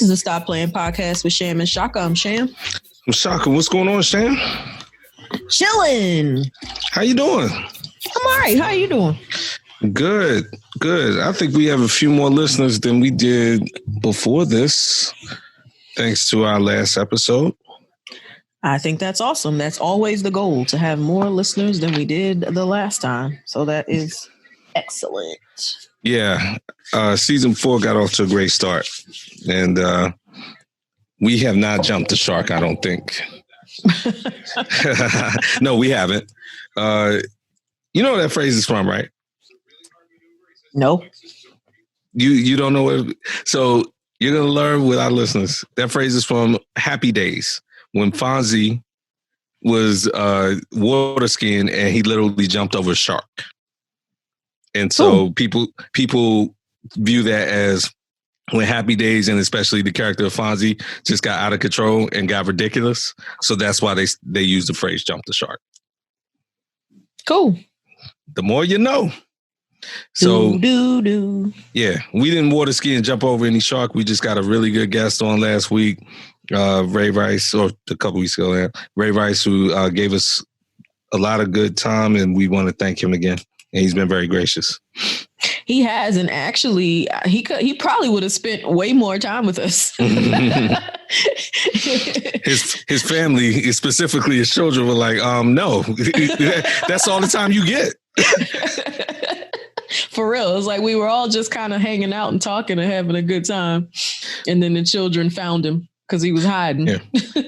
This is the Stop Playing podcast with Sham and Shaka. I'm Sham. I'm Shaka. What's going on, Sham? Chilling. How you doing? I'm all right. How you doing? Good. I think we have a few more listeners than we did before this, thanks to our last episode. I think that's awesome. That's always the goal, to have more listeners than we did the last time. So that is excellent. Yeah. Season 4 got off to a great start. And we have not jumped the shark, I don't think. No, we haven't. You know where that phrase is from, right? No. You don't know what? So you're going to learn with our listeners. That phrase is from Happy Days, when Fonzie was water skiing and he literally jumped over a shark. And so people view that as when Happy Days, and especially the character of Fonzie, just got out of control and got ridiculous. So that's why they use the phrase jump the shark. Cool. The more you know. So, yeah, we didn't water ski and jump over any shark. We just got a really good guest on last week, Ray Rice, or a couple weeks ago, Ray Rice, who gave us a lot of good time, and we want to thank him again. And he's been very gracious. He has, and actually, he probably would have spent way more time with us. His family, specifically his children, were like, no, that's all the time you get. For real. It's like we were all just kind of hanging out and talking and having a good time. And then the children found him because he was hiding. Yeah.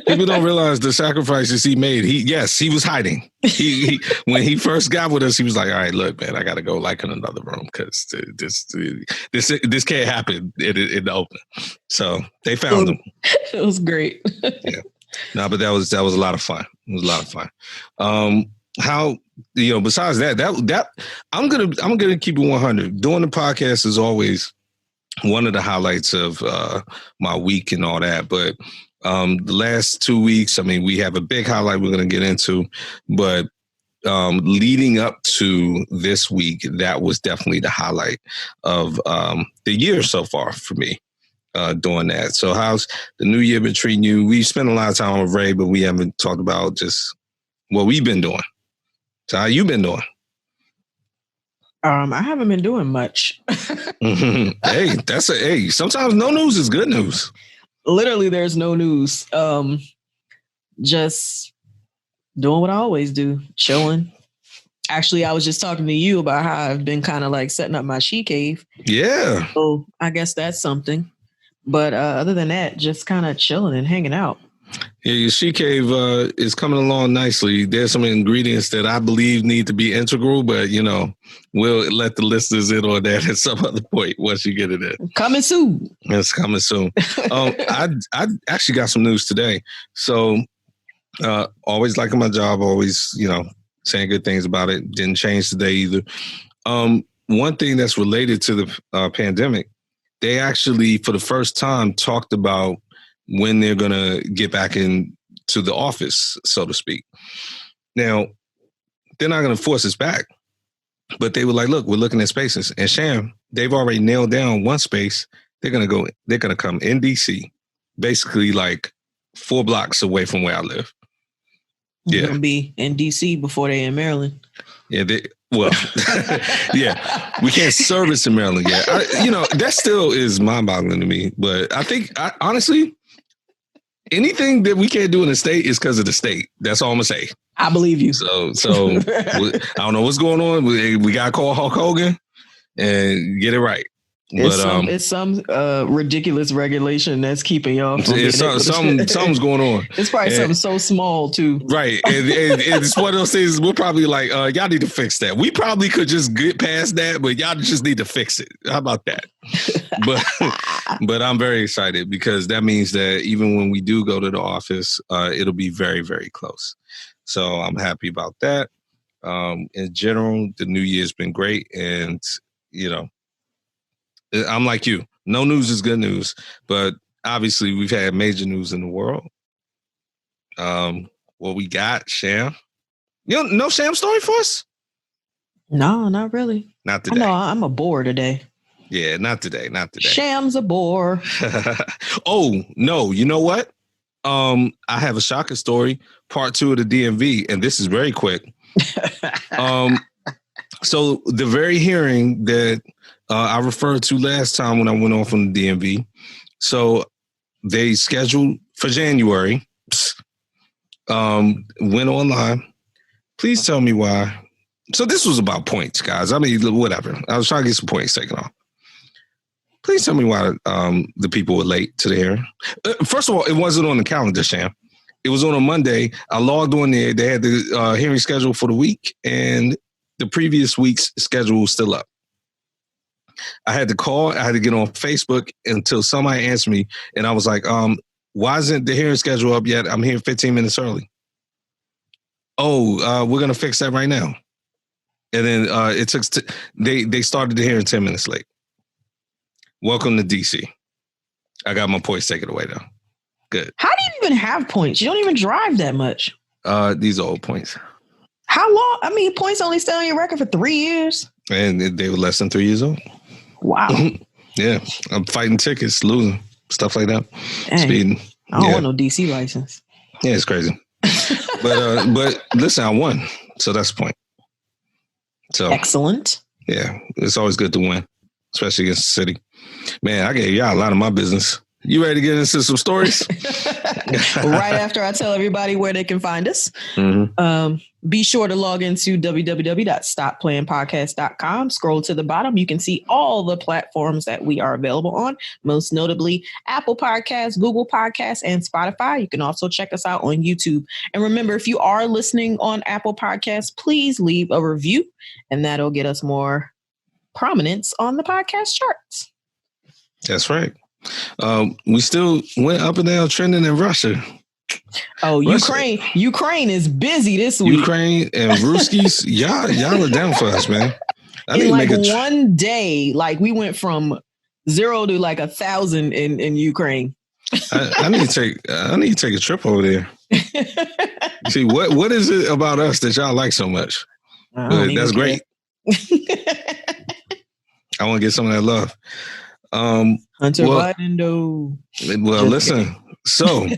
People don't realize the sacrifices he made. He was hiding. He when he first got with us, he was like, all right, look, man, I got to go in another room because this can't happen in the open. So they found him. It was great. Yeah. No, but that was a lot of fun. It was a lot of fun. How, besides that I'm gonna keep it 100. Doing the podcast is always one of the highlights of my week and all that. But the last 2 weeks, I mean, we have a big highlight we're gonna get into, but leading up to this week, that was definitely the highlight of the year so far for me. Doing that. So how's the new year been treating you? We spent a lot of time with Ray, but we haven't talked about just what we've been doing. So how you been doing? I haven't been doing much. Hey, sometimes no news is good news. Literally, there's no news. Just doing what I always do, chilling. Actually, I was just talking to you about how I've been kind of like setting up my she cave. Yeah. So I guess that's something. But other than that, just kind of chilling and hanging out. Yeah, your she cave is coming along nicely. There's some ingredients that I believe need to be integral, but we'll let the listeners in on that at some other point once you get it in. Coming soon. It's coming soon. I actually got some news today. So always liking my job, always saying good things about it. Didn't change today either. One thing that's related to the pandemic, they actually for the first time talked about when they're going to get back into the office, so to speak. Now, they're not going to force us back, but they were like, look, we're looking at spaces. And Sham, they've already nailed down one space. They're going to come in DC, basically like 4 blocks away from where I live. They're going to be in DC before they're in Maryland. Yeah, yeah, we can't service in Maryland yet. That still is mind-boggling to me. But I think, honestly, anything that we can't do in the state is because of the state. That's all I'm gonna say. I believe you. So I don't know what's going on. We gotta call Hulk Hogan and get it right. It's some ridiculous regulation that's keeping y'all from something's going on. It's probably something so small too. Right. And it's one of those things we're probably like, y'all need to fix that. We probably could just get past that, but y'all just need to fix it. How about that? But I'm very excited because that means that even when we do go to the office, it'll be very, very close. So I'm happy about that. In general, the new year's been great. And, I'm like you. No news is good news, but obviously we've had major news in the world. What we got, Sham? No Sham story for us? No, not really. Not today. No, I'm a bore today. Yeah, not today. Not today. Shams a bore. Oh, no. You know what? I have a shocker story, part 2 of the DMV, and this is very quick. So the very hearing that I referred to last time when I went off on the DMV, so they scheduled for January, went online. Please tell me why. So this was about points, guys. I mean, whatever. I was trying to get some points taken off. Please tell me why the people were late to the hearing. First of all, it wasn't on the calendar, Sham. It was on a Monday. I logged on there. They had the hearing schedule for the week, and the previous week's schedule was still up. I had to call. I had to get on Facebook until somebody answered me, and I was like, why isn't the hearing schedule up yet? I'm here 15 minutes early. Oh, we're going to fix that right now. And then it took, they started the hearing 10 minutes late. Welcome to DC. I got my points taken away, though. Good. How do you even have points? You don't even drive that much. These are old points. How long? I mean, points only stay on your record for 3 years. And they were less than 3 years old. Wow. Yeah. I'm fighting tickets, losing, stuff like that. Dang. Speeding. I don't want no DC license. Yeah, it's crazy. But listen, I won. So that's the point. So excellent. Yeah. It's always good to win, especially against the city. Man, I gave y'all a lot of my business. You ready to get into some stories? Right after I tell everybody where they can find us. Mm-hmm. Be sure to log into www.stopplayingpodcast.com. Scroll to the bottom. You can see all the platforms that we are available on, most notably Apple Podcasts, Google Podcasts, and Spotify. You can also check us out on YouTube. And remember, if you are listening on Apple Podcasts, please leave a review, and that'll get us more prominence on the podcast charts. That's right. We still went up and down trending in Russia. Oh, Russia. Ukraine is busy this week. Ukraine and Ruskies, y'all are down for us, man. In like one day, like we went from 0 to like 1,000 in Ukraine. I need to take a trip over there. See what is it about us that y'all like so much? That's great. I want to get some of that love. Hunter Biden, though. Well, listen. So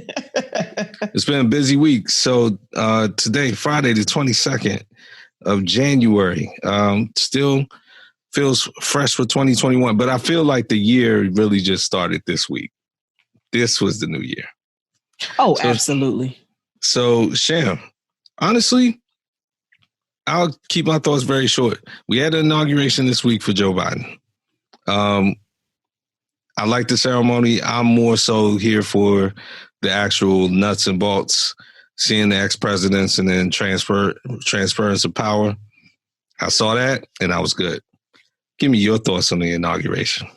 it's been a busy week. So today, Friday, the 22nd of January, still feels fresh for 2021. But I feel like the year really just started this week. This was the new year. Oh, absolutely. So, Sham, honestly, I'll keep my thoughts very short. We had an inauguration this week for Joe Biden. I like the ceremony. I'm more so here for the actual nuts and bolts, seeing the ex-presidents and then transference of power. I saw that and I was good. Give me your thoughts on the inauguration.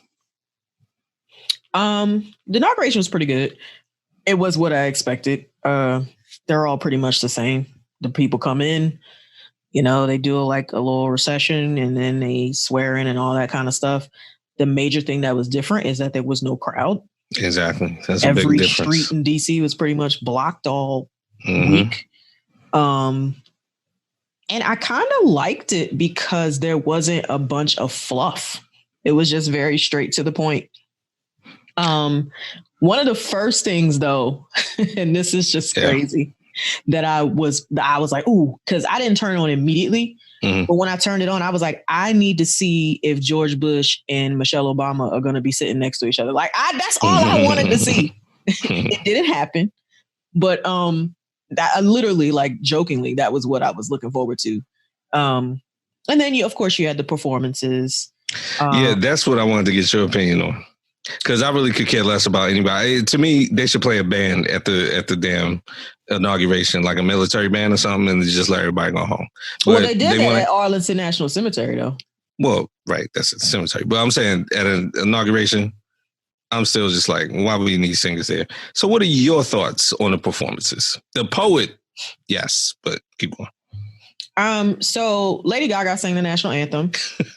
The inauguration was pretty good. It was what I expected. They're all pretty much the same. The people come in, they do like a little recession and then they swear in and all that kind of stuff. The major thing that was different is that there was no crowd. Exactly. That's a big difference. Every street in DC was pretty much blocked all week. And I kind of liked it because there wasn't a bunch of fluff. It was just very straight to the point. One of the first things, though, and this is just crazy, that I was like, ooh, because I didn't turn it on immediately. Mm-hmm. But when I turned it on, I was like, I need to see if George Bush and Michelle Obama are going to be sitting next to each other. Like, that's all I wanted to see. It didn't happen. But that literally, like jokingly, that was what I was looking forward to. And then, of course, you had the performances. That's what I wanted to get your opinion on. Because I really could care less about anybody. To me, they should play a band at the damn inauguration, like a military band or something, and just let everybody go home. Well, they did that at Arlington National Cemetery, though. Well, right, that's a cemetery. But I'm saying at an inauguration, I'm still just like, why would you need singers there? So what are your thoughts on the performances? The poet, yes, but keep going. So Lady Gaga sang the national anthem,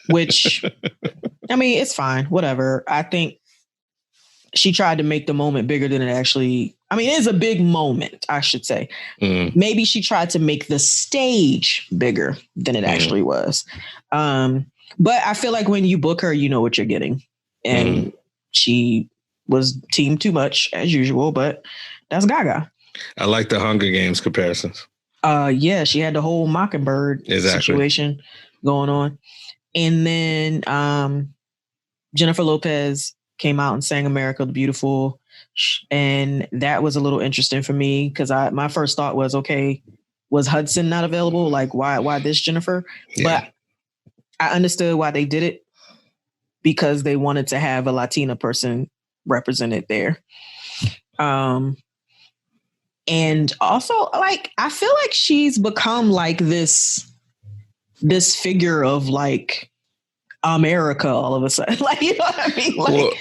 which, I mean, it's fine, whatever. I think she tried to make the moment bigger than it actually, it is a big moment, I should say. Maybe she tried to make the stage bigger than it actually was. But I feel like when you book her, you know what you're getting. and she was team too much as usual, but that's Gaga. I like the Hunger Games comparisons. Yeah, she had the whole Mockingbird situation going on. And then Jennifer Lopez came out and sang America the Beautiful. And that was a little interesting for me because my first thought was, okay, was Hudson not available? Like, why this Jennifer? Yeah. But I understood why they did it because they wanted to have a Latina person represented there. And also, like, I feel like she's become like this figure of like America all of a sudden. Like, you know what I mean? Like, well,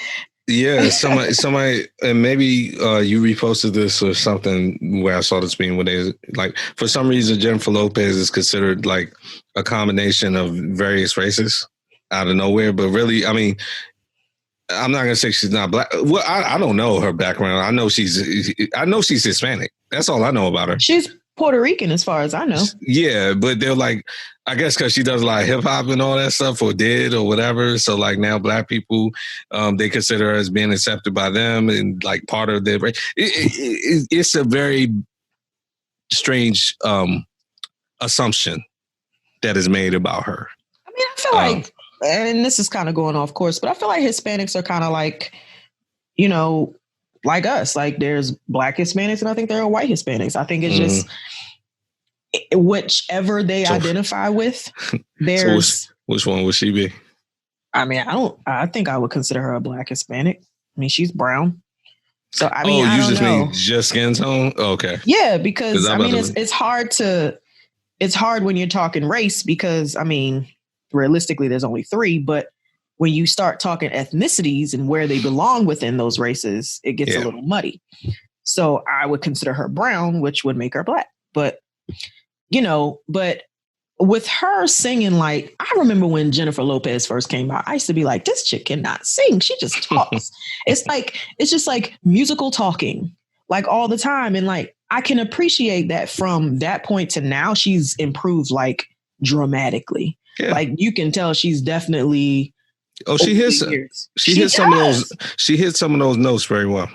yeah, somebody, and maybe you reposted this or something where I saw this meme where they like, for some reason, Jennifer Lopez is considered like a combination of various races out of nowhere. But really, I mean, I'm not gonna say she's not black. Well, I don't know her background. I know she's Hispanic. That's all I know about her. She's Puerto Rican, as far as I know. Yeah, but they're like, I guess because she does a lot of hip hop and all that stuff, or did, or whatever. So like now, black people, they consider her as being accepted by them and like part of their race. It's a very strange assumption that is made about her. I mean, I feel like, and this is kind of going off course, but I feel like Hispanics are kind of like, you know, like us. Like there's black Hispanics and I think there are white Hispanics. I think it's just whichever they identify with. There's so which one would she be? I mean, I think I would consider her a black Hispanic. I mean, she's brown. So I mean, I don't know. Mean just skin tone? Okay. Yeah, because I mean, it's hard when you're talking race because I mean, realistically, there's only 3, but when you start talking ethnicities and where they belong within those races, it gets a little muddy. So I would consider her brown, which would make her black. But, you know, but with her singing, like, I remember when Jennifer Lopez first came out, I used to be like, this chick cannot sing. She just talks. It's just like musical talking, like all the time. And like, I can appreciate that from that point to now, she's improved like dramatically. Yeah. Like you can tell she's definitely. Oh, she hits some of those notes very well.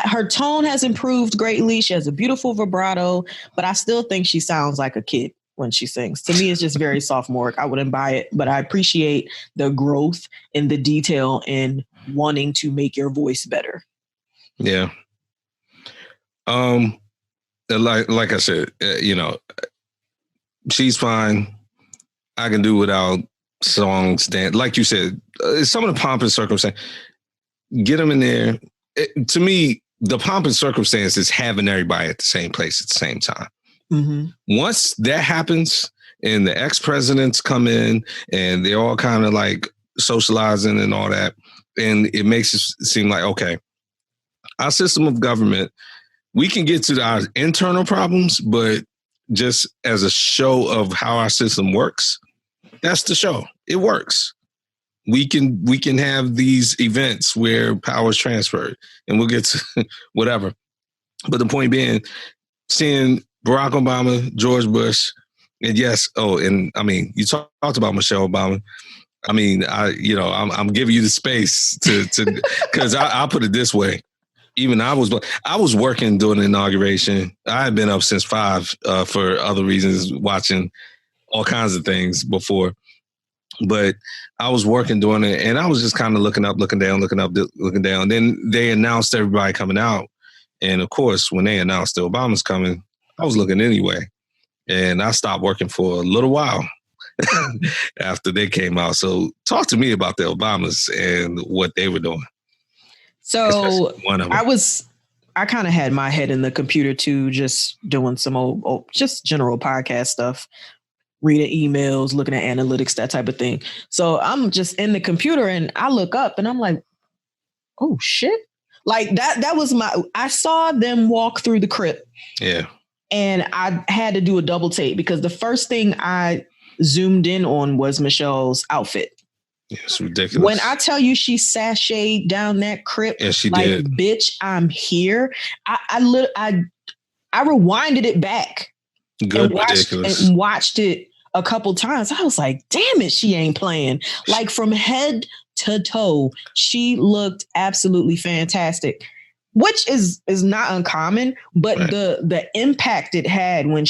Her tone has improved greatly. She has a beautiful vibrato, but I still think she sounds like a kid when she sings. To me, it's just very sophomoric. I wouldn't buy it, but I appreciate the growth and the detail in wanting to make your voice better. Yeah. Like I said, you know, she's fine. I can do without songs, dance. Like you said, some of the pomp and circumstance, get them in there. To me, the pomp and circumstances having everybody at the same place at the same time. Mm-hmm. Once that happens and the ex-presidents come in and they're all kind of like socializing and all that, and it makes it seem like, okay, our system of government, we can get to our internal problems, but just as a show of how our system works, that's the show. It works. We can have these events where power is transferred and we'll get to whatever. But the point being, seeing Barack Obama, George Bush, and yes, and I mean, you talked about Michelle Obama. I mean, I'm giving you the space to because I'll put it this way. Even I was working during the inauguration. I had been up since 5 for other reasons, watching all kinds of things before. But I was working during it, and I was just kind of looking up, looking down, looking up, looking down. Then they announced everybody coming out. And, of course, when they announced the Obama's coming, I was looking anyway. And I stopped working for a little while after they came out. So talk to me about the Obamas and what they were doing. So I kind of had my head in the computer, too, just doing some just general podcast stuff. Reading emails, looking at analytics, that type of thing. So I'm just in the computer and I look up and I'm like, oh shit. Like that was I saw them walk through the crypt. Yeah. And I had to do a double take because the first thing I zoomed in on was Michelle's outfit. Yeah, it's ridiculous. When I tell you she sashayed down that crypt, yeah, she did. Bitch, I'm here. I rewinded it back. Good, and watched it a couple times. I was like, damn it, she ain't playing. Like from head to toe. She looked absolutely fantastic, which is not uncommon, but right. the impact it had when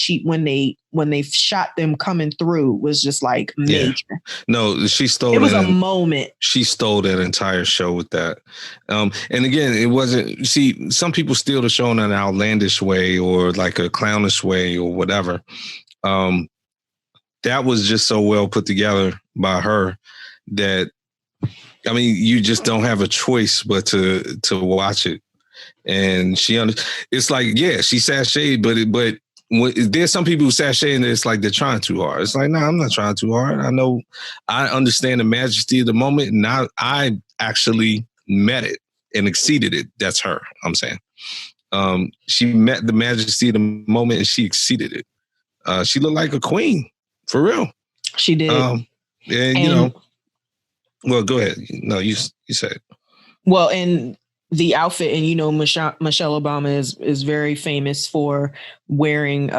they shot them coming through was just like major. Yeah. No, she stole it was a moment. She stole that entire show with that. And again, it wasn't, see, some people steal the show in an outlandish way or like a clownish way or whatever. That was just so well put together by her that, I mean, you just don't have a choice but to watch it. And it's like, yeah, she sashayed, but there's some people who sashay and it's like they're trying too hard. It's like, no, I'm not trying too hard. I understand the majesty of the moment, and I actually met it and exceeded it. That's her, I'm saying. She met the majesty of the moment and she exceeded it. She looked like a queen, for real. She did. And you know, well, go ahead. No, you said it. Well, and the outfit, and you know, Michelle Obama is very famous for wearing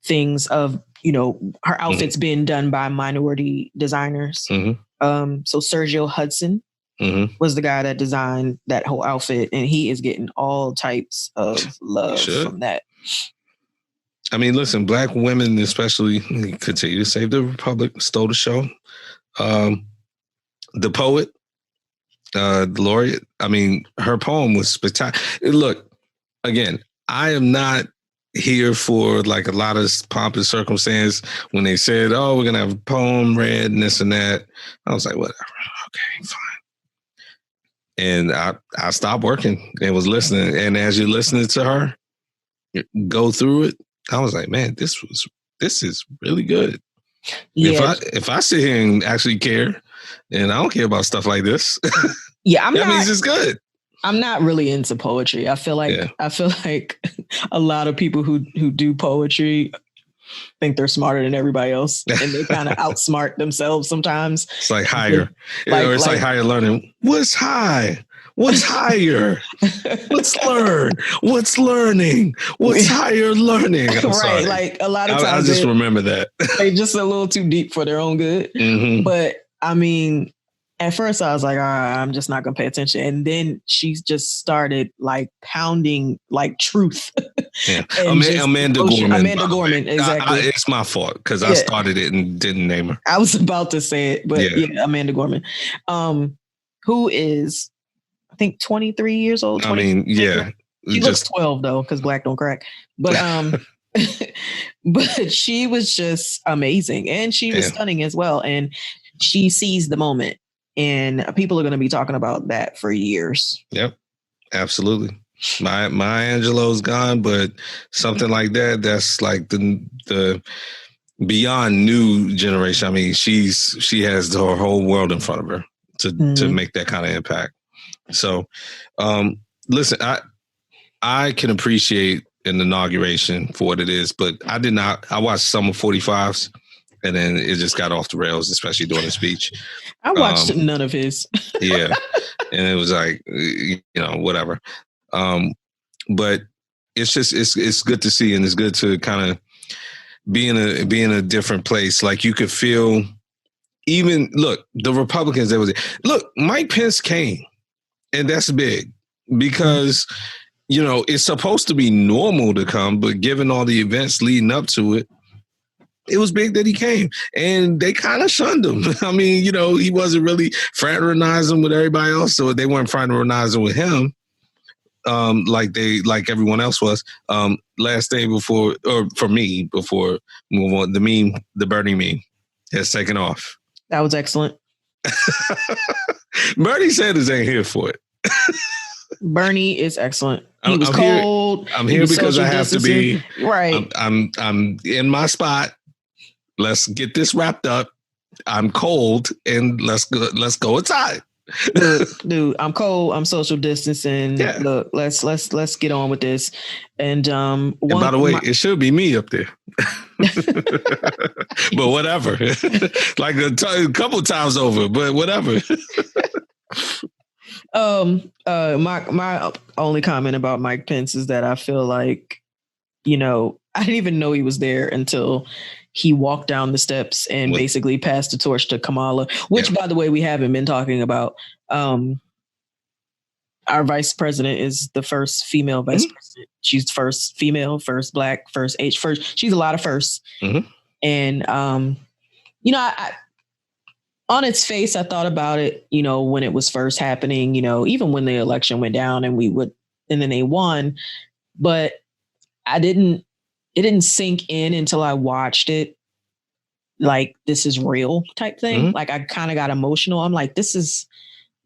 things of, you know, her outfits being done by minority designers. So Sergio Hudson was the guy that designed that whole outfit, and he is getting all types of love from that. I mean, listen, Black women especially continue to save the Republic, stole the show. The poet, the laureate, I mean, her poem was spectacular. Look, again, I am not here for like a lot of pomp and circumstance. When they said, oh, we're going to have a poem read and this and that, I was like, whatever. Okay, fine. And I stopped working and was listening. And as you're listening to her go through it, I was like, man, this is really good. Yeah. If I sit here and actually care, and I don't care about stuff like this. Yeah, that means it's good. I'm not really into poetry. I feel like a lot of people who do poetry think they're smarter than everybody else, and they kind of outsmart themselves sometimes. It's like higher, or it's like higher learning. What's high? What's higher? What's learn? What's learning? What's higher learning? I'm sorry. Like a lot of times, I just remember that they just a little too deep for their own good. But I mean, at first I was like, all right, I'm just not gonna pay attention, and then she just started like pounding like truth. Yeah, Amanda Gorman. Exactly. It's my fault because I started it and didn't name her. I was about to say it, but yeah Amanda Gorman, who is, I think, 23 years old. I mean, yeah. She looks 12 though, because Black don't crack. But but she was just amazing, and she was stunning as well. And she seized the moment, and people are going to be talking about that for years. Yep, absolutely. My Angelo's gone, but something like that's like the beyond new generation. I mean, she has her whole world in front of her to make that kind of impact. So, listen, I can appreciate an inauguration for what it is, but I watched some of 45's, and then it just got off the rails, especially during the speech. I watched none of his. Yeah. And it was like, you know, whatever. But it's just, it's good to see, and it's good to kind of be in a different place. Like you could feel even, look, the Republicans Mike Pence came, and that's big because, you know, it's supposed to be normal to come, but given all the events leading up to it, it was big that he came, and they kind of shunned him. I mean, you know, he wasn't really fraternizing with everybody else, so they weren't fraternizing with him like everyone else was. Last day before we move on, the Bernie meme has taken off. That was excellent. Bernie Sanders ain't here for it. Bernie is excellent. He was cold. I'm here because I have to be. Right. I'm in my spot. Let's get this wrapped up. I'm cold, and let's go inside. Dude, I'm cold. I'm social distancing. Yeah. Look, let's get on with this. And by the way, it should be me up there. But whatever. Like a couple times over, but whatever. My only comment about Mike Pence is that I feel like, I didn't even know he was there until he walked down the steps and basically passed the torch to Kamala, which, by the way, we haven't been talking about. Our vice president is the first female vice president. She's first female, first Black, first H, first. She's a lot of firsts. And, I on its face, I thought about it, when it was first happening, even when the election went down and then they won. But it didn't sink in until I watched it. Like, this is real type thing. Like, I kind of got emotional. I'm like, this is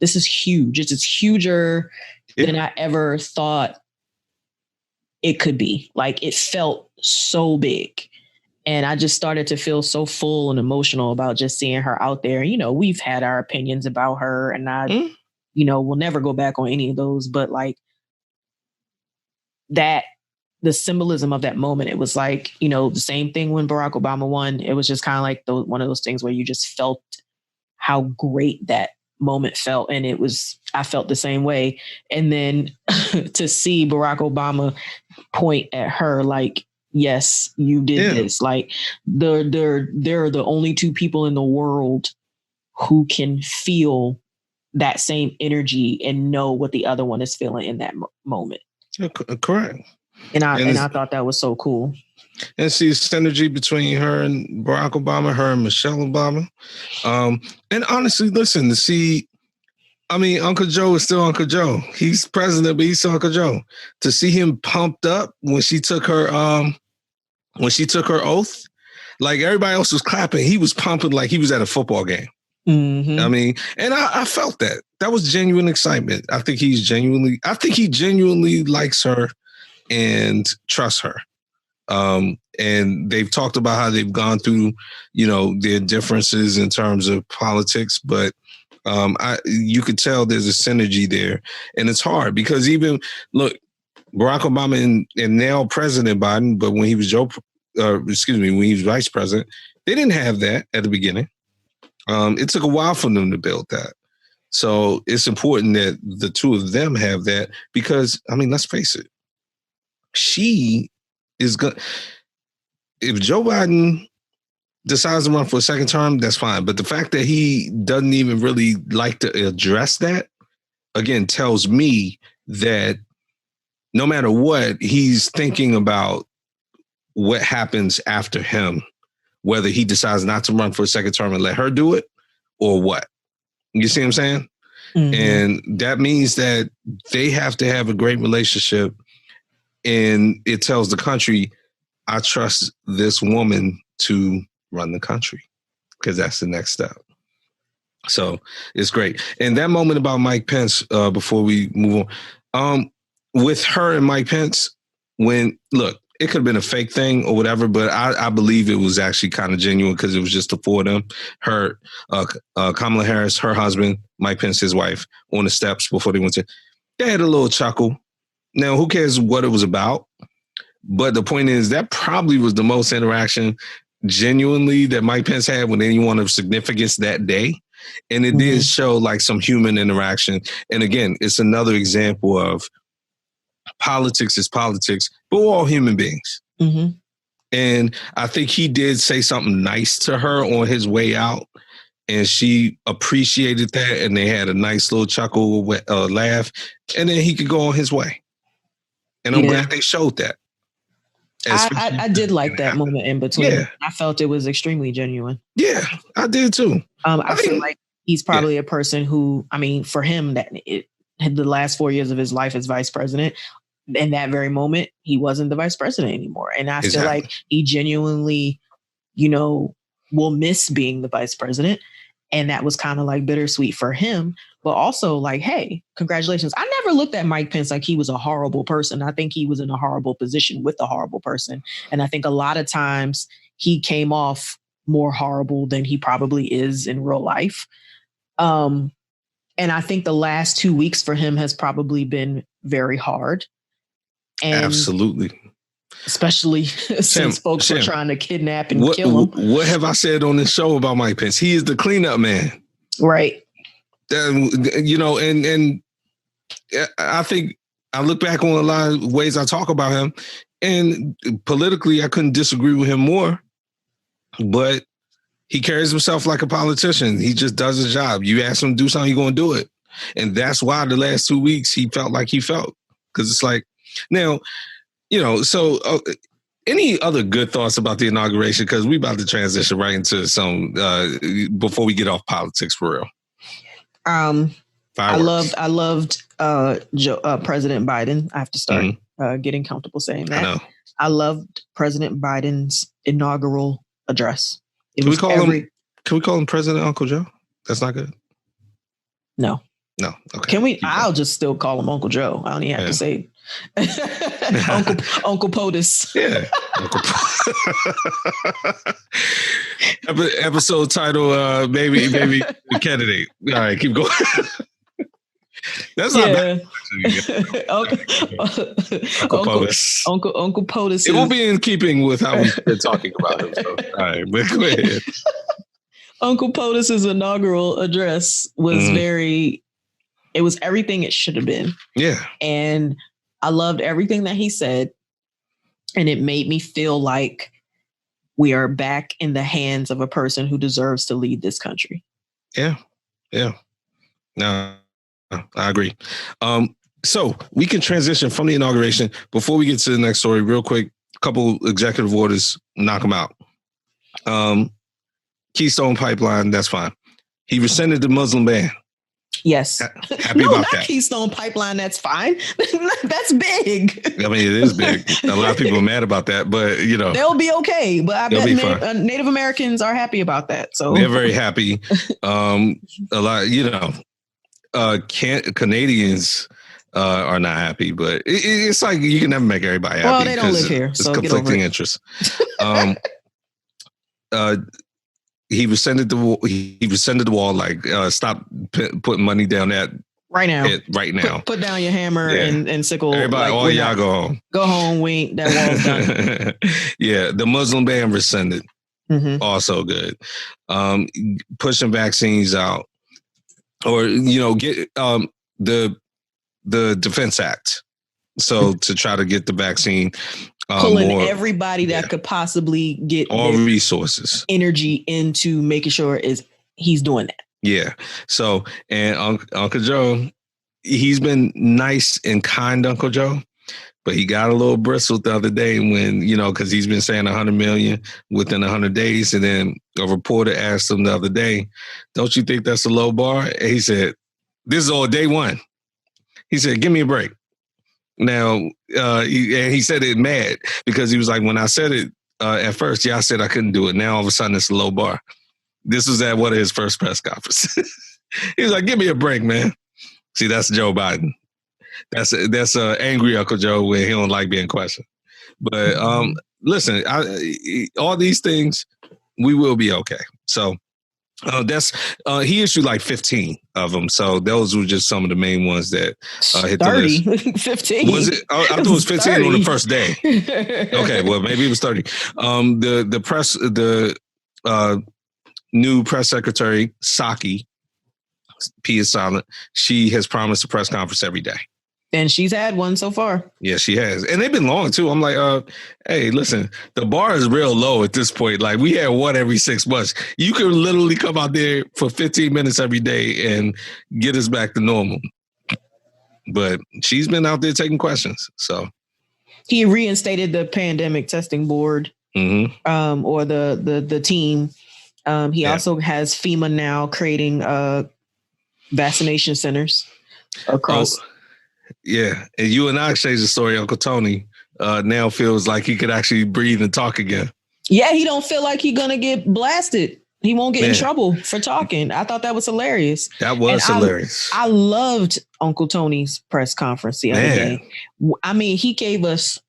huge. It's huger than I ever thought it could be. Like, it felt so big. And I just started to feel so full and emotional about just seeing her out there. We've had our opinions about her, and I, we'll never go back on any of those. But like that, the symbolism of that moment, it was like, the same thing when Barack Obama won. It was just kind of like one of those things where you just felt how great that moment felt. And I felt the same way. And then to see Barack Obama point at her like, yes, you did this. Like, there are the only two people in the world who can feel that same energy and know what the other one is feeling in that moment. Correct. And I thought that was so cool. And see synergy between her and Barack Obama, her and Michelle Obama. And honestly, listen, Uncle Joe is still Uncle Joe. He's president, but he's still Uncle Joe. To see him pumped up when she took her oath, like everybody else was clapping, he was pumping like he was at a football game. And I felt that. That was genuine excitement. I think he genuinely likes her and trusts her. And they've talked about how they've gone through, their differences in terms of politics, but you could tell there's a synergy there, and it's hard because Barack Obama and now President Biden, but when he was when he was vice president, they didn't have that at the beginning. It took a while for them to build that. So it's important that the two of them have that because, let's face it, she is good. If Joe Biden decides to run for a second term, that's fine. But the fact that he doesn't even really like to address that, again, tells me that no matter what, he's thinking about what happens after him, whether he decides not to run for a second term and let her do it or what. You see what I'm saying? And that means that they have to have a great relationship. And it tells the country, I trust this woman to run the country because that's the next step. So it's great. And that moment about Mike Pence, before we move on, with her and Mike Pence, it could have been a fake thing or whatever, but I believe it was actually kind of genuine because it was just the four of them. Her, Kamala Harris, her husband, Mike Pence, his wife, on the steps before they went to. They had a little chuckle. Now, who cares what it was about? But the point is that probably was the most interaction genuinely that Mike Pence had with anyone of significance that day. And it did show like some human interaction. And again, it's another example of politics is politics, but we're all human beings. And I think he did say something nice to her on his way out. And she appreciated that. And they had a nice little chuckle, laugh. And then he could go on his way. And I'm glad they showed that. I did like that moment in between. Yeah. I felt it was extremely genuine. Yeah, I did too. I feel like he's probably a person who, for him, the last 4 years of his life as vice president, in that very moment, he wasn't the vice president anymore. And I feel like he genuinely, will miss being the vice president. And that was kind of like bittersweet for him, but also like, hey, congratulations. I never looked at Mike Pence like he was a horrible person. I think he was in a horrible position with a horrible person. And I think a lot of times he came off more horrible than he probably is in real life. And I think the last 2 weeks for him has probably been very hard. And absolutely. Especially since folks were trying to kidnap and kill him. What have I said on this show about Mike Pence? He is the cleanup man. Right. And I think I look back on a lot of ways I talk about him, And politically, I couldn't disagree with him more, but he carries himself like a politician. He just does his job. You ask him to do something, he's going to do it. And that's why the last 2 weeks he felt like he felt. Because it's like, now, so any other good thoughts about the inauguration? Because we're about to transition right into some, before we get off politics for real. Fireworks. I loved President Biden. I have to start getting comfortable saying that. I know. I loved President Biden's inaugural address. Can we call him President Uncle Joe? That's not good. No. Okay. Can we? I'll just still call him Uncle Joe. I don't even have to say Uncle POTUS. Yeah. Episode title, baby candidate. All right, keep going. That's not bad. Uncle POTUS. Uncle POTUS. It will be in keeping with how we've been talking about him. So. All right, but go ahead. Uncle POTUS's inaugural address was it was everything it should have been. Yeah. And I loved everything that he said. And it made me feel like we are back in the hands of a person who deserves to lead this country. Yeah. No, I agree. So we can transition from the inauguration. Before we get to the next story, real quick, a couple executive orders, knock them out. Keystone Pipeline, that's fine. He rescinded the Muslim ban. Yes. Happy about that. Keystone Pipeline, that's fine. That's big. I mean, it is big. A lot of people are mad about that, but they'll be okay. But I bet Native Americans are happy about that. So they're very happy. A lot, Canadians are not happy, but it's like you can never make everybody happy. Well, they don't live here, it's so conflicting interests. He rescinded the wall. Like, stop putting money down that right now. Right now, put down your hammer and sickle. Everybody, all y'all go home. Go home. Wink. That wall's done. Yeah, the Muslim ban rescinded. Also good. Pushing vaccines out, or get the Defense Act. So to try to get the vaccine. Pulling everybody that could possibly get all resources, energy into making sure he's doing that. Yeah. So, and Uncle Joe, he's been nice and kind, Uncle Joe, but he got a little bristled the other day when, because he's been saying 100 million within 100 days. And then a reporter asked him the other day, don't you think that's a low bar? And he said, this is all day one. He said, give me a break. Now, he said it mad because he was like, when I said it at first, I said I couldn't do it. Now, all of a sudden, it's a low bar. This was at one of his first press conferences. He was like, give me a break, man. See, that's Joe Biden. That's angry Uncle Joe when he don't like being questioned. But listen, all these things, we will be okay. So he issued like 15 of them. So those were just some of the main ones that hit 30. The list. 15. Was it? I thought it was 15 30. On the first day. Okay, well maybe it was 30. The new press secretary, Psaki, P is silent. She has promised a press conference every day. And she's had one so far. Yeah, she has. And they've been long, too. I'm like, hey, listen, the bar is real low at this point. Like, we had one every 6 months. You can literally come out there for 15 minutes every day and get us back to normal. But she's been out there taking questions. So he reinstated the pandemic testing board or the team. He also has FEMA now creating vaccination centers across. Yeah. And you and I exchanged the story. Uncle Tony now feels like he could actually breathe and talk again. Yeah, he don't feel like he's going to get blasted. He won't get in trouble for talking. I thought that was hilarious. That was hilarious. I loved Uncle Tony's press conference the other day. I mean, he gave us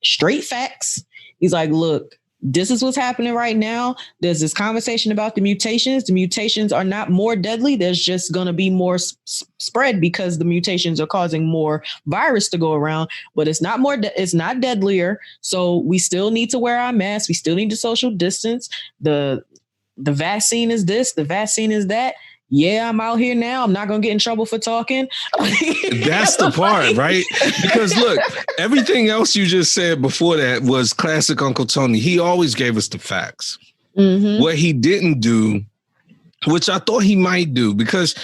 straight facts. He's like, look, this is what's happening right now. There's this conversation about the mutations. The mutations are not more deadly. There's just going to be more spread because the mutations are causing more virus to go around, but it's not it's not deadlier. So we still need to wear our masks. We still need to social distance. The vaccine is this, the vaccine is that. yeah, I'm out here now. I'm not going to get in trouble for talking. That's the part, right? Because look, everything else you just said before that was classic Uncle Tony. He always gave us the facts. Mm-hmm. What he didn't do, which I thought he might do, because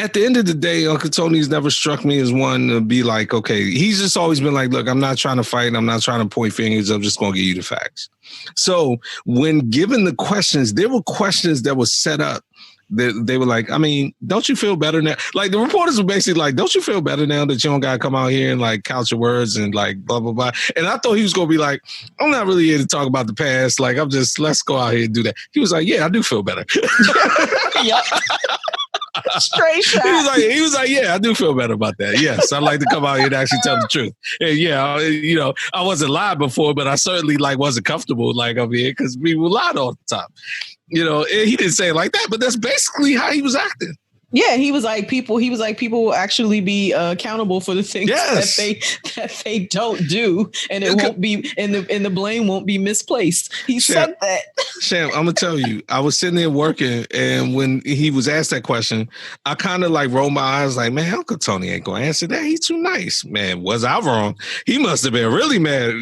at the end of the day, Uncle Tony's never struck me as one to be like, okay, he's just always been like, look, I'm not trying to fight. I'm not trying to point fingers. I'm just going to give you the facts. So when given the questions, there were questions that were set up. They were like, I mean, don't you feel better now? Like the reporters were basically like, don't you feel better now that you don't got to come out here and like couch your words and like blah, blah, blah. And I thought he was going to be like, I'm not really here to talk about the past. Like, let's go out here and do that. He was like, yeah, I do feel better. Yep. Straight shot. He was like, yeah, I do feel better about that. Yes, I'd like to come out here and actually tell the truth. And yeah, I wasn't live before, but I certainly like wasn't comfortable like up here because people lied all the time. And he didn't say it like that, but that's basically how he was acting. Yeah, he was like people will actually be accountable for the things that they don't do, and it won't be and the blame won't be misplaced. He said that. Sham, I'm gonna tell you, I was sitting there working, and when he was asked that question, I kind of like rolled my eyes, like, man, Uncle Tony ain't gonna answer that. He's too nice, man. Was I wrong? He must have been really mad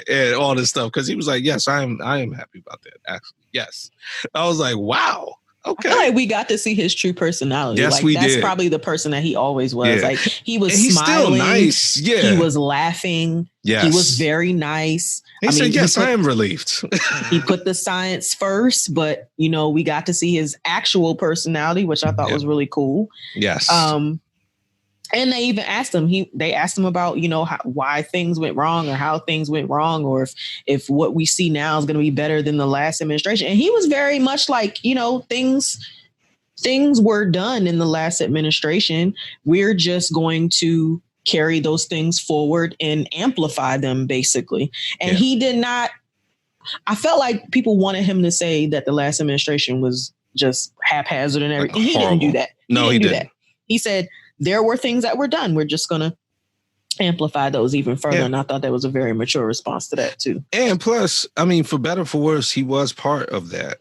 at all this stuff because he was like, yes, I am happy about that. Actually, yes. I was like, wow. Okay. I feel like we got to see his true personality. Yes, like, we that's did. Probably the person that he always was. Yeah. Like he was and he's smiling. Still nice. Yeah. He was laughing. Yes. He was very nice. He said, yes, I am relieved. He put the science first, but we got to see his actual personality, which I thought was really cool. Yes. And they even asked him. They asked him about why things went wrong or how things went wrong, or if what we see now is going to be better than the last administration. And he was very much like things were done in the last administration. We're just going to carry those things forward and amplify them, basically. And he did not. I felt like people wanted him to say that the last administration was just haphazard and everything. He didn't do that. No, he didn't. That. He said there were things that were done. We're just going to amplify those even further. Yeah. And I thought that was a very mature response to that too. And plus, I mean, for better or for worse, he was part of that.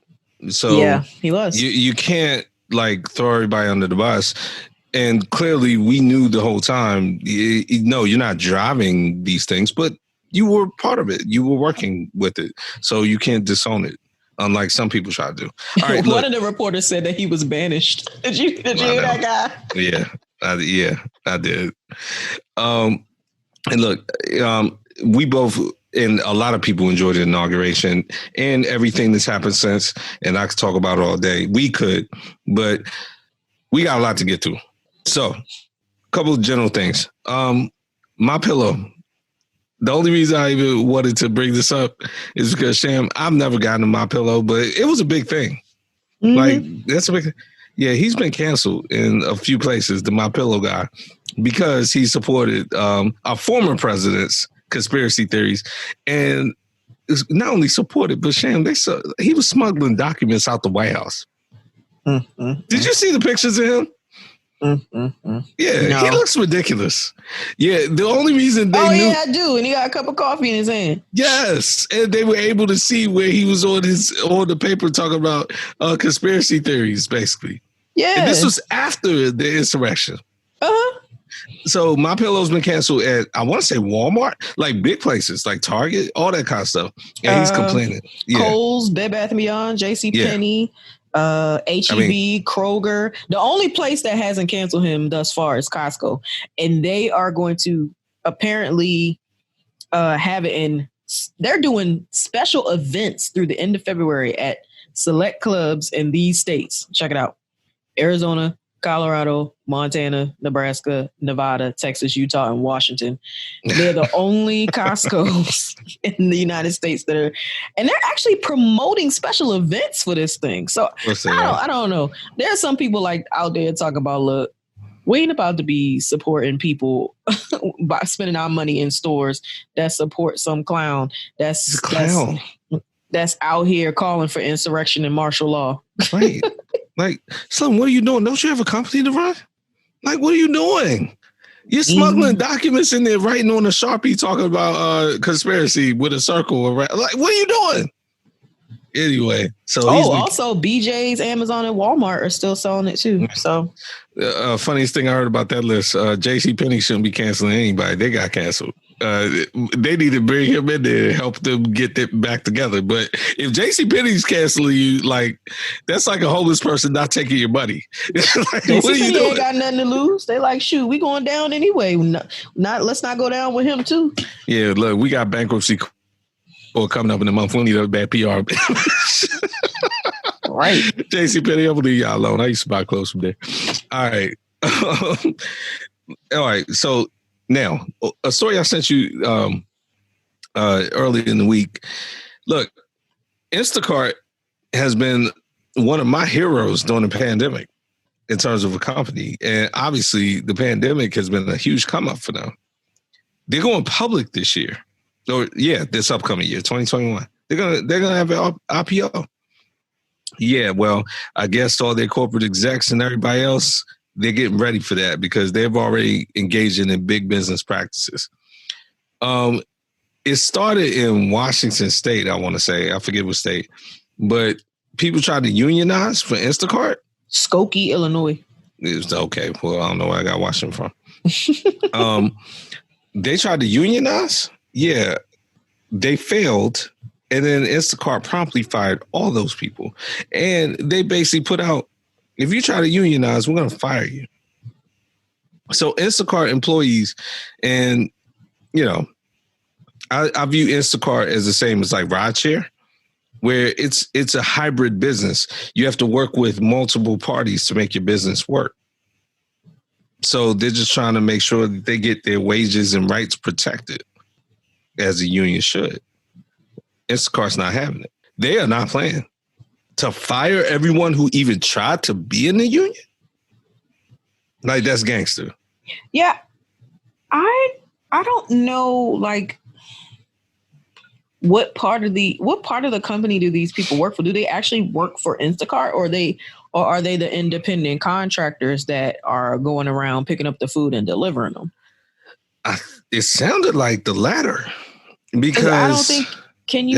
So yeah, he was. You can't like throw everybody under the bus. And clearly we knew the whole time, no, you're not driving these things, but you were part of it. You were working with it. So you can't disown it. Unlike some people try to do. All right, one of the reporters said that he was banished. Did you hear that guy? Yeah. I did. And look, we both and a lot of people enjoyed the inauguration and everything that's happened since. And I could talk about it all day. We could, but we got a lot to get through. So, a couple of general things. MyPillow. The only reason I even wanted to bring this up is because, Sham, I've never gotten a MyPillow, but it was a big thing. Mm-hmm. Like, that's a big thing. Yeah, he's been canceled in a few places, the MyPillow guy, because he supported our former president's conspiracy theories. And not only supported, but Sham, he was smuggling documents out the White House. Mm-hmm. Did you see the pictures of him? Mm-hmm. Yeah, no. He looks ridiculous. Yeah, the only reason they knew... yeah, I do. And he got a cup of coffee in his hand. Yes, and they were able to see where he was on the paper talking about conspiracy theories, basically. Yeah. And this was after the insurrection. Uh-huh. So MyPillow's been canceled at, I want to say Walmart, like big places, like Target, all that kind of stuff. And he's complaining. Yeah. Kohl's, Bed Bath & Beyond, JCPenney, H-E-B, Kroger. The only place that hasn't canceled him thus far is Costco. And they are going to apparently have it in, they're doing special events through the end of February at select clubs in these states. Check it out. Arizona, Colorado, Montana, Nebraska, Nevada, Texas, Utah, and Washington. They're the only Costco's in the United States that are, and they're actually promoting special events for this thing. So I don't know. There are some people like out there talking about, look, we ain't about to be supporting people by spending our money in stores that support some clown that's out here calling for insurrection and martial law. Right. Like, son, what are you doing? Don't you have a company to run? Like, what are you doing? You're smuggling documents in there, writing on a Sharpie, talking about conspiracy with a circle. Like, what are you doing? Anyway, so also BJ's, Amazon, and Walmart are still selling it too. So, funniest thing I heard about that list: JCPenney shouldn't be canceling anybody. They got canceled. They need to bring him in there and help them get it back together. But if JCPenney's canceling you, like that's like a homeless person not taking your money. Like, JCPenney ain't got nothing to lose. They like, shoot, we going down anyway. Let's not go down with him too. Yeah, look, we got bankruptcy coming up in a month. We need a bad PR. Right. JCPenney, I'm gonna leave y'all alone. I used to buy clothes from there. All right. All right. So now, a story I sent you earlier in the week. Look, Instacart has been one of my heroes during the pandemic in terms of a company. And obviously, the pandemic has been a huge come up for them. They're going public this year. This upcoming year, 2021. They're gonna have an IPO. Yeah, well, I guess all their corporate execs and everybody else, they're getting ready for that because they've already engaged in big business practices. It started in Washington State, I want to say. I forget what state. But people tried to unionize for Instacart. Skokie, Illinois. It was okay. Well, I don't know where I got Washington from. They tried to unionize. Yeah, they failed. And then Instacart promptly fired all those people. And they basically put out, if you try to unionize, we're going to fire you. So Instacart employees, and, you know, I view Instacart as the same as like rideshare, where it's a hybrid business. You have to work with multiple parties to make your business work. So they're just trying to make sure that they get their wages and rights protected, as a union should. Instacart's not having it. They are not playing. To fire everyone who even tried to be in the union? Like, that's gangster. Yeah. I don't know, like, what part of the company do these people work for? Do they actually work for Instacart, or are they the independent contractors that are going around picking up the food and delivering them? It sounded like the latter, because I don't think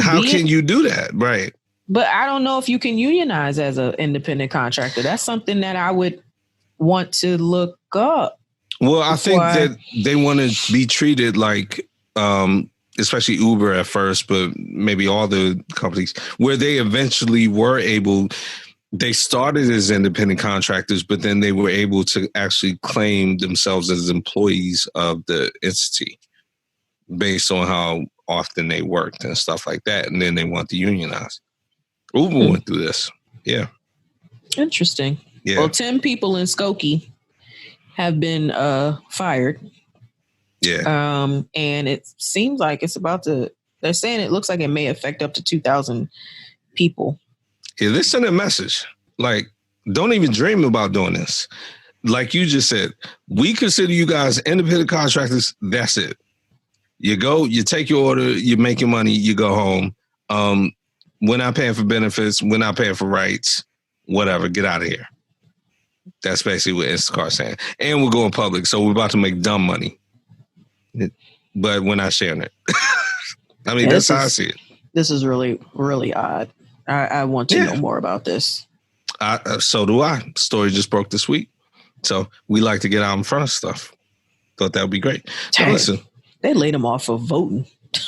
how can you do that, right? But I don't know if you can unionize as an independent contractor. That's something that I would want to look up. Well, I think that they want to be treated like, especially Uber at first, but maybe all the companies, where they eventually were able. They started as independent contractors, but then they were able to actually claim themselves as employees of the entity based on how often they worked and stuff like that. And then they want to unionize. Uber went through this. Yeah. Interesting. Yeah. Well, 10 people in Skokie have been fired. Yeah. And it seems like they're saying it looks like it may affect up to 2,000 people. Yeah, they send a message. Like, don't even dream about doing this. Like you just said, we consider you guys independent contractors. That's it. You go, you take your order, you make your money, you go home. We're not paying for benefits. We're not paying for rights. Whatever. Get out of here. That's basically what Instacart's saying. And we're going public, so we're about to make dumb money. But we're not sharing it. I mean, that's how I see it. This is really, really odd. I want to know more about this. So do I. Story just broke this week. So we like to get out in front of stuff. Thought that would be great. Now, listen. They laid him off for voting.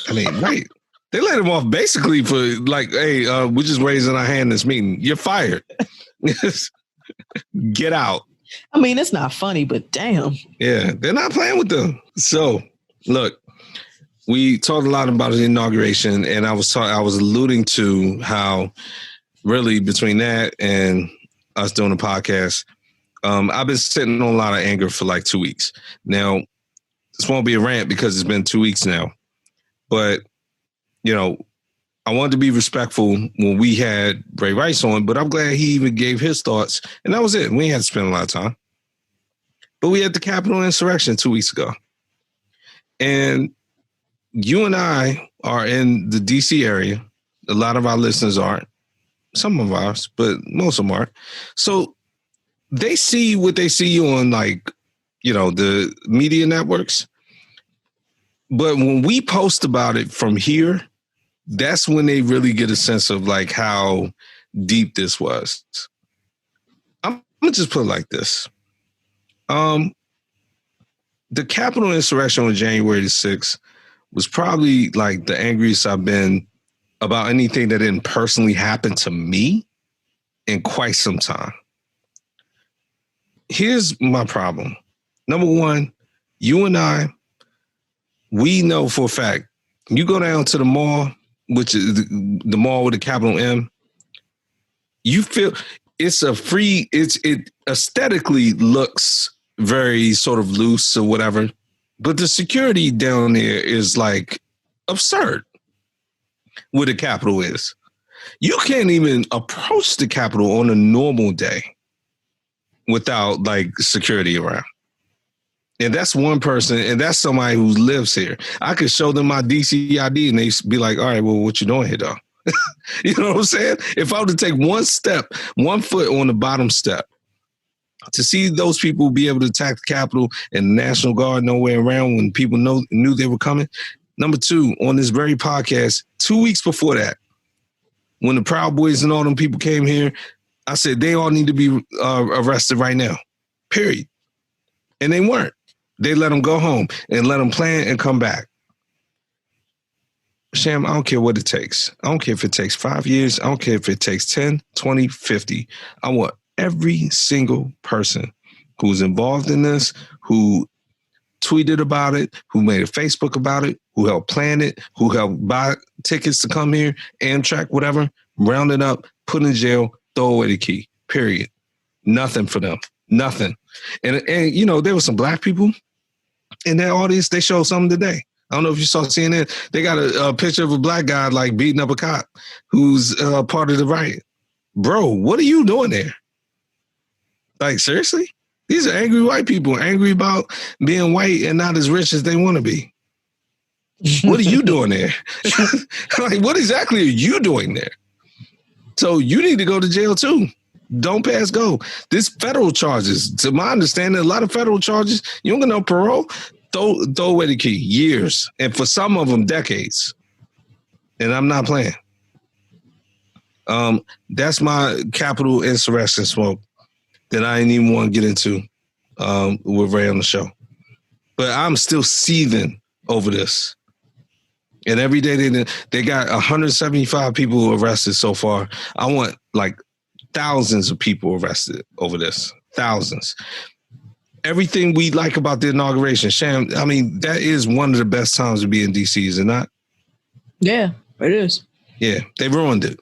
I mean, right. They laid him off basically for like, hey, we're just raising our hand in this meeting. You're fired. Get out. I mean, it's not funny, but damn. Yeah, they're not playing with them. So, look, we talked a lot about the inauguration, and I was alluding to how really between that and us doing a podcast, I've been sitting on a lot of anger for like 2 weeks. Now, this won't be a rant because it's been 2 weeks now, but, you know, I wanted to be respectful when we had Ray Rice on, but I'm glad he even gave his thoughts, and that was it. We had to spend a lot of time. But we had the Capitol Insurrection 2 weeks ago. And you and I are in the D.C. area. A lot of our listeners aren't. Some of ours, but most of them aren't. So they see what they see on, like, you know, the media networks. But when we post about it from here, that's when they really get a sense of like how deep this was. I'm gonna just put it like this. The Capitol Insurrection on January the 6th was probably like the angriest I've been about anything that didn't personally happen to me in quite some time. Here's my problem. Number one, you and I, we know for a fact, you go down to the mall, which is the mall with the capital M, you feel it aesthetically looks very sort of loose or whatever, but the security down there is like absurd where the Capitol is. You can't even approach the Capitol on a normal day without like security around. And that's one person, and that's somebody who lives here. I could show them my DC ID and they be like, all right, well, what you doing here, though? You know what I'm saying? If I were to take one foot on the bottom step, to see those people be able to attack the Capitol and the National Guard nowhere around when people knew they were coming. Number two, on this very podcast, 2 weeks before that, when the Proud Boys and all them people came here, I said they all need to be arrested right now, period. And they weren't. They let them go home and let them plan and come back. Sham, I don't care what it takes. I don't care if it takes 5 years. I don't care if it takes 10, 20, 50. I want every single person who's involved in this, who tweeted about it, who made a Facebook about it, who helped plan it, who helped buy tickets to come here, Amtrak, whatever, round it up, put in jail, throw away the key, period. Nothing for them. Nothing. And you know, there were some black people in that audience. They showed something today. I don't know if you saw CNN. They got a picture of a black guy like beating up a cop who's part of the riot. Bro, what are you doing there? Like, seriously? These are angry white people, angry about being white and not as rich as they want to be. What are you doing there? Like, what exactly are you doing there? So you need to go to jail too. Don't pass go. This federal charges, to my understanding, a lot of federal charges, you don't get no parole, throw away the key. Years. And for some of them, decades. And I'm not playing. That's my Capitol Insurrection smoke that I didn't even want to get into with Ray on the show. But I'm still seething over this. And every day they got 175 people arrested so far. I want like thousands of people arrested over this. Thousands. Everything we like about the inauguration, Sham, I mean, that is one of the best times to be in D.C., is it not? Yeah, it is. Yeah, they ruined it.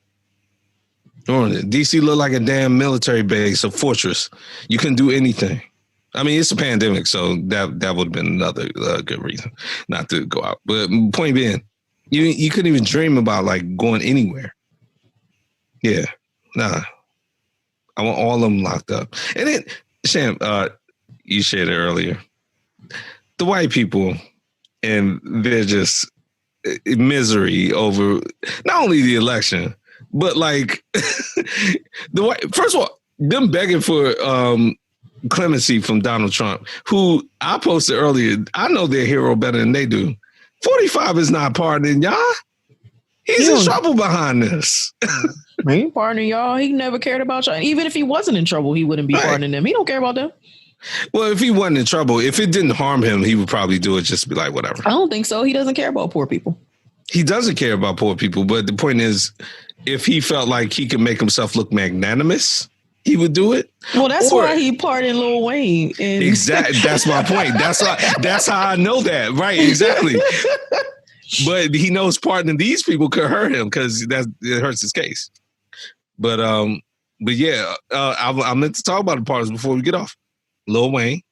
D.C. looked like a damn military base, a fortress. You couldn't do anything. I mean, it's a pandemic, so that would have been another good reason not to go out. But point being, you couldn't even dream about like going anywhere. Yeah, nah. I want all of them locked up. And then, Sham, you shared it earlier. The white people, and they're just misery over not only the election, but like the white. First of all, them begging for clemency from Donald Trump, who I posted earlier. I know their hero better than they do. 45 is not pardoning y'all. He's in trouble behind this. He ain't pardoning y'all. He never cared about y'all. Even if he wasn't in trouble, he wouldn't be pardoning them. He don't care about them. Well, if he wasn't in trouble, if it didn't harm him, he would probably do it just to be like, whatever. I don't think so. He doesn't care about poor people. He doesn't care about poor people. But the point is, if he felt like he could make himself look magnanimous, he would do it. Well, that's why he pardoned Lil Wayne. Exactly. That's my point. That's how I know that. Right. Exactly. But he knows pardoning these people could hurt him because it hurts his case. But yeah, I meant to talk about the parts before we get off. Lil Wayne,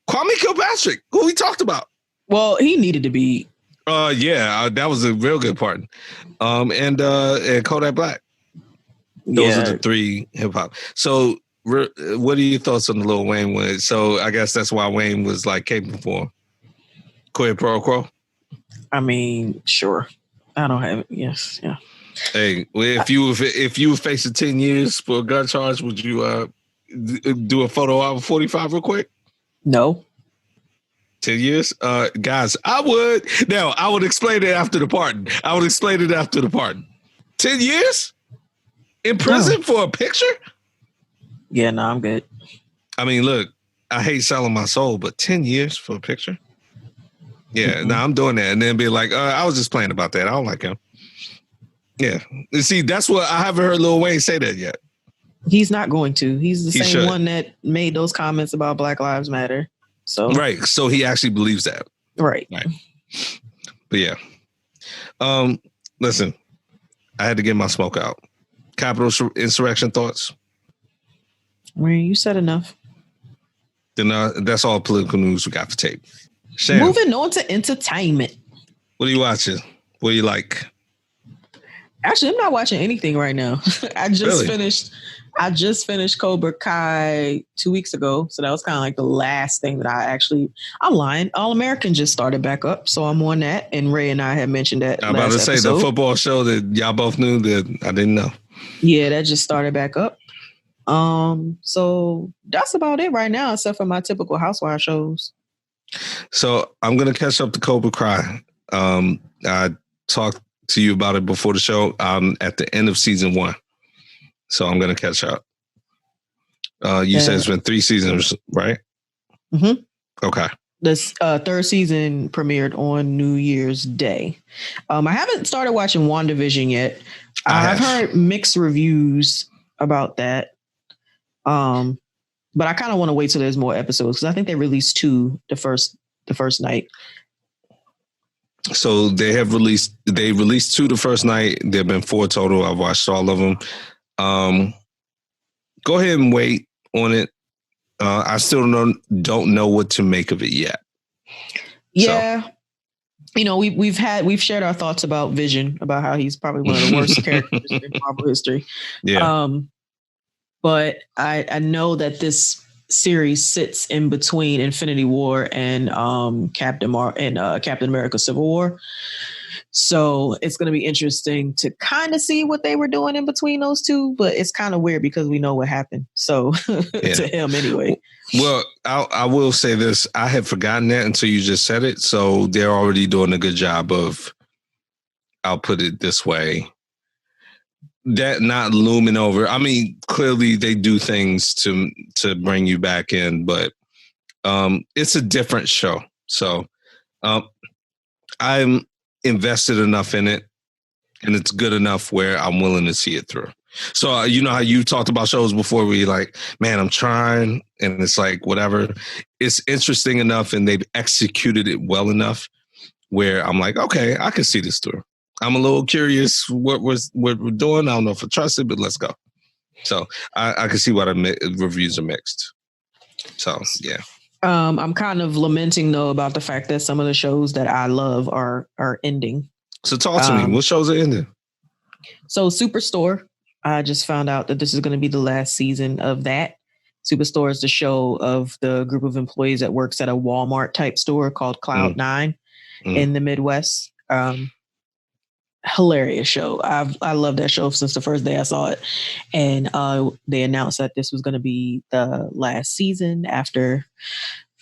Kwame Kilpatrick, who we talked about. Well, he needed to be. Yeah, that was a real good part. And Kodak Black. Those are the three hip hop. So, what are your thoughts on the Lil Wayne one? So, I guess that's why Wayne was like caping for quid pro quo. I mean, sure. I don't have it. Yes, yeah. Hey, if you were facing 10 years for a gun charge, would you do a photo op of 45 real quick? No. 10 years? Guys, I would explain it after the pardon. 10 years? In prison for a picture? Yeah, no, I'm good. I mean, look, I hate selling my soul, but 10 years for a picture? Yeah, I'm doing that. And then be like, I was just playing about that. I don't like him. Yeah. You see, that's what I haven't heard Lil Wayne say that yet. He's not going to. He's the same one that made those comments about Black Lives Matter. So right. So he actually believes that. Right. But yeah. Listen, I had to get my smoke out. Capitol Insurrection thoughts? I mean, you said enough. Then that's all political news we got for tape. Sham, moving on to entertainment. What are you watching? What do you like? Actually, I'm not watching anything right now. I just finished Cobra Kai 2 weeks ago. So that was kind of like the last thing that I'm lying. All American just started back up. So I'm on that. And Ray and I had mentioned that. I'm about to say the football show that y'all both knew that I didn't know. Yeah, that just started back up. So that's about it right now, except for my typical housewife shows. So I'm going to catch up to Cobra Kai. I talked to you about it before the show. At the end of season 1. So I'm going to catch up. You said it's been 3 seasons, right? Mm-hmm. Okay. This third season premiered on New Year's Day. I haven't started watching WandaVision yet. I've heard mixed reviews about that. But I kind of want to wait till there's more episodes because I think they released 2 the first night. So they released 2 the first night. There have been 4 total. I've watched all of them. Go ahead and wait on it. I still don't know what to make of it yet. Yeah. So. You know, we've shared our thoughts about Vision, about how he's probably one of the worst characters in Marvel history. Yeah. But I know that this series sits in between Infinity War and Captain America Civil War. So it's going to be interesting to kind of see what they were doing in between those two. But it's kind of weird because we know what happened. So to him anyway. Well, I will say this. I had forgotten that until you just said it. So they're already doing a good job of, I'll put it this way, that not looming over. I mean, clearly they do things to bring you back in, but it's a different show. So I'm invested enough in it, and it's good enough where I'm willing to see it through. So you know how you talked about shows before where you're like, man, I'm trying, and it's like whatever. It's interesting enough, and they've executed it well enough where I'm like, okay, I can see this through. I'm a little curious what we're doing. I don't know if I trust it, but let's go. So I can see why the reviews are mixed. So, yeah. I'm kind of lamenting, though, about the fact that some of the shows that I love are ending. So talk to me. What shows are ending? So Superstore, I just found out that this is going to be the last season of that. Superstore is the show of the group of employees that works at a Walmart type store called Cloud9 in the Midwest. Hilarious show. I love that show since the first day I saw it. And they announced that this was going to be the last season after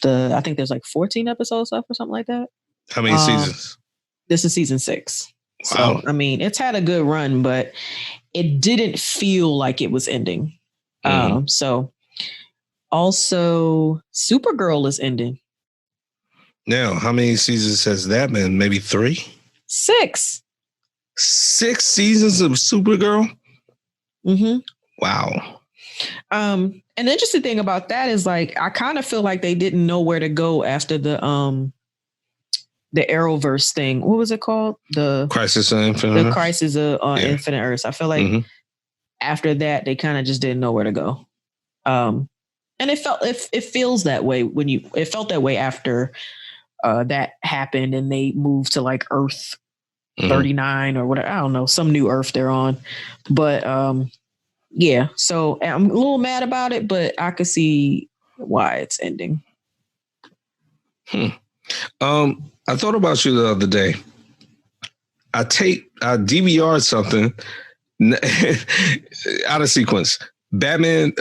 I think there's like 14 episodes left or something like that. How many seasons? This is season 6. Wow. So, I mean, it's had a good run, but it didn't feel like it was ending. So also Supergirl is ending. Now, how many seasons has that been? Maybe 3? 6. 6 seasons of Supergirl? Mm-hmm. Wow. And the interesting thing about that is like I kind of feel like they didn't know where to go after the Arrowverse thing. What was it called? The Crisis on Infinite Earths. I feel like after that they kind of just didn't know where to go. And it feels that way it felt that way after that happened and they moved to like Earth 39 or whatever. I don't know, some new Earth they're on. But yeah, so I'm a little mad about it, but I could see why it's ending. I thought about you the other day. I DVR'd something out of sequence. Batwoman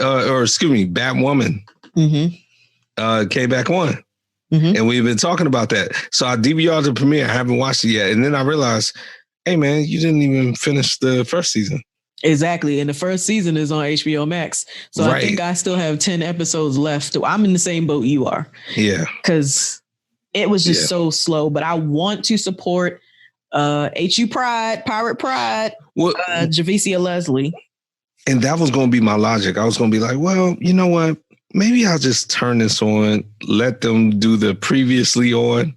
came back on. And we've been talking about that. So I DVR'd the premiere. I haven't watched it yet. And then I realized, hey, man, you didn't even finish the first season. Exactly. And the first season is on HBO Max. So I think I still have 10 episodes left. I'm in the same boat you are. Yeah. Because it was just so slow. But I want to support HU Pride, Pirate Pride, Javicia Leslie. And that was going to be my logic. I was going to be like, well, you know what? Maybe I'll just turn this on, let them do the previously on,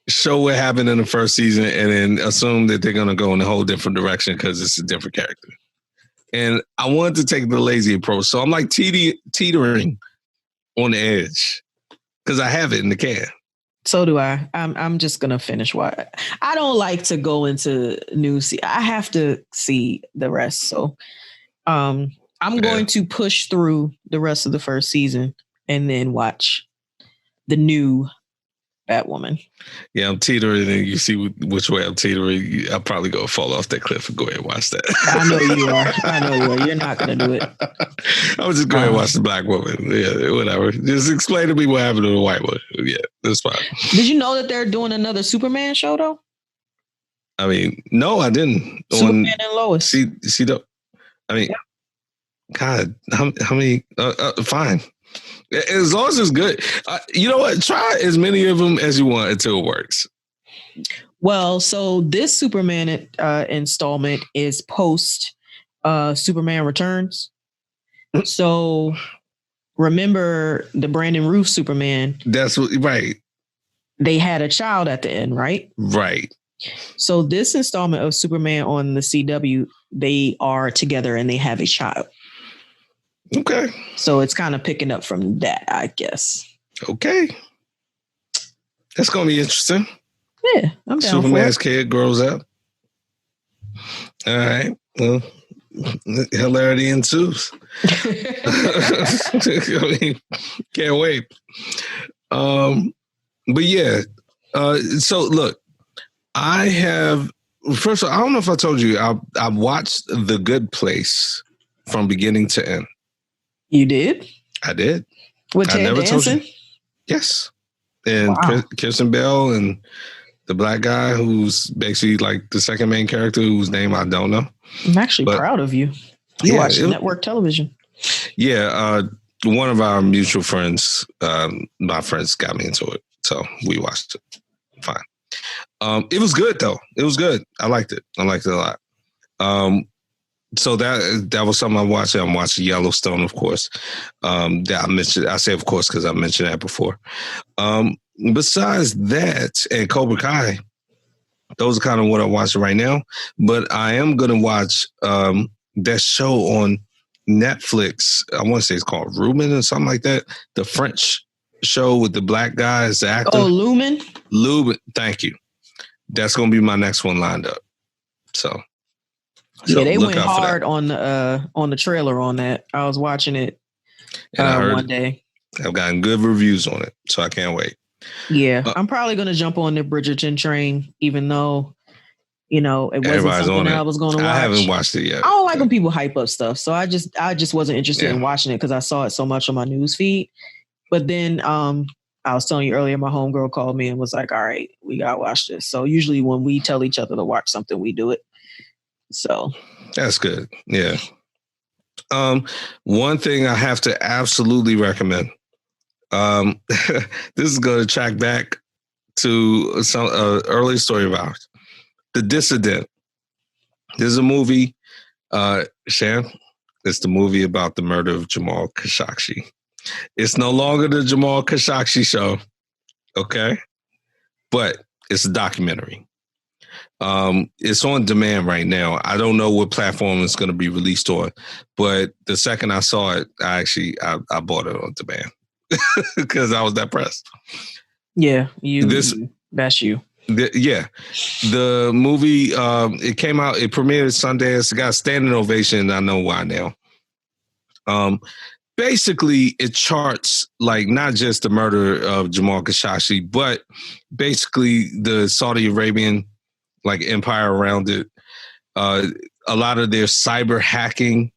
show what happened in the first season, and then assume that they're going to go in a whole different direction because it's a different character. And I wanted to take the lazy approach. So I'm like teetering on the edge because I have it in the can. So do I. I'm just going to finish what I don't like to go into I have to see the rest. So I'm going to push through the rest of the first season and then watch the new Batwoman. Yeah, I'm teetering, and you see which way I'm teetering. I'll probably go fall off that cliff and go ahead and watch that. I know you are. You're not going to do it. I would just go ahead and watch the Black Woman. Yeah, whatever. Just explain to me what happened to the white one. Yeah, that's fine. Did you know that they're doing another Superman show, though? I mean, no, I didn't. Superman and Lois. God, how many? Fine. As long as it's good. You know what? Try as many of them as you want until it works. Well, so this Superman installment is post Superman Returns. So remember the Brandon Routh Superman? That's right. They had a child at the end, right? Right. So this installment of Superman on the CW, they are together and they have a child. Okay. So it's kind of picking up from that, I guess. Okay. That's going to be interesting. Yeah, I'm down Superman's kid grows up. All right. Well, hilarity ensues. I mean, can't wait. But yeah. So look, I have, first of all, I don't know if I told you, I watched The Good Place from beginning to end. You did? I did. With Ted Danson? Yes. And Kirsten Bell and the black guy who's basically like the second main character whose name I don't know. I'm actually proud of you. You watch network television. Yeah. One of our mutual friends, my friends got me into it. So we watched it. Fine. It was good though. It was good. I liked it. I liked it a lot. So that was something I'm watching. I'm watching Yellowstone, of course. That I mentioned. I say of course because I mentioned that before. Besides that, and Cobra Kai, those are kind of what I'm watching right now. But I am gonna watch that show on Netflix. I want to say it's called Ruben or something like that. The French show with the black guy as the actor. Oh, Lumen. Thank you. That's gonna be my next one lined up. So. Yeah, they went hard on the trailer on that. I was watching it one day. I've gotten good reviews on it, so I can't wait. Yeah, I'm probably going to jump on the Bridgerton train, even though, it wasn't something I was going to watch. I haven't watched it yet. I don't like when people hype up stuff, so I just wasn't interested in watching it because I saw it so much on my news feed. But then I was telling you earlier, my homegirl called me and was like, "All right, we got to watch this." So usually when we tell each other to watch something, we do it. So that's good. Yeah. One thing I have to absolutely recommend. This is going to track back to some early story of ours. The Dissident. This is a movie. Shan, it's the movie about the murder of Jamal Khashoggi. It's no longer the Jamal Khashoggi show. Okay. But it's a documentary. It's on demand right now. I don't know what platform it's going to be released on, but the second I saw it, I bought it on demand because I was that pressed. Yeah, that's you. The movie, it came out, it premiered at Sundance. It got a standing ovation. I know why now. Basically, it charts like not just the murder of Jamal Khashoggi, but basically the Saudi Arabian like empire around it. A lot of their cyber hacking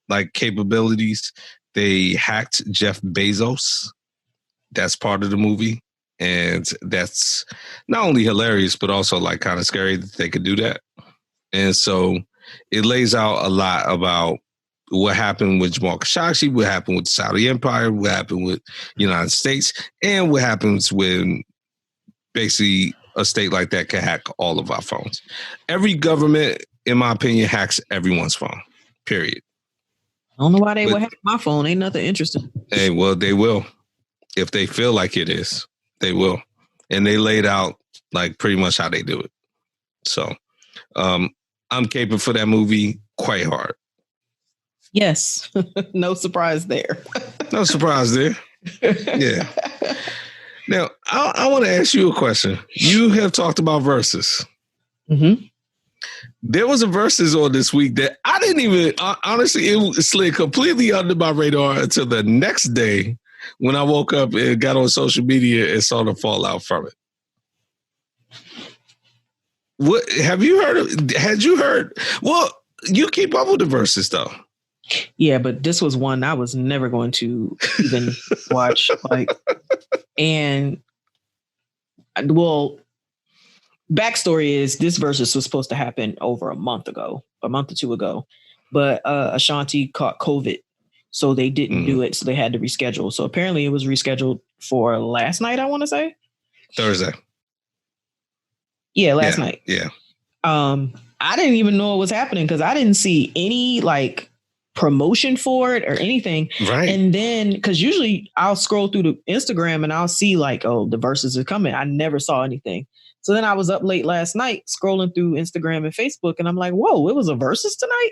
like capabilities. They hacked Jeff Bezos. That's part of the movie. And that's not only hilarious, but also like kind of scary that they could do that. And so it lays out a lot about what happened with Jamal Khashoggi, what happened with the Saudi Empire, what happened with the United States, and what happens when basically a state like that can hack all of our phones. Every government, in my opinion, hacks everyone's phone, period. I don't know why they would hack my phone. Ain't nothing interesting. Hey, well, they will. If they feel like it is, they will. And they laid out like pretty much how they do it. So I'm caping for that movie quite hard. Yes. No surprise there. No surprise there. Yeah. Now, I want to ask you a question. You have talked about verses. Mm-hmm. There was a verses on this week that I didn't even, honestly, it slid completely under my radar until the next day when I woke up and got on social media and saw the fallout from it. What have you heard? Had you heard? Well, you keep up with the verses though. Yeah, but this was one I was never going to even watch. And well, backstory is this versus was supposed to happen over a month or two ago, but Ashanti caught COVID, so they didn't do it. So they had to reschedule. So apparently it was rescheduled for last night. I want to say Thursday. Yeah, last night. Yeah. I didn't even know it was happening because I didn't see any promotion for it or anything. Right. And then, because usually I'll scroll through the Instagram and I'll see the verses are coming. I never saw anything. So then I was up late last night scrolling through Instagram and Facebook and I'm like, whoa, it was a versus tonight.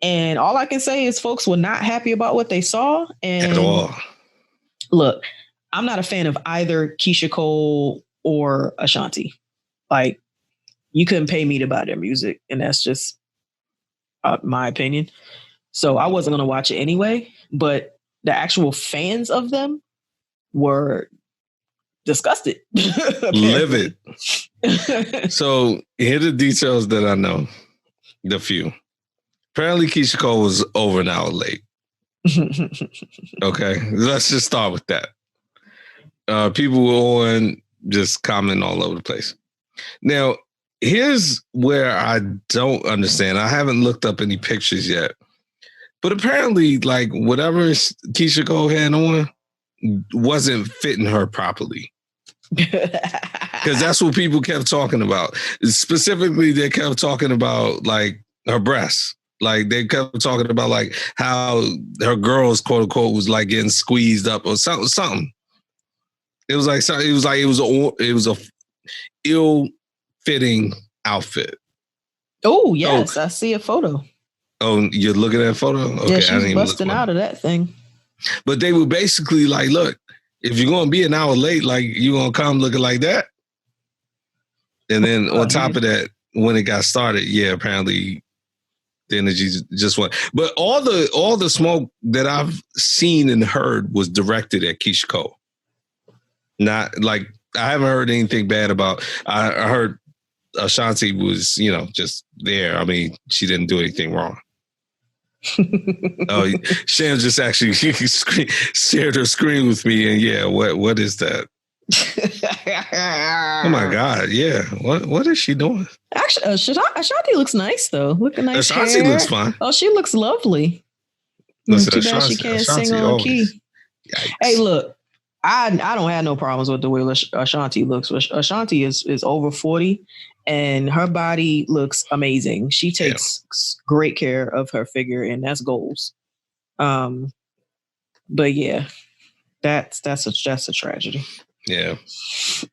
And all I can say is folks were not happy about what they saw. And at all. Look, I'm not a fan of either Keisha Cole or Ashanti. You couldn't pay me to buy their music. And that's just my opinion. So I wasn't going to watch it anyway, but the actual fans of them were disgusted. Livid. So here are the details that I know. The few. Apparently Keisha Cole was over an hour late. Okay. Let's just start with that. People were on just commenting all over the place. Now, here's where I don't understand. I haven't looked up any pictures yet. But apparently, whatever Keisha Cole had on wasn't fitting her properly. Because that's what people kept talking about. Specifically, they kept talking about, her breasts. They kept talking about, how her girls, quote unquote, was, getting squeezed up or something. It was it was a ill-fitting outfit. Oh, yes. I see a photo. Oh, you're looking at a photo? Okay, yeah, she's busting out of that thing. But they were basically look, if you're going to be an hour late, you're going to come looking like that? And then on top of that, when it got started, yeah, apparently the energy just went. But all the smoke that I've seen and heard was directed at Keisha Cole. Not I haven't heard anything bad about. I heard Ashanti was, just there. I mean, she didn't do anything wrong. Oh, Sham just actually shared her screen with me, and yeah, what is that? Oh my God, yeah. What is she doing? Actually, Ashanti looks nice though. Looking nice. Ashanti looks fine. Oh, she looks lovely. Listen, too bad she can't sing on key. Yikes. Hey, look. I don't have no problems with the way Ashanti looks. Ashanti is over 40 and her body looks amazing. She takes great care of her figure and that's goals. But yeah, that's a tragedy. Yeah.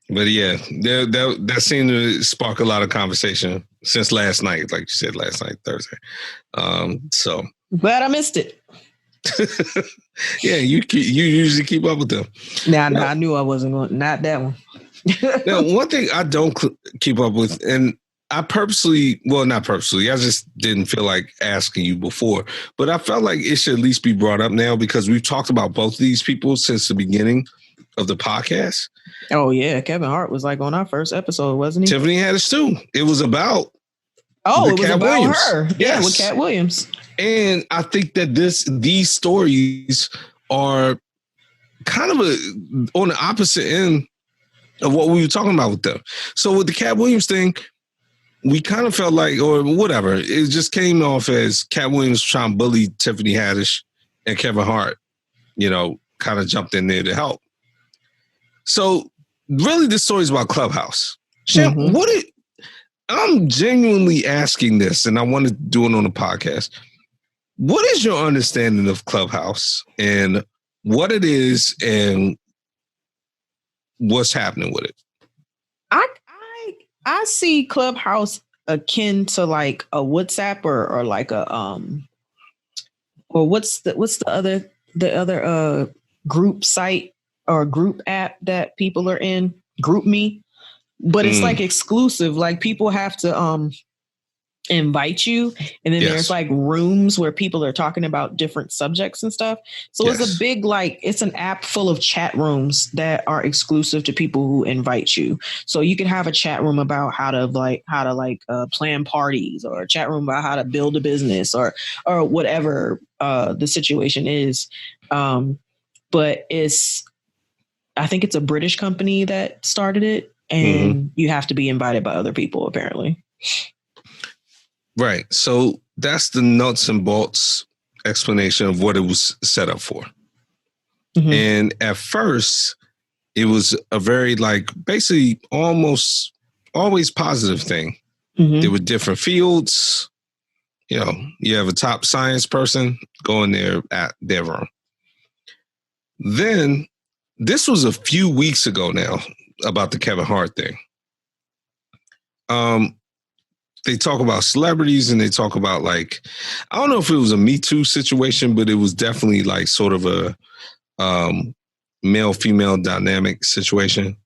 But yeah, that seemed to spark a lot of conversation since last night, like you said, last night, Thursday. So glad I missed it. Yeah, you usually keep up with them. Now, I knew I wasn't going. Not that one. Now, one thing I don't keep up with, and I not purposely, I just didn't feel like asking you before, but I felt like it should at least be brought up now because we've talked about both of these people since the beginning of the podcast. Oh yeah, Kevin Hart was on our first episode, wasn't he? Tiffany Haddish too. It was about. Oh, it was Cat about Williams. her. Yes. Yeah, with Cat Williams. And I think that these stories are kind of on the opposite end of what we were talking about with them. So with the Cat Williams thing, we kind of felt like, or whatever, it just came off as Cat Williams trying to bully Tiffany Haddish, and Kevin Hart, kind of jumped in there to help. So really, this story is about Clubhouse. Sham, I'm genuinely asking this, and I want to do it on the podcast. What is your understanding of Clubhouse and what it is and what's happening with it? I see Clubhouse akin to like a WhatsApp or like a or what's the other group site or group app that people are in, GroupMe, but it's like exclusive. Like people have to invite you, and then there's like rooms where people are talking about different subjects and stuff. So it's a big, like, it's an app full of chat rooms that are exclusive to people who invite you. So you can have a chat room about how to plan parties, or a chat room about how to build a business, or whatever the situation is. But I think it's a British company that started it, and you have to be invited by other people, apparently. Right. So that's the nuts and bolts explanation of what it was set up for. And at first, it was a very, like, basically almost always positive thing. There were different fields. You have a top science person going there at their room. Then, this was a few weeks ago now about the Kevin Hart thing. They talk about celebrities, and they talk about, like, I don't know if it was a Me Too situation, but it was definitely like sort of a male-female dynamic situation.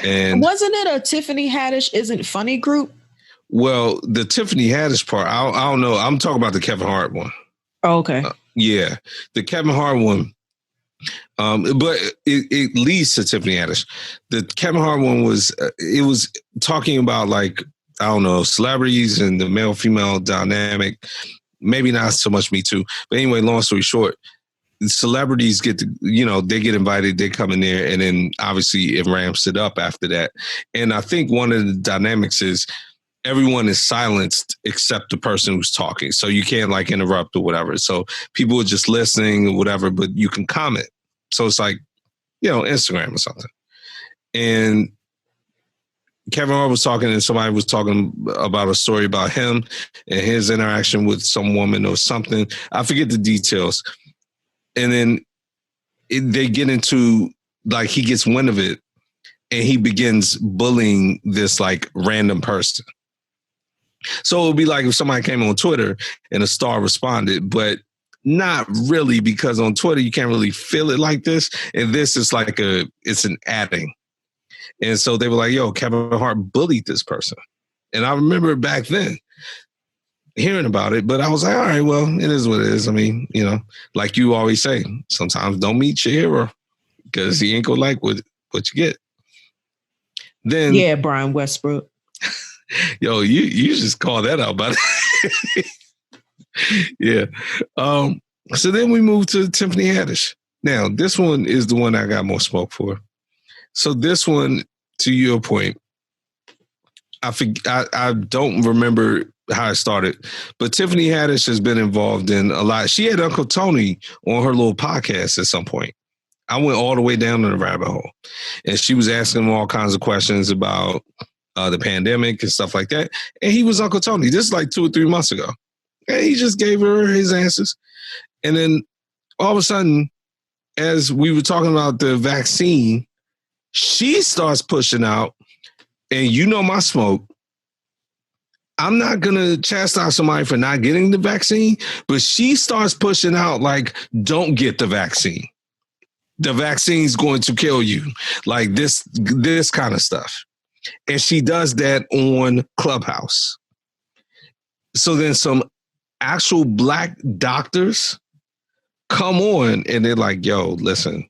And wasn't it a Tiffany Haddish Isn't Funny group? Well, the Tiffany Haddish part, I don't know. I'm talking about the Kevin Hart one. Oh, okay. Yeah, the Kevin Hart one. But it leads to Tiffany Haddish. The Kevin Hart one was talking about, like, I don't know, celebrities and the male-female dynamic. Maybe not so much Me Too. But anyway, long story short, celebrities get to, they get invited, they come in there, and then obviously it ramps it up after that. And I think one of the dynamics is everyone is silenced except the person who's talking. So you can't, like, interrupt or whatever. So people are just listening or whatever, but you can comment. So it's like, Instagram or something. And Kevin Hart was talking, and somebody was talking about a story about him and his interaction with some woman or something. I forget the details. And then they get into, like, he gets wind of it, and he begins bullying this, like, random person. So it would be like if somebody came on Twitter and a star responded, but not really, because on Twitter you can't really feel it like this. And this is like it's an adding. And so they were like, yo, Kevin Hart bullied this person. And I remember back then hearing about it, but I was like, all right, well, it is what it is. I mean, like you always say, sometimes don't meet your hero because he ain't gonna like what you get. Then, yeah, Brian Westbrook. Yo, you just call that out, buddy. Yeah. So then we moved to Tiffany Haddish. Now, this one is the one I got more smoke for. So this one, to your point, I don't remember how it started, but Tiffany Haddish has been involved in a lot. She had Uncle Tony on her little podcast at some point. I went all the way down to the rabbit hole, and she was asking him all kinds of questions about the pandemic and stuff like that. And he was Uncle Tony. This is like 2 or 3 months ago. And he just gave her his answers. And then all of a sudden, as we were talking about the vaccine, she starts pushing out, and my smoke. I'm not going to chastise somebody for not getting the vaccine, but she starts pushing out, like, don't get the vaccine. The vaccine's going to kill you. Like this kind of stuff. And she does that on Clubhouse. So then some actual Black doctors come on, and they're like, yo, listen,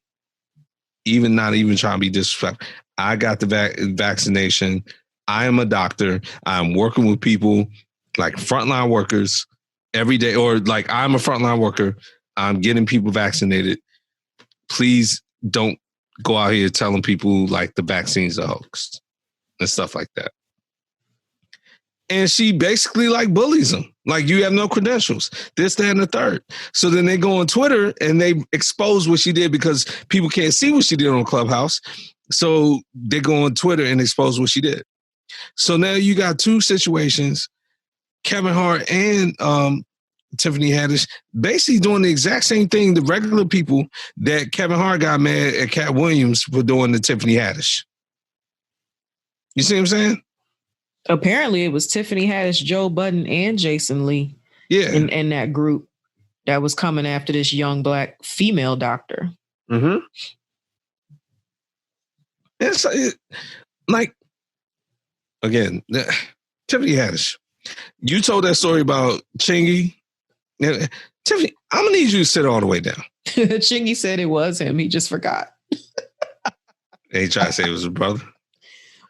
not even trying to be disrespectful. I got the vaccination. I am a doctor. I'm working with people, like frontline workers every day, or like I'm a frontline worker. I'm getting people vaccinated. Please don't go out here telling people like the vaccine's a hoax and stuff like that. And she basically like bullies them. Like, you have no credentials, this, that, and the third. So then they go on Twitter and they expose what she did because people can't see what she did on Clubhouse. So they go on Twitter and expose what she did. So now you got two situations, Kevin Hart and Tiffany Haddish, basically doing the exact same thing, the regular people that Kevin Hart got mad at Cat Williams for doing to Tiffany Haddish. You see what I'm saying? Apparently, it was Tiffany Haddish, Joe Budden, and Jason Lee in that group that was coming after this young black female doctor. Mm-hmm. It's like, again, Tiffany Haddish, you told that story about Chingy. Tiffany, I'm going to need you to sit all the way down. Chingy said it was him. He just forgot. He tried to say it was his brother.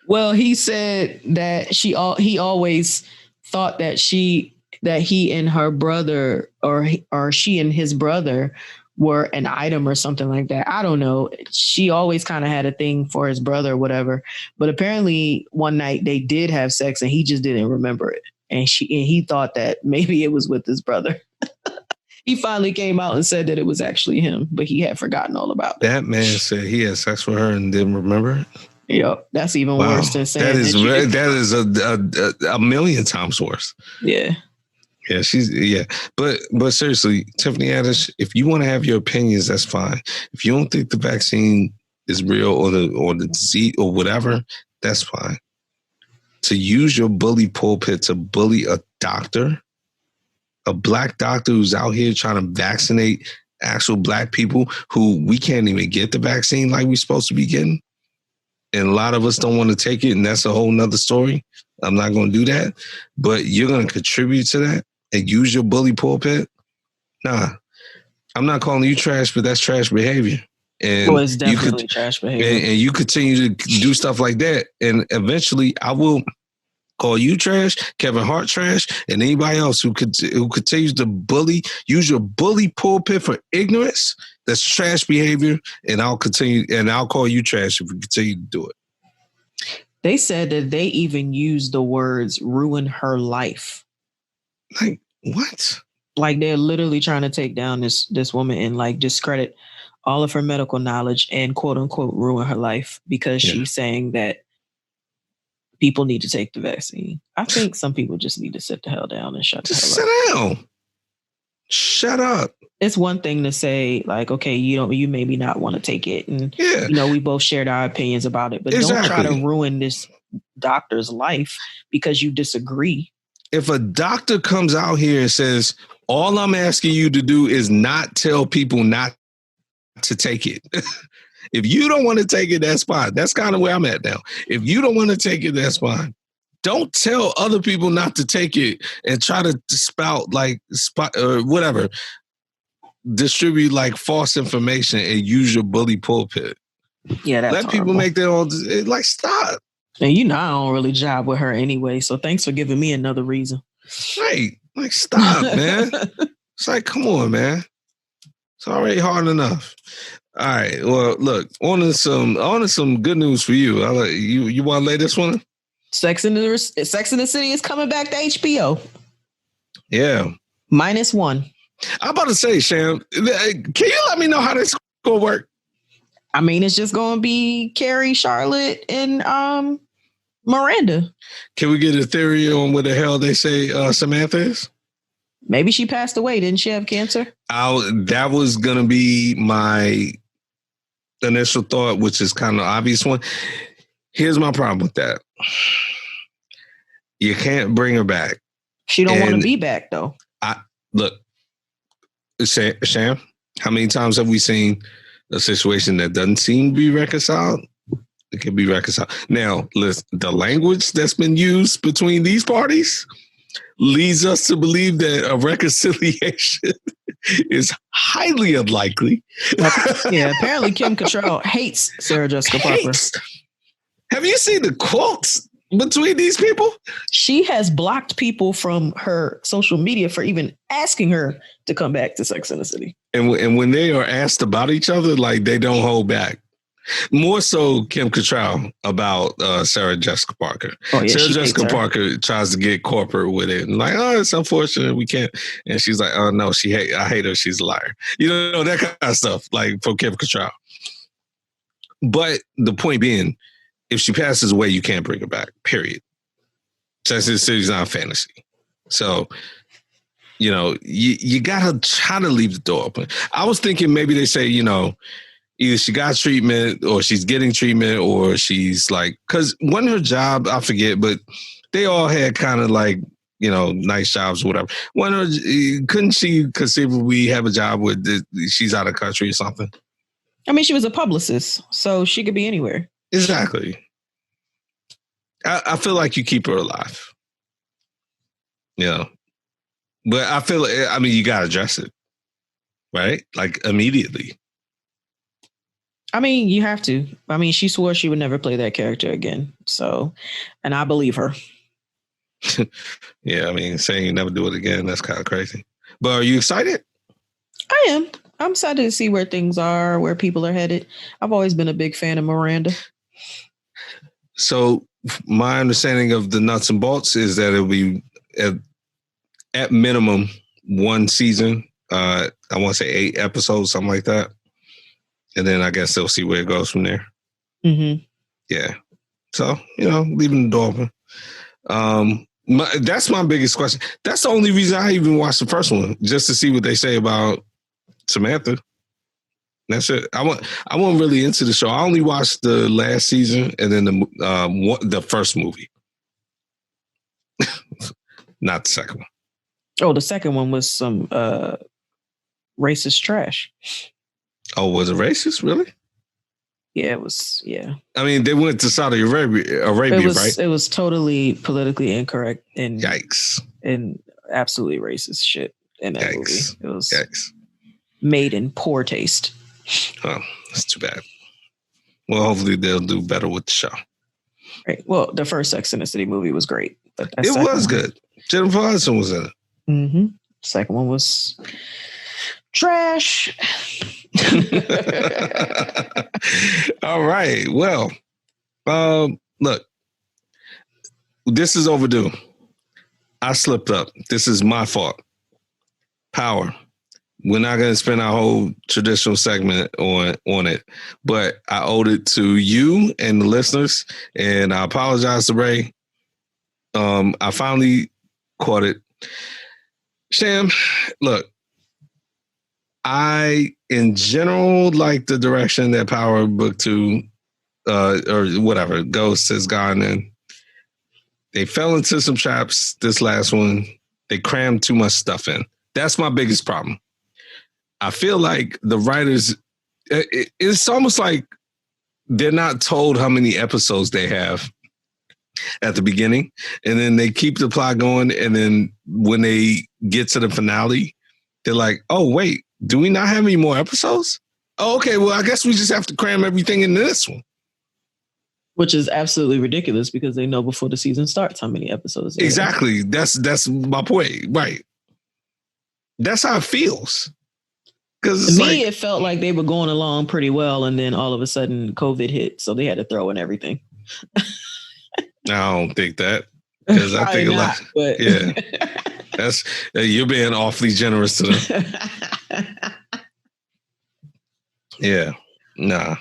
Well, he said that he always thought that he and her brother or she and his brother were an item or something like that. I don't know. She always kind of had a thing for his brother or whatever. But apparently one night they did have sex and he just didn't remember it. And he thought that maybe it was with his brother. He finally came out and said that it was actually him, but he had forgotten all about it. That man said he had sex with her and didn't remember it. Yep, that's even worse than saying that is a million times worse. Yeah. Yeah, but seriously, Tiffany Haddish, if you want to have your opinions, that's fine. If you don't think the vaccine is real or the disease or whatever, that's fine. To use your bully pulpit to bully a doctor, a black doctor who's out here trying to vaccinate actual black people who we can't even get the vaccine like we're supposed to be getting. And a lot of us don't want to take it, and that's a whole nother story. I'm not going to do that. But you're going to contribute to that and use your bully pulpit? Nah. I'm not calling you trash, but that's trash behavior. And well, it's definitely trash behavior. And you continue to do stuff like that. And eventually I will call you trash, Kevin Hart trash, and anybody else who continues to bully, use your bully pulpit for ignorance. That's trash behavior, and I'll call you trash if you continue to do it. They said that they even used the words "ruin her life." Like what? Like they're literally trying to take down this woman and like discredit all of her medical knowledge and quote unquote ruin her life because she's saying that people need to take the vaccine. I think some people just need to sit the hell down and shut the hell up. Sit down. Shut up. It's one thing to say like, okay, you maybe not want to take it. And, we both shared our opinions about it, but don't try to ruin this doctor's life because you disagree. If a doctor comes out here and says, all I'm asking you to do is not tell people not to take it. If you don't want to take it, that's fine. That's kind of where I'm at now. If you don't want to take it, that's fine. Don't tell other people not to take it and try to spout or whatever. Distribute like false information and use your bully pulpit. Yeah, that's let people make their own. Like, stop. And I don't really jive with her anyway. So thanks for giving me another reason. Right. Like, stop, man. It's like, come on, man. It's already hard enough. All right. Well, look, on to some good news for you. You want to lay this one? Sex in the City is coming back to HBO. Yeah. -1. I'm about to say, Sham, can you let me know how this going to work? I mean, it's just going to be Carrie, Charlotte, and Miranda. Can we get a theory on what the hell they say Samantha is? Maybe she passed away. Didn't she have cancer? That was going to be my initial thought, which is kind of an obvious one. Here's my problem with that. You can't bring her back. She don't want to be back, though. Look, Sham, how many times have we seen a situation that doesn't seem to be reconciled? It can be reconciled. Now, listen, the language that's been used between these parties leads us to believe that a reconciliation is highly unlikely. Yeah, apparently Kim Cattrall hates Sarah Jessica Parker. Have you seen the quotes between these people? She has blocked people from her social media for even asking her to come back to Sex and the City. And when they are asked about each other, like they don't hold back. More so Kim Cattrall about Sarah Jessica Parker. Oh, yeah, Sarah Jessica Parker tries to get corporate with it. And like, oh, it's unfortunate we can't. And she's like, oh, no, I hate her. She's a liar. You know, that kind of stuff, like from Kim Cattrall. But the point being, if she passes away, you can't bring her back, period. Sex and the City's not fantasy. So, you know, you got to try to leave the door open. I was thinking maybe they say, you know, either she got treatment or she's getting treatment or she's like, because one of her job, I forget, but they all had kind of like, you know, nice jobs or whatever. Couldn't she conceivably have a job where she's out of country or something? I mean, she was a publicist, so she could be anywhere. Exactly. I feel like you keep her alive. You know, but I mean, you got to address it, right? Like immediately. I mean, you have to. I mean, she swore she would never play that character again. So, and I believe her. Yeah, I mean, saying you never do it again, that's kind of crazy. But are you excited? I am. I'm excited to see where things are, where people are headed. I've always been a big fan of Miranda. So my understanding of the nuts and bolts is that it'll be at minimum one season. I want to say 8 episodes, something like that. And then I guess they'll see where it goes from there. Mm-hmm. Yeah. So, you know, leaving the door open. That's my biggest question. That's the only reason I even watched the first one, just to see what they say about Samantha. That's it. I wasn't really into the show. I only watched the last season and then the first movie. Not the second one. Oh, the second one was some racist trash. Oh, was it racist? Really? Yeah, it was. Yeah. I mean, they went to Saudi Arabia, right? It was totally politically incorrect and yikes, and absolutely racist shit in that movie. It was made in poor taste. Oh, that's too bad. Well, hopefully they'll do better with the show. Right. Well, the first Sex and the City movie was great, but it was good. Jennifer Hudson was in it. Mm-hmm. Second one was trash. All right. Well, look, this is overdue. I slipped up. This is my fault. Power. We're not going to spend our whole traditional segment on it, but I owed it to you and the listeners, and I apologize to Ray. I finally caught it. Sham, look, I, in general, like the direction that Power Book 2 or whatever, Ghost has gone in. They fell into some traps this last one. They crammed too much stuff in. That's my biggest problem. I feel like the writers, it's almost like they're not told how many episodes they have at the beginning, and then they keep the plot going, and then when they get to the finale, they're like, oh, wait, do we not have any more episodes? Oh, okay, well, I guess we just have to cram everything into this one. Which is absolutely ridiculous because they know before the season starts how many episodes. Exactly. That's my point. Right. That's how it feels. To me, it felt like they were going along pretty well, and then all of a sudden COVID hit, so they had to throw in everything. I don't think that, because I think not, but... yeah, that's you're being awfully generous to them. Yeah, nah,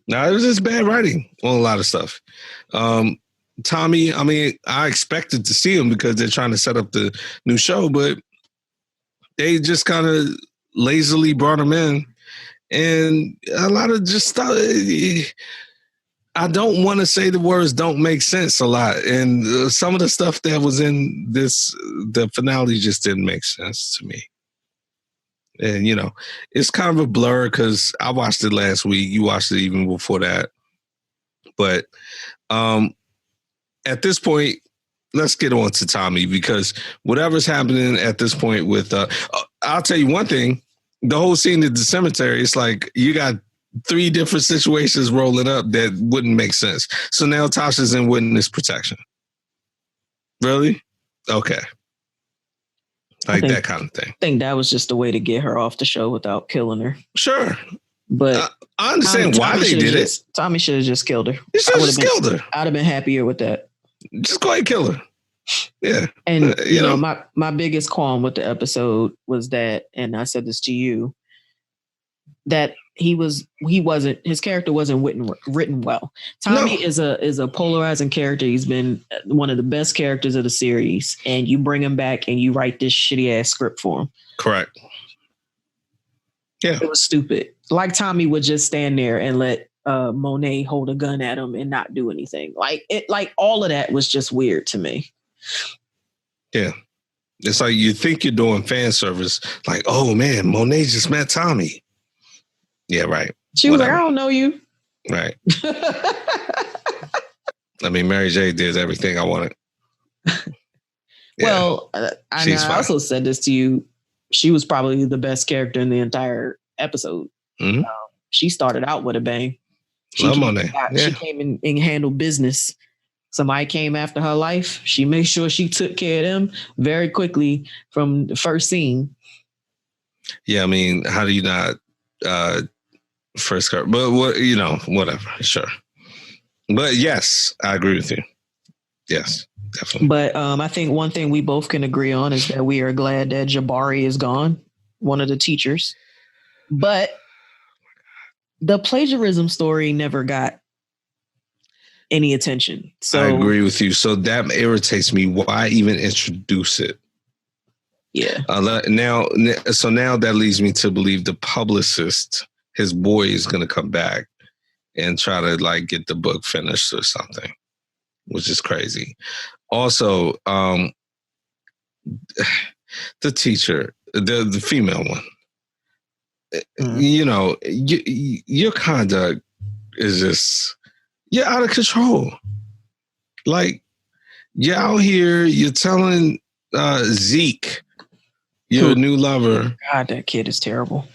it was just bad writing on a lot of stuff. Tommy, I mean, I expected to see him because they're trying to set up the new show, but they just kind of lazily brought him in, and a lot of just stuff. I don't want to say the words don't make sense a lot, and some of the stuff that was in the finale just didn't make sense to me. And you know, it's kind of a blur because I watched it last week. You watched it even before that, but at this point, let's get on to Tommy, because whatever's happening at this point with, I'll tell you one thing. The whole scene at the cemetery, it's like you got 3 different situations rolling up that wouldn't make sense. So now Tasha's in witness protection. Really? Okay. Like that kind of thing. I think that was just a way to get her off the show without killing her. Sure. But I understand why they did it. Tommy should have just killed her. You should have just killed her. I'd have been happier with that. Just go ahead and kill her. Yeah. And you know, my biggest qualm with the episode was that, and I said this to you, that his character wasn't written well. Tommy is a polarizing character. He's been one of the best characters of the series, and you bring him back and you write this shitty ass script for him. Correct. Yeah. It was stupid. Like Tommy would just stand there and let Monet hold a gun at him and not do anything. Like all of that was just weird to me. Yeah. It's like you think you're doing fan service. Like, oh man, Monet just met Tommy. Yeah, right. She was like, I don't know you. Right. I mean, Mary J did everything I wanted. Yeah. Well, I also said this to you. She was probably the best character in the entire episode. Mm-hmm. She started out with a bang. She came and handled business. Somebody came after her life. She made sure she took care of them very quickly from the first scene. Yeah, I mean, how do you not first card? But whatever. Sure. But yes, I agree with you. Yes, definitely. But I think one thing we both can agree on is that we are glad that Jabari is gone, one of the teachers. But the plagiarism story never got any attention. So I agree with you. So that irritates me. Why even introduce it? Yeah. Now that leads me to believe the publicist, his boy, is going to come back and try to like get the book finished or something, which is crazy. Also, the teacher, the female one, your conduct is just, you're out of control. Like, you're out here, you're telling Zeke, your new lover. God, that kid is terrible.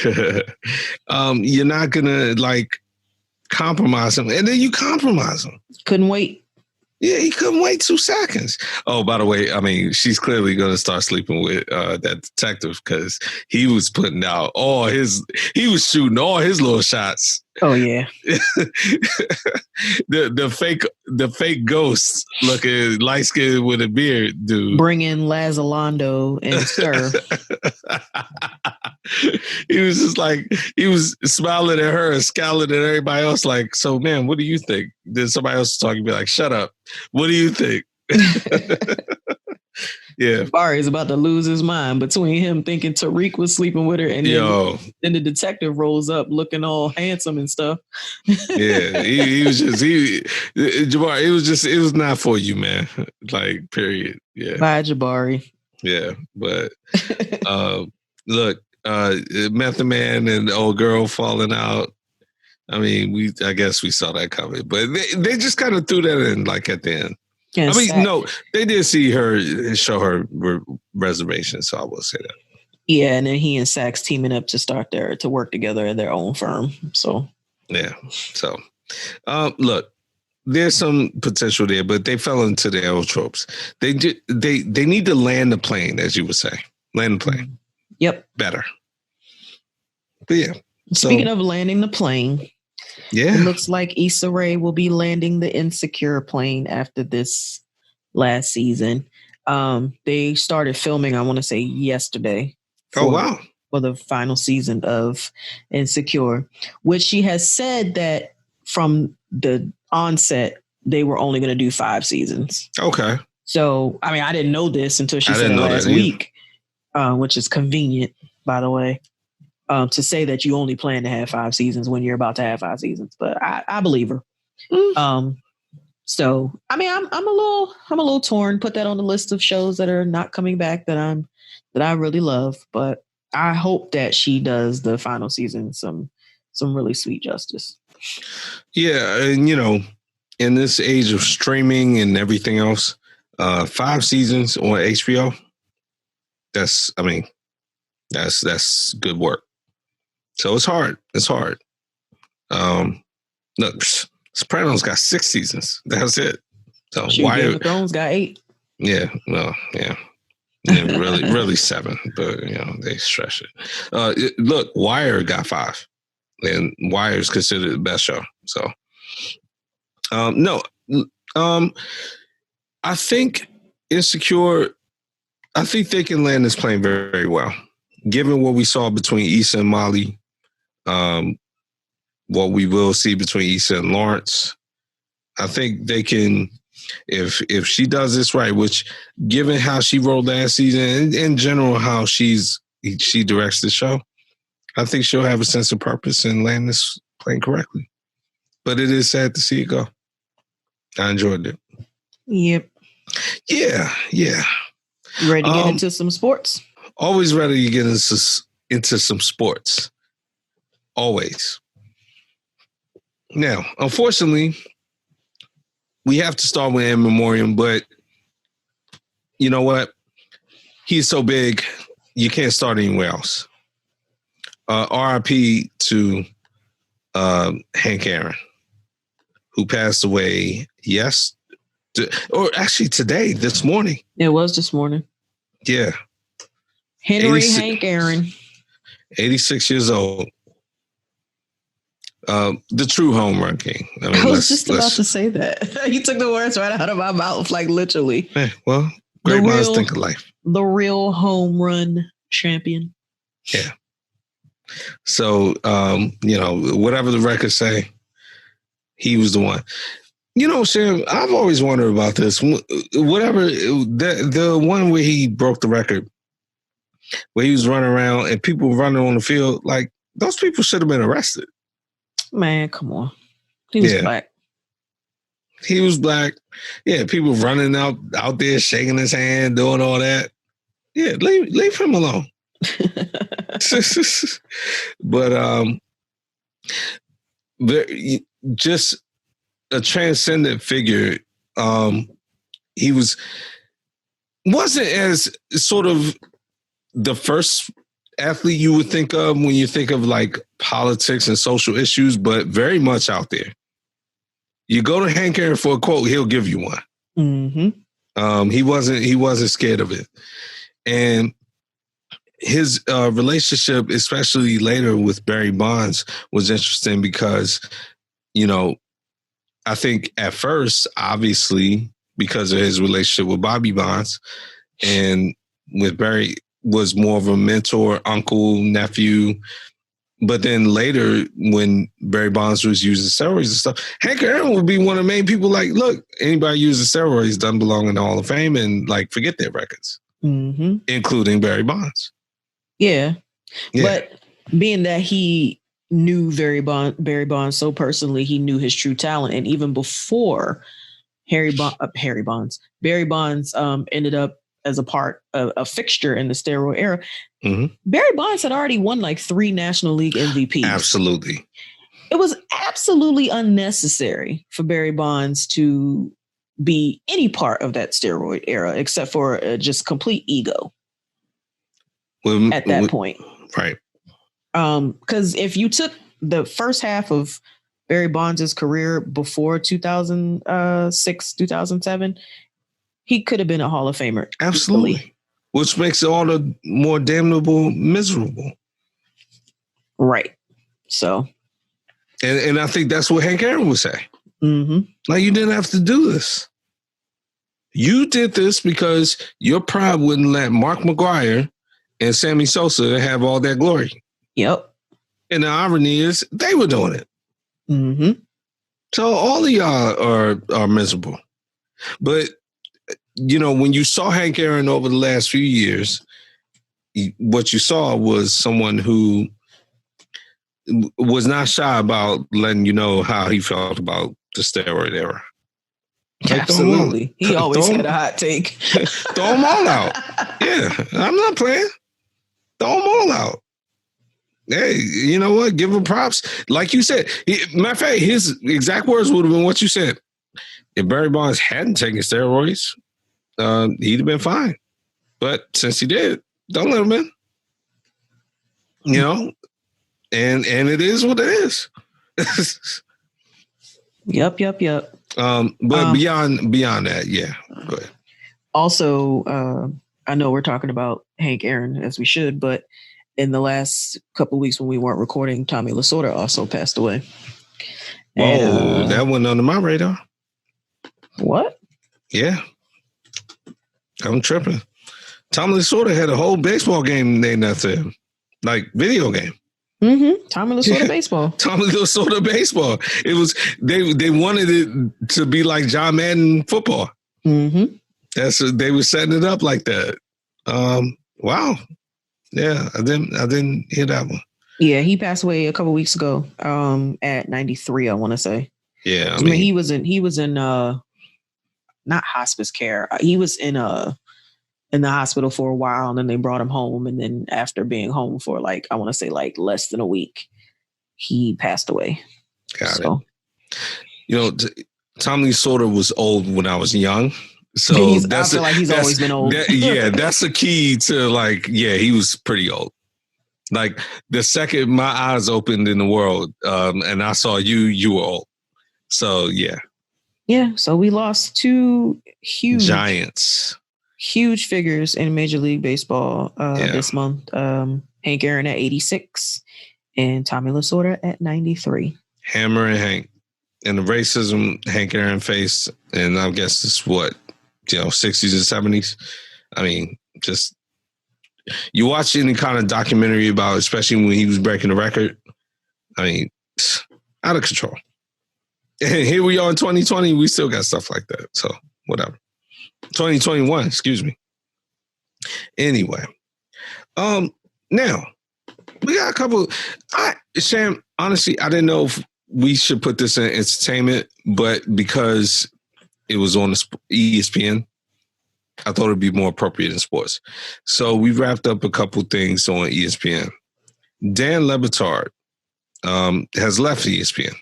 You're not gonna like compromise him, and then you compromise him. Couldn't wait. Yeah, he couldn't wait 2 seconds. Oh, by the way, I mean, she's clearly going to start sleeping with that detective because he was putting out he was shooting all his little shots. Oh yeah. the fake ghost looking light skinned with a beard dude. Bring in Lazalondo and Sir. He was just like, he was smiling at her and scowling at everybody else like, so man, what do you think? Then somebody else was talking, be like, shut up. What do you think? Yeah. Barry's about to lose his mind between him thinking Tariq was sleeping with her and then the detective rolls up looking all handsome and stuff. Yeah. He was just, Jabari, it was not for you, man. Like, period. Yeah. Bye, Jabari. Yeah. But look, Method Man and the old girl falling out. I mean, I guess we saw that coming, but they just kind of threw that in like at the end. I mean, no, they did show her reservation, so I will say that. Yeah, and then he and Sax teaming up to work together at their own firm. So yeah, so look, there's some potential there, but they fell into their old tropes. They need to land the plane, as you would say, land the plane. Yep, better. But yeah. Speaking of landing the plane. Yeah. It looks like Issa Rae will be landing the Insecure plane after this last season. They started filming, I want to say yesterday. Wow. For the final season of Insecure, which she has said that from the onset, they were only going to do 5 seasons. Okay. So, I mean, I didn't know this until she said it last week, which is convenient, by the way. To say that you only plan to have 5 seasons when you're about to have 5 seasons, but I believe her. So I mean, I'm a little torn. Put that on the list of shows that are not coming back that I really love, but I hope that she does the final season some really sweet justice. Yeah, and in this age of streaming and everything else, 5 seasons on HBO. That's good work. So it's hard. Look, Sopranos got 6 seasons. That's it. So Game of Thrones got 8. Yeah, well, yeah. Yeah, really 7, but they stretch it. Look, Wire got 5. and Wire is considered the best show. So, no, I think Insecure. I think they can land this plane very, very well, given what we saw between Issa and Molly. What we will see between Issa and Lawrence. I think they can, if she does this right, which given how she rolled last season and in general how she directs the show, I think she'll have a sense of purpose and land this plane correctly. But it is sad to see it go. I enjoyed it. Yep. Yeah. You ready to get into some sports? Always ready to get into some sports. Always. Now, unfortunately, we have to start with in memoriam, but you know what? He's so big, you can't start anywhere else. RIP to Hank Aaron, who passed away today, this morning. It was this morning. Yeah. Hank Aaron. 86 years old. The true home run king. I was just about to say that. You took the words right out of my mouth, like literally. Hey, well, great minds think alike. The real home run champion. Yeah. So, whatever the records say, he was the one. Sam, I've always wondered about this. Whatever, the one where he broke the record, where he was running around and people were running on the field, like, those people should have been arrested. Man, come on. He was black. He was black. Yeah, people running out there, shaking his hand, doing all that. Yeah, leave him alone. But just a transcendent figure. He wasn't as sort of the first athlete you would think of when you think of like politics and social issues, but very much out there. You go to Hank Aaron for a quote, he'll give you one. Mm-hmm. He wasn't scared of it. And his relationship, especially later with Barry Bonds, was interesting because, I think at first, obviously, because of his relationship with Bobby Bonds and with Barry, was more of a mentor, uncle, nephew. But then later, when Barry Bonds was using steroids and stuff, Hank Aaron would be one of the main people like, look, anybody using steroids doesn't belong in the Hall of Fame, and like forget their records, including Barry Bonds. Yeah. But being that he knew Barry Bonds so personally, he knew his true talent. And even before Barry Bonds ended up as a fixture in the steroid era, Barry Bonds had already won like 3 National League MVPs. Absolutely. It was absolutely unnecessary for Barry Bonds to be any part of that steroid era, except for just complete ego at that point. Right. Because if you took the first half of Barry Bonds' career before 2006, 2007, he could have been a Hall of Famer. Absolutely. Easily. Which makes it all the more damnable miserable. Right. So. And I think that's what Hank Aaron would say. Mm-hmm. Like, you didn't have to do this. You did this because your pride wouldn't let Mark McGwire and Sammy Sosa have all that glory. Yep. And the irony is they were doing it. Mm-hmm. So all of y'all are miserable. But, when you saw Hank Aaron over the last few years, what you saw was someone who was not shy about letting you know how he felt about the steroid era. Like, absolutely. He always had a hot take. Throw them all out. Yeah, I'm not playing. Throw them all out. Hey, you know what? Give him props. Like you said, matter of fact, his exact words would have been what you said. If Barry Bonds hadn't taken steroids, he'd have been fine. But since he did, don't let him in. And it is what it is. Yep. But beyond that, yeah. Go ahead. Also, I know we're talking about Hank Aaron as we should, but in the last couple of weeks when we weren't recording, Tommy Lasorda also passed away. Whoa, and, that went under my radar. What? Yeah. I'm tripping. Tommy Lasorda had a whole baseball game named after him. Like video game. Mm-hmm. Tommy Lasorda baseball. Tommy Lasorda baseball. It was they wanted it to be like John Madden football. Mm-hmm. They were setting it up like that. Wow. Yeah, I didn't hear that one. Yeah, he passed away a couple weeks ago. At 93, I want to say. Yeah, I mean he was in not hospice care. He was in the hospital for a while, and then they brought him home, and then after being home for like, I want to say like less than a week, he passed away. Got it. You know, Tommy Lasorda was old when I was young. So I feel like he's always been old. That's the key to like, he was pretty old. Like the second my eyes opened in the world, and I saw you were old. So yeah. Yeah. So we lost two huge giants. Huge figures in Major League Baseball this month. Hank Aaron at 86 and Tommy Lasorda at 93. Hammer and Hank. And the racism Hank Aaron faced, and I guess it's what, 60s and 70s. I mean, just you watch any kind of documentary about, especially when he was breaking the record. I mean, out of control. And here we are in 2020, we still got stuff like that. So whatever. 2021, excuse me. Anyway, now we got a couple. Sham, honestly, I didn't know if we should put this in entertainment, but because it was on the ESPN, I thought it'd be more appropriate in sports. So we wrapped up a couple things on ESPN. Dan Le Batard has left ESPN.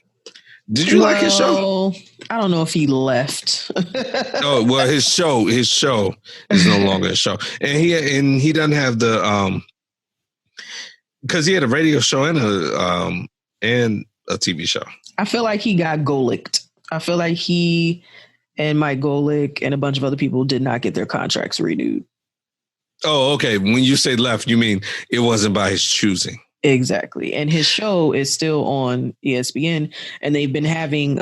Did you like his show? I don't know if he left. Oh, well, his show is no longer a show. And he doesn't have the because he had a radio show and a TV show. I feel like he got Golicked. I feel like he and Mike Golick and a bunch of other people did not get their contracts renewed. Oh, okay. When you say left, you mean it wasn't by his choosing. Exactly. And his show is still on ESPN, and they've been having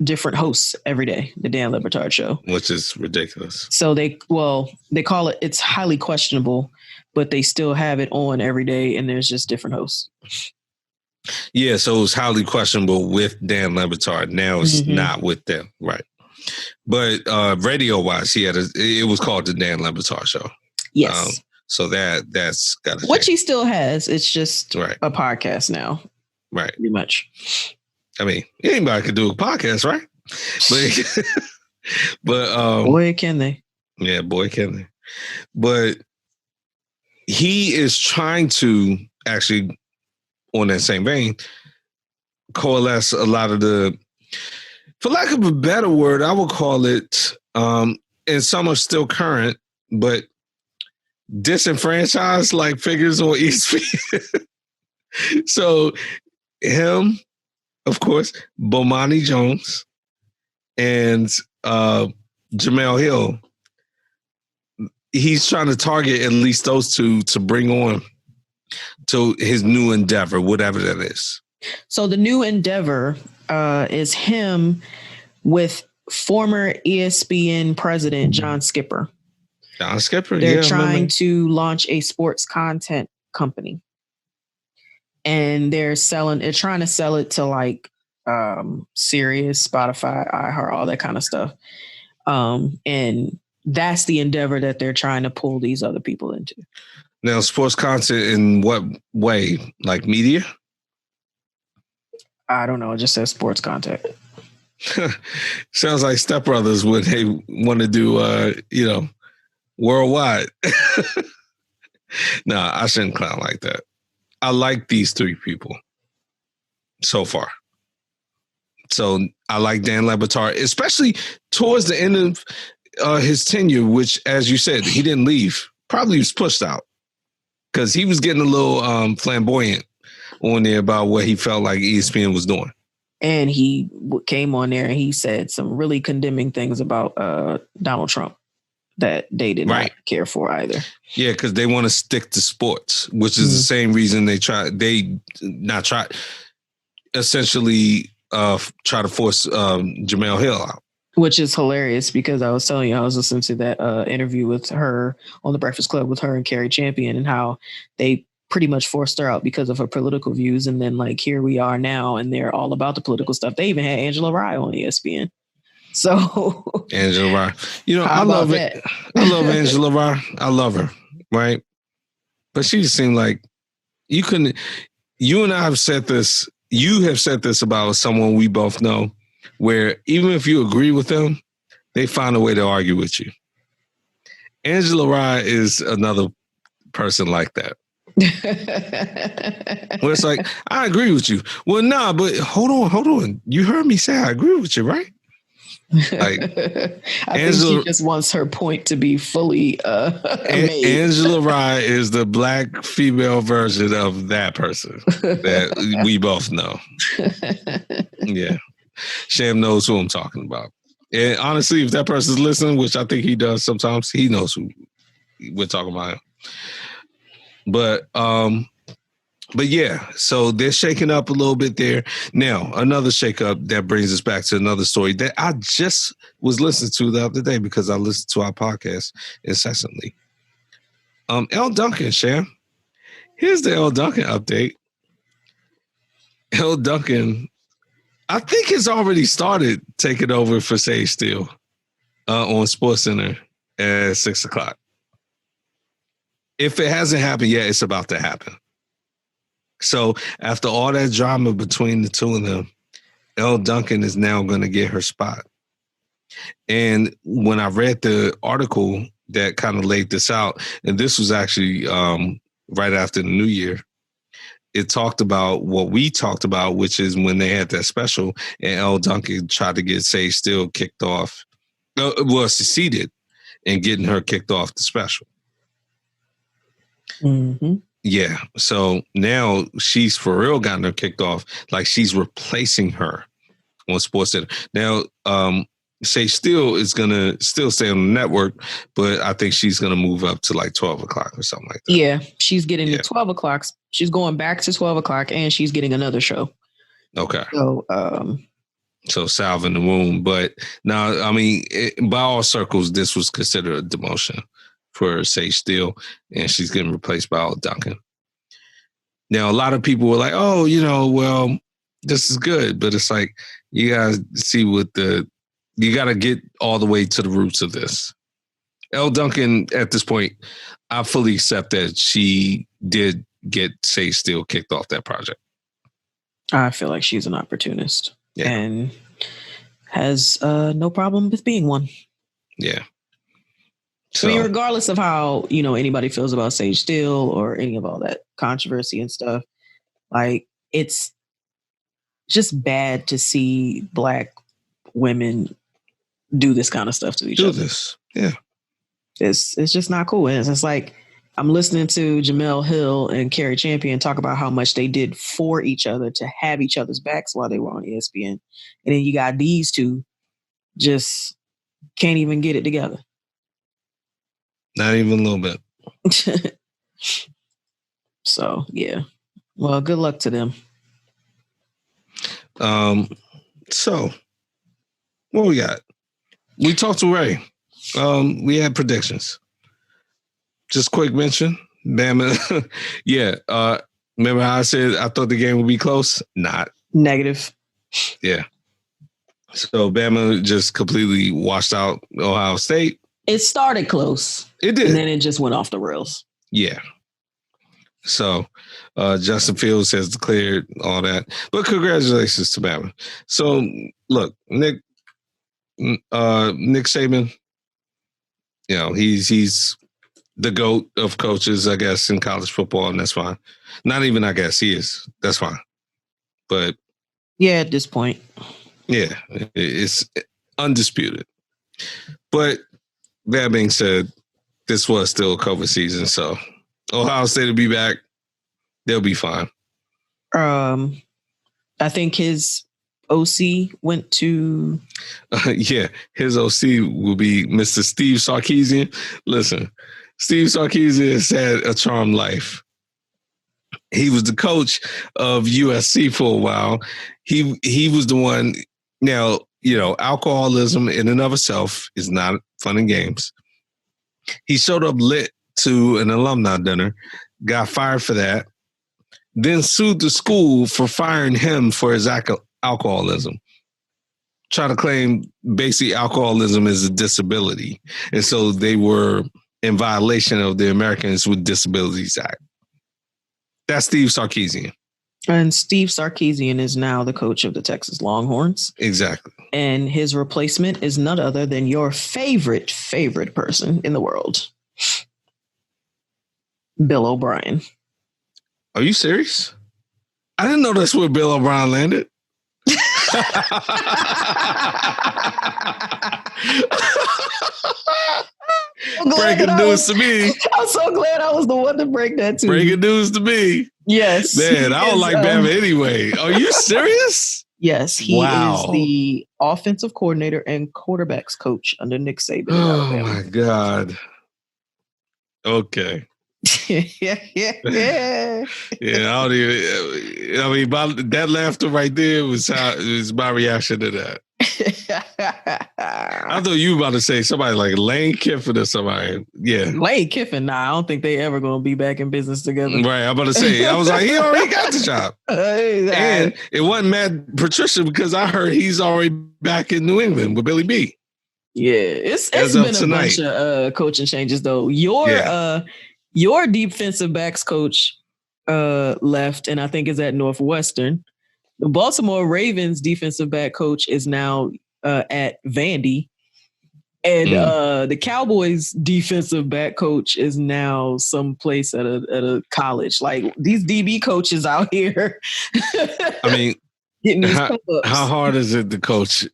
different hosts every day, the Dan Le Batard show. Which is ridiculous. So they call it's highly questionable, but they still have it on every day, and there's just different hosts. Yeah, so it's highly questionable with Dan Le Batard. Now it's not with them. Right. But radio-wise, it was called the Dan Le Batard show. Yes. So that's got to Which he still has. It's just a podcast now. Right. Pretty much. I mean, anybody could do a podcast, right? But boy, can they. Yeah, boy, can they. But he is trying to actually, on that same vein, coalesce a lot of the, for lack of a better word, I would call it, and some are still current, but disenfranchised like figures on ESPN. So him, of course, Bomani Jones and Jamel Hill, he's trying to target at least those two to bring on to his new endeavor, whatever that is. So the new endeavor is him with former ESPN president John Skipper. John Skipper, they're trying to launch a sports content company, and they're trying to sell it to like Sirius, Spotify, iHeart, all that kind of stuff. And that's the endeavor that they're trying to pull these other people into. Now, sports content in what way? Like media? I don't know. It just says sports content. Sounds like Step Brothers when they want to do, worldwide. Nah, I shouldn't clown like that. I like these three people so far. So I like Dan Le Batard, especially towards the end of his tenure, which, as you said, he didn't leave. Probably was pushed out because he was getting a little flamboyant on there about what he felt like ESPN was doing. And he came on there and he said some really condemning things about Donald Trump. that they did not care for either. Yeah, because they want to stick to sports, which is the same reason essentially try to force Jemele Hill out. Which is hilarious because I was telling you, I was listening to that interview with her on the Breakfast Club with her and Carrie Champion, and how they pretty much forced her out because of her political views. And then like, here we are now, and they're all about the political stuff. They even had Angela Rye on ESPN. So Angela Rye, I love it. I love Angela Rye. I love her. Right. But she just seemed like you and I have said this. You have said this about someone we both know, where even if you agree with them, they find a way to argue with you. Angela Rye is another person like that. Where it's like, I agree with you. Well, nah, but hold on. You heard me say I agree with you, right? Like, I think she just wants her point to be fully made. Angela Rye is the black female version of that person that we both know. Yeah. Sham knows who I'm talking about. And honestly, if that person's listening, which I think he does sometimes, he knows who we're talking about. But yeah, so they're shaking up a little bit there. Now, another shakeup that brings us back to another story that I just was listening to the other day because I listened to our podcast incessantly. L. Duncan, Sham. Here's the L. Duncan update. L. Duncan, I think has already started taking over for Sage Steele on SportsCenter at 6:00. If it hasn't happened yet, it's about to happen. So after all that drama between the two of them, L. Duncan is now going to get her spot. And when I read the article that kind of laid this out, and this was actually right after the New Year, it talked about what we talked about, which is when they had that special and L. Duncan tried to get Sage Steele kicked off, succeeded in getting her kicked off the special. Mm-hmm. Yeah. So now she's for real gotten her kicked off. Like she's replacing her on SportsCenter. Now, Sage Steele is going to still stay on the network, but I think she's going to move up to like 12 o'clock or something like that. Yeah. She's getting the 12 o'clock. She's going back to 12 o'clock and she's getting another show. Okay. So, salve in the womb. But now, I mean, by all circles, this was considered a demotion for Sage Steele, and she's getting replaced by L. Duncan. Now, a lot of people were like, oh, well, this is good. But it's like, you guys see you got to get all the way to the roots of this. L. Duncan, at this point, I fully accept that she did get Sage Steele kicked off that project. I feel like she's an opportunist and has no problem with being one. Yeah. So, I mean, regardless of how, anybody feels about Sage Steele or any of all that controversy and stuff, like, it's just bad to see Black women do this kind of stuff to each other. Yeah. It's just not cool. And it's like, I'm listening to Jemele Hill and Carrie Champion talk about how much they did for each other to have each other's backs while they were on ESPN. And then you got these two just can't even get it together. Not even a little bit. So, yeah. Well, good luck to them. So, what we got? We talked to Ray. We had predictions. Just quick mention. Bama. Yeah. Remember how I said I thought the game would be close? Not. Negative. Yeah. So, Bama just completely washed out Ohio State. It started close. It did. And then it just went off the rails. Yeah. So Justin Fields has declared all that. But congratulations to Bama. So look, Nick Saban, he's the GOAT of coaches, I guess, in college football, and that's fine. Not even I guess he is. That's fine. But yeah, at this point. Yeah, it's undisputed. But that being said, this was still COVID season, so Ohio State will be back. They'll be fine. I think his OC went to... his OC will be Mr. Steve Sarkisian. Listen, Steve Sarkisian has had a charmed life. He was the coach of USC for a while. He was the one. Now, alcoholism in and of itself is not fun and games. He showed up lit to an alumni dinner, got fired for that, then sued the school for firing him for his alcoholism. Try to claim basically alcoholism is a disability. And so they were in violation of the Americans with Disabilities Act. That's Steve Sarkisian. And Steve Sarkisian is now the coach of the Texas Longhorns. Exactly. And his replacement is none other than your favorite person in the world, Bill O'Brien. Are you serious? I didn't know that's where Bill O'Brien landed. Breaking news to me. I'm so glad I was the one to break that to you. Breaking news to me. Yes. Man, I don't like Bama anyway. Are you serious? Yes, he is the offensive coordinator and quarterbacks coach under Nick Saban. Oh my God. Okay. Yeah. I don't even. I mean, that laughter right there was my reaction to that. I thought you were about to say somebody like Lane Kiffin or somebody. Yeah, Lane Kiffin. Nah, I don't think they ever gonna be back in business together. Right. I'm about to say. I was like, he already got the job, and it wasn't Matt Patricia because I heard he's already back in New England with Billy B. Yeah, it's been a bunch of coaching changes though. Your defensive backs coach left, and I think is at Northwestern. The Baltimore Ravens defensive back coach is now at Vandy. And the Cowboys defensive back coach is now someplace at a college. Like these DB coaches out here. I mean, getting these how hard is it to coach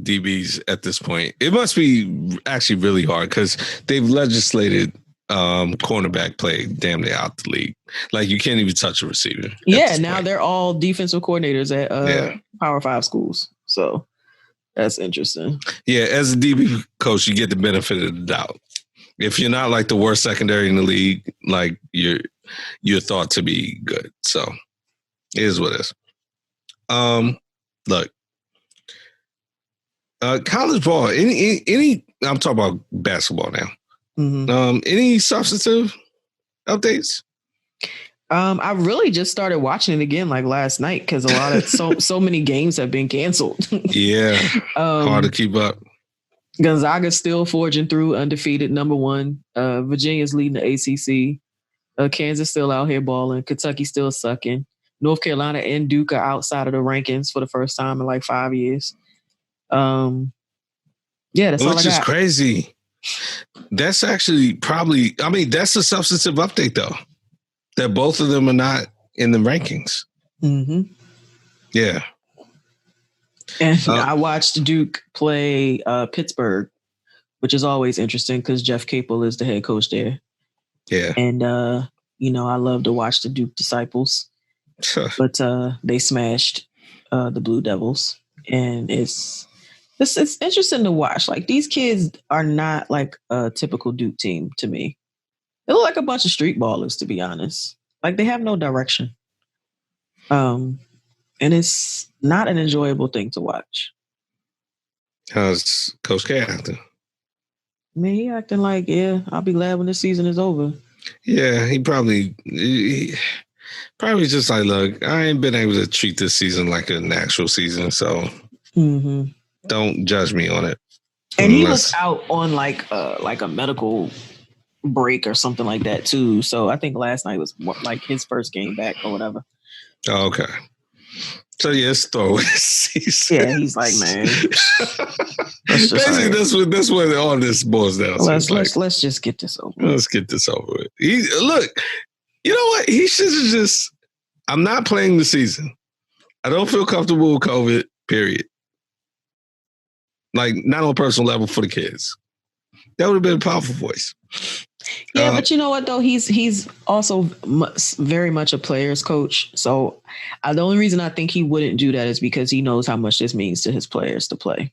DBs at this point? It must be actually really hard because they've legislated cornerback play damn near out the league. Like you can't even touch a receiver. Yeah, now they're all defensive coordinators at Power 5 schools. So that's interesting. Yeah, as a DB coach, you get the benefit of the doubt. If you're not like the worst secondary in the league, like you're thought to be good. So it is what it is. Look, college ball. Any. I'm talking about basketball now. Mm-hmm. Any substantive updates? I really just started watching it again like last night because a lot of so many games have been canceled. Yeah, hard to keep up. Gonzaga's still forging through, undefeated, number one. Virginia's leading the ACC. Kansas still out here balling. Kentucky still sucking. North Carolina and Duke are outside of the rankings for the first time in like 5 years. Yeah, that's all I got. Which is crazy. That's actually probably, I mean, that's a substantive update though, that both of them are not in the rankings. Mm-hmm. Yeah. And I watched Duke play Pittsburgh, which is always interesting because Jeff Capel is the head coach there. Yeah. And, I love to watch the Duke Disciples, but they smashed the Blue Devils. And it's interesting to watch. Like these kids are not like a typical Duke team to me. They look like a bunch of street ballers, to be honest. Like they have no direction. And it's not an enjoyable thing to watch. How's Coach K acting? I mean, he acting like, yeah, I'll be glad when the season is over. Yeah, he probably just like, look, I ain't been able to treat this season like an actual season, so don't judge me on it. And he was out on like a medical break or something like that too. So I think last night was more like his first game back or whatever. Oh, okay. So yeah, it's throwaway season. Yeah, he's like, man. Basically, that's what all this boils down to. Let's just get this over. Let's get this over with. Look, you know what? He should have just. I'm not playing the season. I don't feel comfortable with COVID. Period. Like not on a personal level for the kids. That would have been a powerful voice. Yeah, but you know what though? He's also very much a player's coach. So the only reason I think he wouldn't do that is because he knows how much this means to his players to play.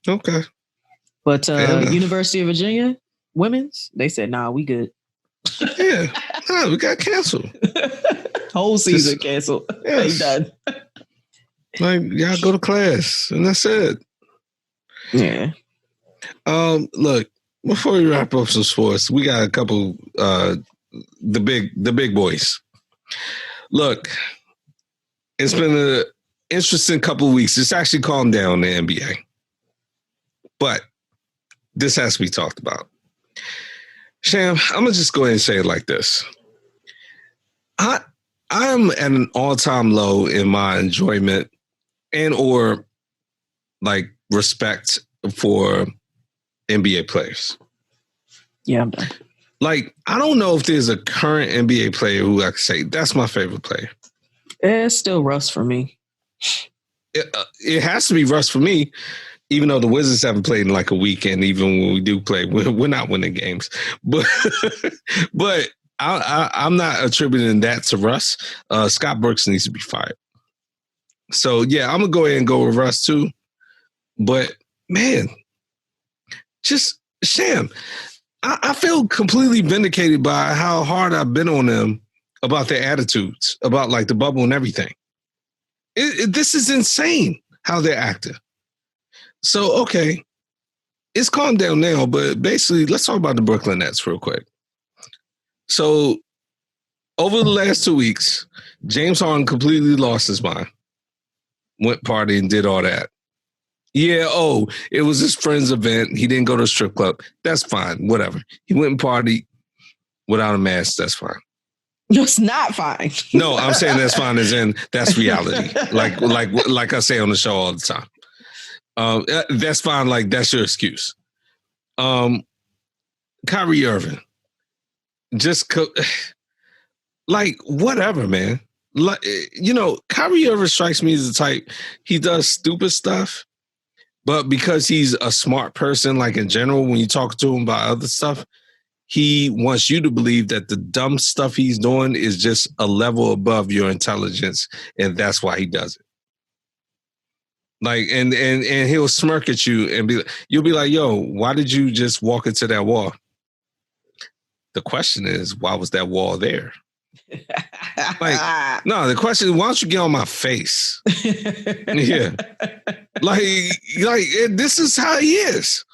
Okay. But University of Virginia women's, they said, "Nah, we good." Yeah, we got canceled. Whole season canceled. Yes. They done. Like, y'all go to class, and that's it. Yeah. Look, before we wrap up some sports, we got a couple the big boys. Look, it's been an interesting couple of weeks. It's actually calmed down in the NBA. But this has to be talked about. Sham, I'm gonna just go ahead and say it like this. I'm at an all-time low in my enjoyment and or like respect for NBA players. Yeah, I'm done. Like, I don't know if there's a current NBA player who I could say that's my favorite player. It's still Russ for me. It has to be Russ for me, even though the Wizards haven't played in like a weekend. Even when we do play, we're not winning games. But I'm not attributing that to Russ. Scott Brooks needs to be fired. So yeah, I'm gonna go ahead and go with Russ too. But man, just Sham, I feel completely vindicated by how hard I've been on them about their attitudes, about like the bubble and everything. This is insane how they're acting. So, okay, it's calmed down now, but basically, let's talk about the Brooklyn Nets real quick. So, over the last 2 weeks, James Harden completely lost his mind, went party and did all that. Yeah, it was his friend's event. He didn't go to a strip club. That's fine, whatever. He went and partied without a mask. That's fine. No, it's not fine. No, I'm saying that's fine as in that's reality. Like I say on the show all the time. That's fine. Like, that's your excuse. Kyrie Irving, just like whatever, man. Like, Kyrie Irving strikes me as the type, he does stupid stuff, but because he's a smart person, like in general, when you talk to him about other stuff, he wants you to believe that the dumb stuff he's doing is just a level above your intelligence, and that's why he does it. Like, and he'll smirk at you and you'll be like, yo, why did you just walk into that wall? The question is, why was that wall there? Like, no, the question is, why don't you get on my face? Yeah. Like, this is how he is.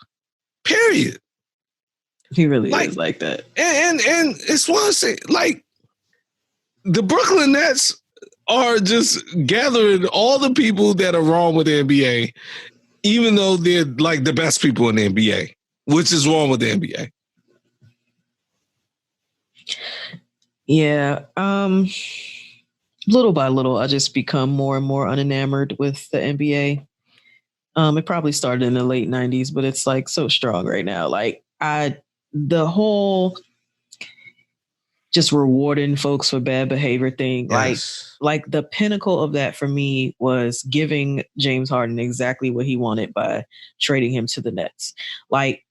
Period. He really is like that. And it's one to say, like, the Brooklyn Nets are just gathering all the people that are wrong with the NBA, even though they're like the best people in the NBA, which is wrong with the NBA. Yeah. Little by little, I just become more and more unenamored with the NBA. It probably started in the late 90s, but it's like so strong right now. Like, the whole just rewarding folks for bad behavior thing. Yes. Like the pinnacle of that for me was giving James Harden exactly what he wanted by trading him to the Nets. Like,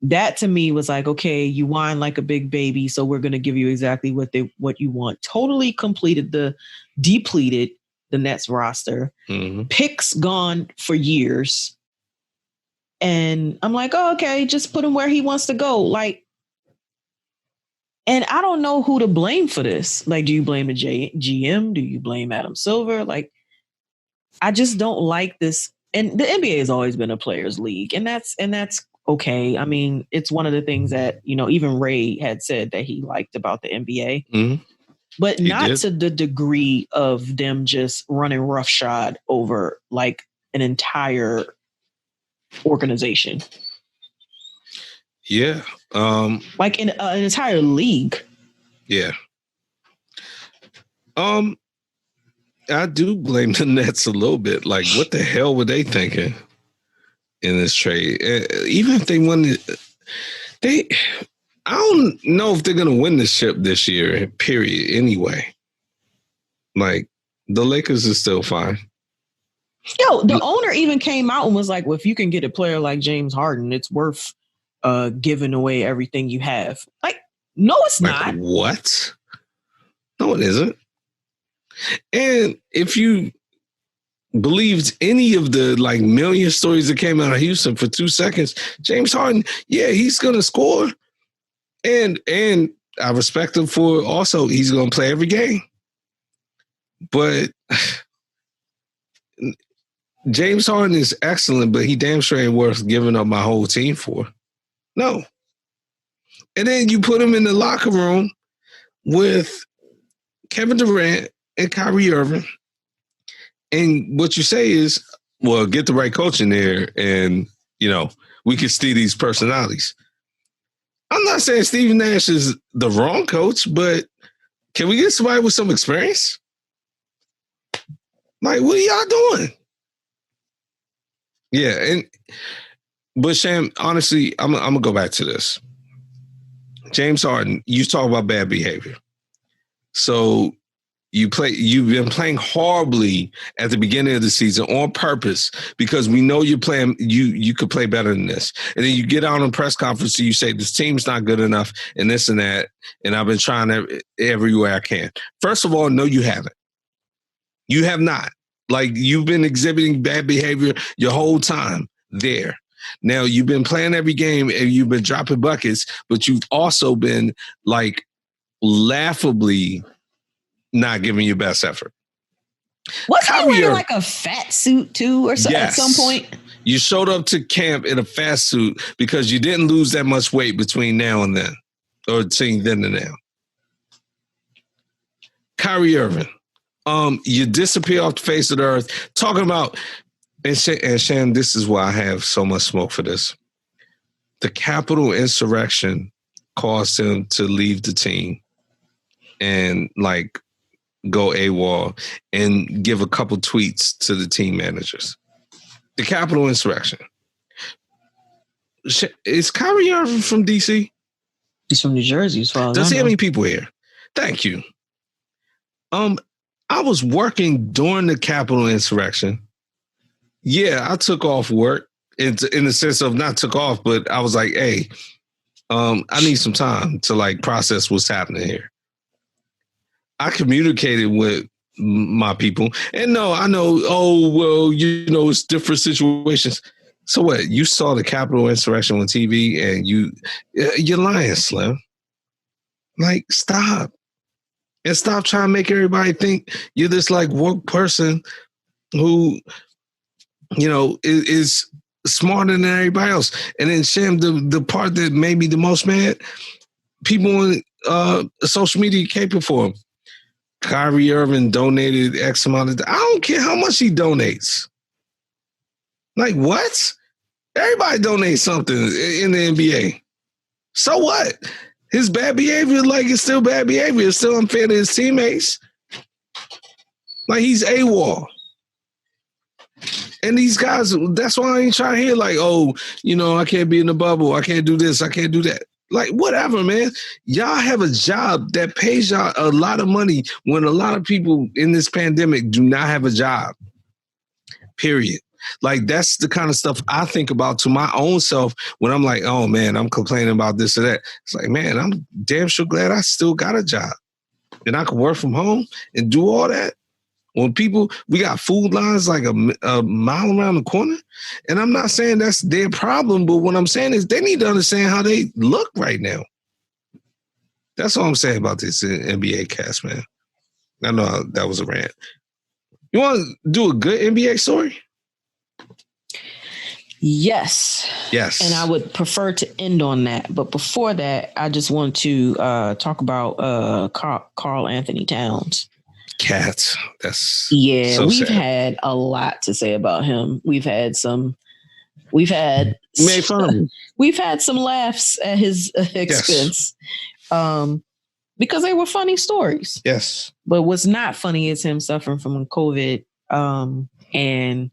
that to me was like, okay, you whine like a big baby, so we're going to give you exactly what you want. Totally depleted the Nets roster. Mm-hmm. Picks gone for years. And I'm like, oh, okay, just put him where he wants to go. Like, and I don't know who to blame for this. Like, do you blame the GM? Do you blame Adam Silver? Like, I just don't like this. And the NBA has always been a players' league, and that's okay. I mean, it's one of the things that, even Ray had said that he liked about the NBA, mm-hmm. but not to the degree of them just running roughshod over like an entire organization. Yeah. Like in an entire league. Yeah. I do blame the Nets a little bit. Like, what the hell were they thinking in this trade? Even if they won I don't know if they're going to win the ship this year, period, anyway. Like, the Lakers is still fine. Yo, the owner even came out and was like, well, if you can get a player like James Harden, it's worth giving away everything you have. Like, no, it's not. What? No, it isn't. And if you believed any of the like million stories that came out of Houston for 2 seconds, James Harden, yeah, he's gonna score. And I respect him for also he's gonna play every game. But James Harden is excellent, but he damn sure ain't worth giving up my whole team for. No. And then you put him in the locker room with Kevin Durant and Kyrie Irving. And what you say is, well, get the right coach in there and, you know, we can see these personalities. I'm not saying Steve Nash is the wrong coach, but can we get somebody with some experience? Like, what are y'all doing? Yeah, but Sham, honestly, I'm gonna go back to this. James Harden, you talk about bad behavior. So you've been playing horribly at the beginning of the season on purpose because we know you're playing. You could play better than this, and then you get out on press conference and you say this team's not good enough and this and that. And I've been trying everywhere I can. First of all, no, you haven't. You have not. Like, you've been exhibiting bad behavior your whole time there. Now, you've been playing every game and you've been dropping buckets, but you've also been, like, laughably not giving your best effort. Wasn't he wearing, like, a fat suit, too, or something at some point? You showed up to camp in a fat suit because you didn't lose that much weight between now and then, or between then and now. Kyrie Irving. You disappear off the face of the earth. Talking about, and Sham, this is why I have so much smoke for this. The Capitol Insurrection caused him to leave the team and like go AWOL and give a couple tweets to the team managers. The Capitol Insurrection. Is Kyrie Irving from DC? He's from New Jersey as well. Does he have any people here? Thank you. I was working during the Capitol Insurrection. Yeah, I took off work in the sense of not took off, but I was like, hey, I need some time to like process what's happening here. I communicated with my people. And no, I know, it's different situations. So what? You saw the Capitol Insurrection on TV and you're lying, Slim. Like, stop. And stop trying to make everybody think you're this like woke person who, is smarter than everybody else. And then Sham, the part that made me the most mad, people on social media caping for him. Kyrie Irving donated X amount of. I don't care how much he donates. Like, what? Everybody donates something in the NBA. So what? His bad behavior, like, it's still bad behavior. It's still unfair to his teammates. Like, he's AWOL. And these guys, that's why I ain't trying to hear, like, I can't be in the bubble. I can't do this. I can't do that. Like, whatever, man. Y'all have a job that pays y'all a lot of money when a lot of people in this pandemic do not have a job. Period. Like, that's the kind of stuff I think about to my own self when I'm like, oh, man, I'm complaining about this or that. It's like, man, I'm damn sure glad I still got a job. And I can work from home and do all that. When we got food lines like a mile around the corner. And I'm not saying that's their problem, but what I'm saying is they need to understand how they look right now. That's all I'm saying about this NBA cast, man. I know that was a rant. You want to do a good NBA story? Yes. And I would prefer to end on that. But before that, I just want to talk about Karl Anthony Towns. Cats. That's we've sad. Had a lot to say about him. We've had some laughs at his expense. Yes. Because they were funny stories. Yes. But what's not funny is him suffering from COVID. And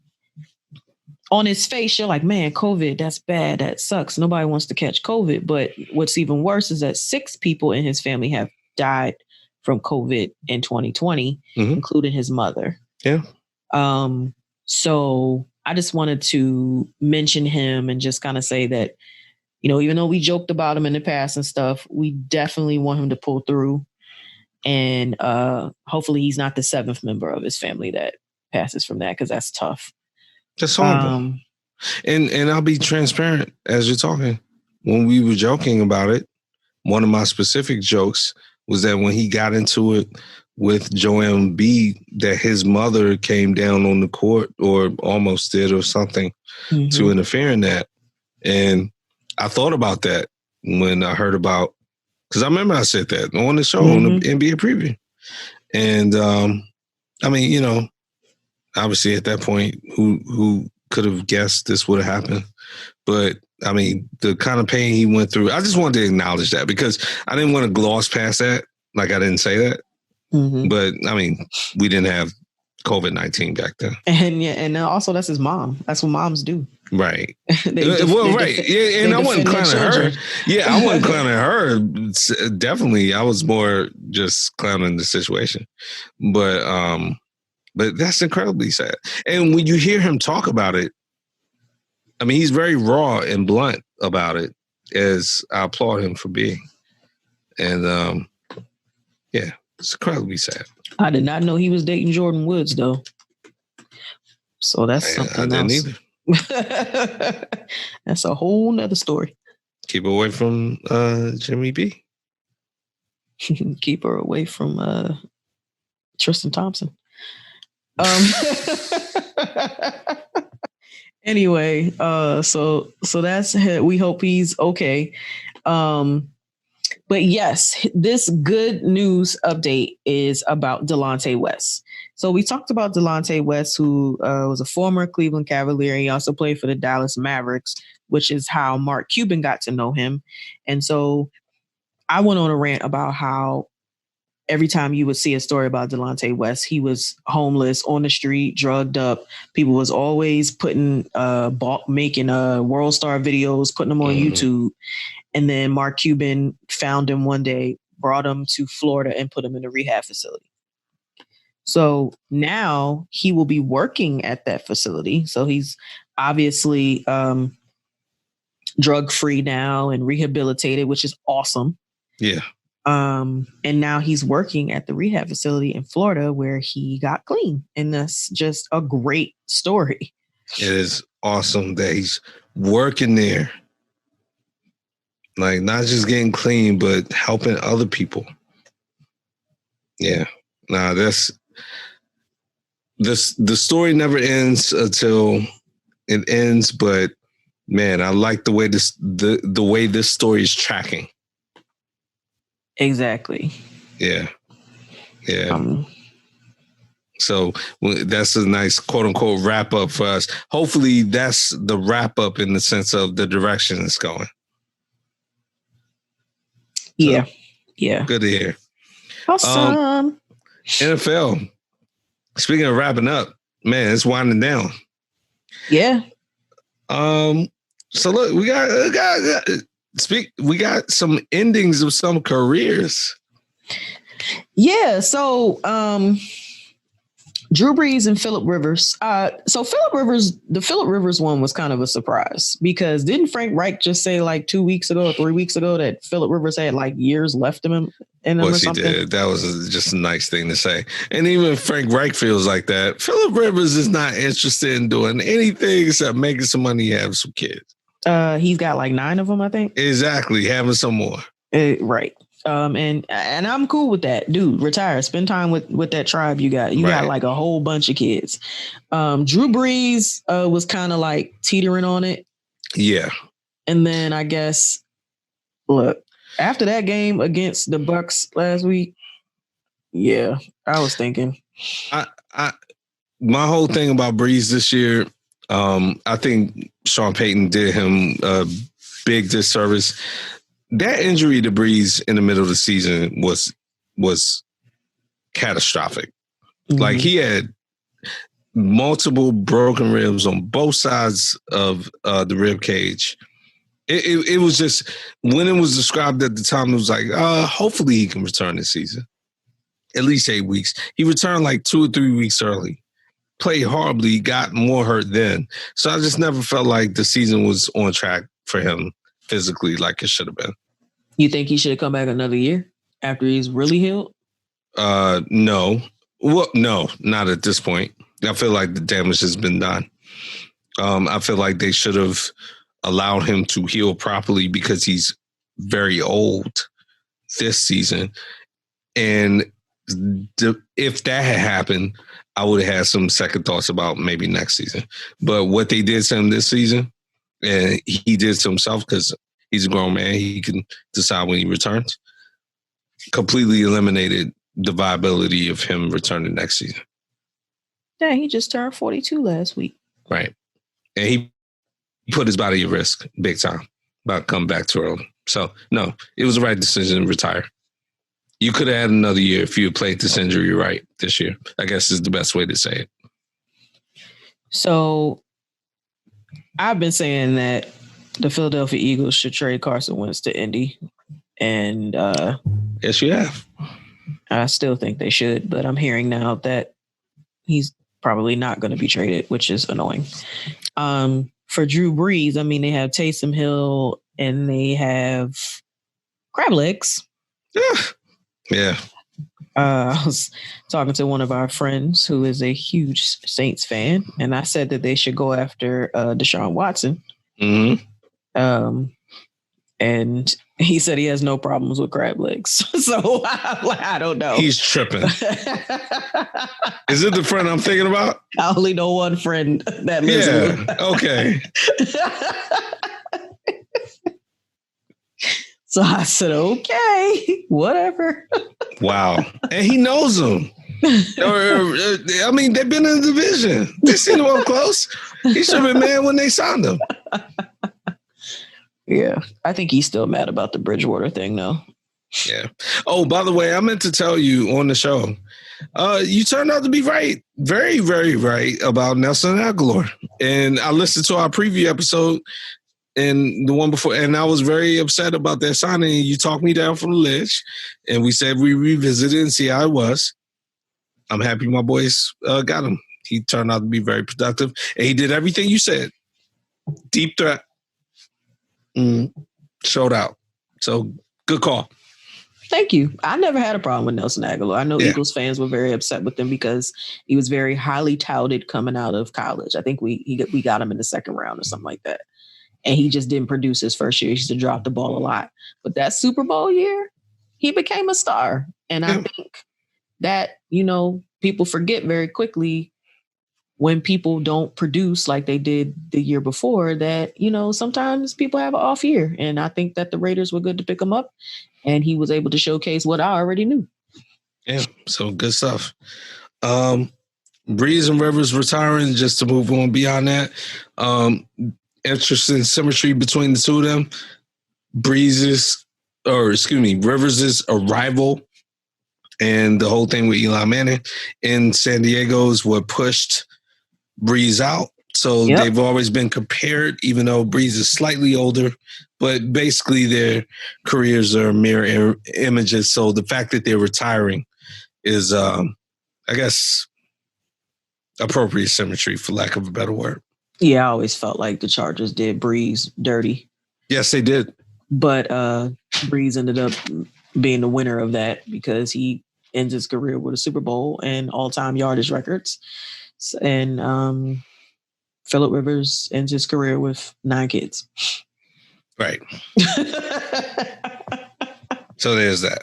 on his face, you're like, man, COVID, that's bad. That sucks. Nobody wants to catch COVID. But what's even worse is that 6 people in his family have died from COVID in 2020, including his mother. Yeah. So I just wanted to mention him and just kind of say that, even though we joked about him in the past and stuff, we definitely want him to pull through. And hopefully he's not the 7th member of his family that passes from that, because that's tough. That's horrible. And I'll be transparent as you're talking. When we were joking about it, one of my specific jokes was that when he got into it with Joanne B, that his mother came down on the court or almost did or something to interfere in that. And I thought about that when I heard about, because I remember I said that on the show, on the NBA preview. And I mean, obviously at that point, who could have guessed this would have happened? But I mean, the kind of pain he went through, I just wanted to acknowledge that because I didn't want to gloss past that. Like I didn't say that. But I mean, we didn't have COVID-19 back then. And also that's his mom. That's what moms do. Right. Right. Yeah, and I wasn't clowning her. Yeah, I wasn't clowning her. Definitely, I was more just clowning the situation. But that's incredibly sad. And when you hear him talk about it, I mean, he's very raw and blunt about it, as I applaud him for being. And yeah, it's incredibly sad. I did not know he was dating Jordan Woods, though. So that's something else. I didn't either. That's a whole nother story. Keep her away from Jimmy B. Keep her away from Tristan Thompson. Anyway, so that's it. We hope he's okay. But yes, this good news update is about Delonte West. So we talked about Delonte West, who was a former Cleveland Cavalier. He also played for the Dallas Mavericks, which is how Mark Cuban got to know him. And so I went on a rant about how every time you would see a story about Delonte West, he was homeless, on the street, drugged up. People was always putting making World Star videos, putting them on YouTube. And then Mark Cuban found him one day, brought him to Florida, and put him in a rehab facility. So now he will be working at that facility. So he's obviously drug-free now and rehabilitated, which is awesome. Yeah. And now he's working at the rehab facility in Florida where he got clean. And that's just a great story. It is awesome that he's working there. Like, not just getting clean, but helping other people. Yeah. Nah, that's... The story never ends until it ends, but man, I like the way the way this story is tracking. Exactly. Yeah. So that's a nice quote unquote wrap up for us. Hopefully that's the wrap up in the sense of the direction it's going. Yeah. So, yeah. Good to hear. Awesome. NFL. Speaking of wrapping up, man, it's winding down. Yeah. So look, we got some endings of some careers. Yeah. So, Drew Brees and Phillip Rivers. So the Phillip Rivers one was kind of a surprise because didn't Frank Reich just say like 2 weeks ago or 3 weeks ago that Phillip Rivers had like years left in him? Or something? He did. That was just a nice thing to say. And even Frank Reich feels like that. Phillip Rivers is not interested in doing anything except making some money and having some kids. He's got like 9 of them, I think. Exactly. Having some more. Right. And I'm cool with that. Dude, retire. Spend time with that tribe you got. You got like a whole bunch of kids. Drew Brees was kind of like teetering on it. Yeah. And then I guess, look, after that game against the Bucks last week, yeah, I was thinking. My whole thing about Brees this year, I think Sean Payton did him a big disservice. That injury to Brees in the middle of the season was catastrophic. Mm-hmm. Like he had multiple broken ribs on both sides of the rib cage. It was just, when it was described at the time, it was like, hopefully he can return this season. At least 8 weeks. He returned like 2 or 3 weeks early. Played horribly, got more hurt then. So I just never felt like the season was on track for him physically like it should have been. You think he should have come back another year after he's really healed? No. Well, no, not at this point. I feel like the damage has been done. I feel like they should have allowed him to heal properly because he's very old this season. And if that had happened, I would have had some second thoughts about maybe next season. But what they did to him this season, and he did to himself because he's a grown man, he can decide when he returns, completely eliminated the viability of him returning next season. Yeah, he just turned 42 last week. Right. And he put his body at risk big time about coming back too early. So, no, it was the right decision to retire. You could have had another year if you had played this injury right this year, I guess is the best way to say it. So, I've been saying that the Philadelphia Eagles should trade Carson Wentz to Indy. And yes, you have. I still think they should, but I'm hearing now that he's probably not going to be traded, which is annoying. For Drew Brees, I mean, they have Taysom Hill and they have crab legs. Yeah. I was talking to one of our friends who is a huge Saints fan, and I said that they should go after Deshaun Watson. Mm-hmm. And he said he has no problems with crab legs. So I don't know. He's tripping. Is it the friend I'm thinking about? I only know one friend that lives with. Okay. So I said, okay, whatever. Wow. And he knows them. I mean, they've been in the division. They seen him up close. He should have been mad when they signed him. Yeah. I think he's still mad about the Bridgewater thing, though. Yeah. Oh, by the way, I meant to tell you on the show, you turned out to be right. Very, very right about Nelson Aguilar. And I listened to our preview episode and the one before, and I was very upset about that signing. You talked me down from the ledge, and we said we revisit it and see how it was. I'm happy my boys got him. He turned out to be very productive, and he did everything you said. Deep threat. Showed out. So good call. Thank you. I never had a problem with Nelson Aguilar. I know Eagles fans were very upset with him because he was very highly touted coming out of college. I think we got him in the second round or something like that. And he just didn't produce his first year. He used to drop the ball a lot. But that Super Bowl year, he became a star. And I think that, people forget very quickly when people don't produce like they did the year before that, sometimes people have an off year. And I think that the Raiders were good to pick him up. And he was able to showcase what I already knew. Yeah, so good stuff. Breeze and Rivers retiring, just to move on beyond that. Interesting symmetry between the two of them. Rivers' arrival and the whole thing with Eli Manning in San Diego is what pushed Breeze out. So they've always been compared, even though Breeze is slightly older, but basically their careers are mirror images. So the fact that they're retiring is, I guess, appropriate symmetry, for lack of a better word. Yeah, I always felt like the Chargers did Breeze dirty. Yes, they did. But Breeze ended up being the winner of that because he ends his career with a Super Bowl and all-time yardage records. And Phillip Rivers ends his career with 9 kids. Right. So there's that.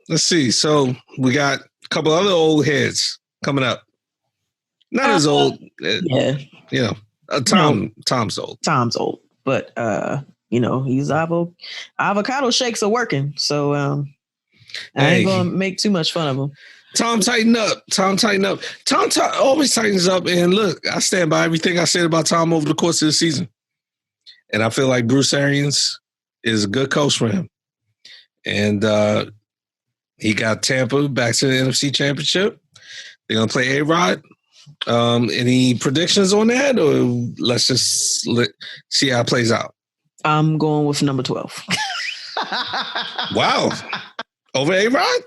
Let's see. So we got a couple other old heads coming up. Not as old. Tom's old. Tom's old. But, he's avocado shakes are working. So I ain't going to make too much fun of him. Tom, tighten up. Tom always tightens up. And look, I stand by everything I said about Tom over the course of the season. And I feel like Bruce Arians is a good coach for him. And he got Tampa back to the NFC Championship. They're going to play A-Rod. Any predictions on that? Or let's just see how it plays out? I'm going with number 12. Wow. Over A-Rod?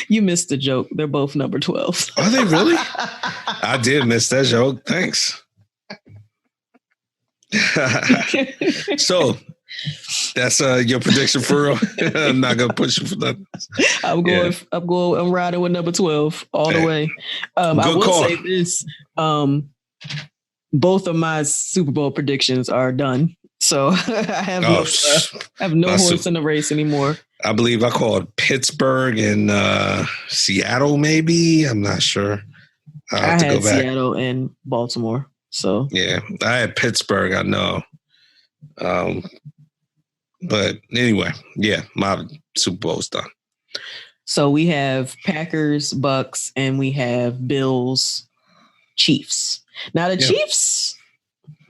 You missed the joke. They're both number 12. Are they really? I did miss that joke. Thanks. So that's your prediction for real. I'm not gonna push you for that. I'm riding with number 12 all the way. I will say this. Both of my Super Bowl predictions are done. So I have no horse in the race anymore. I believe I called Pittsburgh and Seattle, maybe. I'm not sure. I had Seattle and Baltimore. So yeah, I had Pittsburgh, I know. But anyway, yeah, my Super Bowl's done. So we have Packers, Bucks, and we have Bills, Chiefs. Now the Chiefs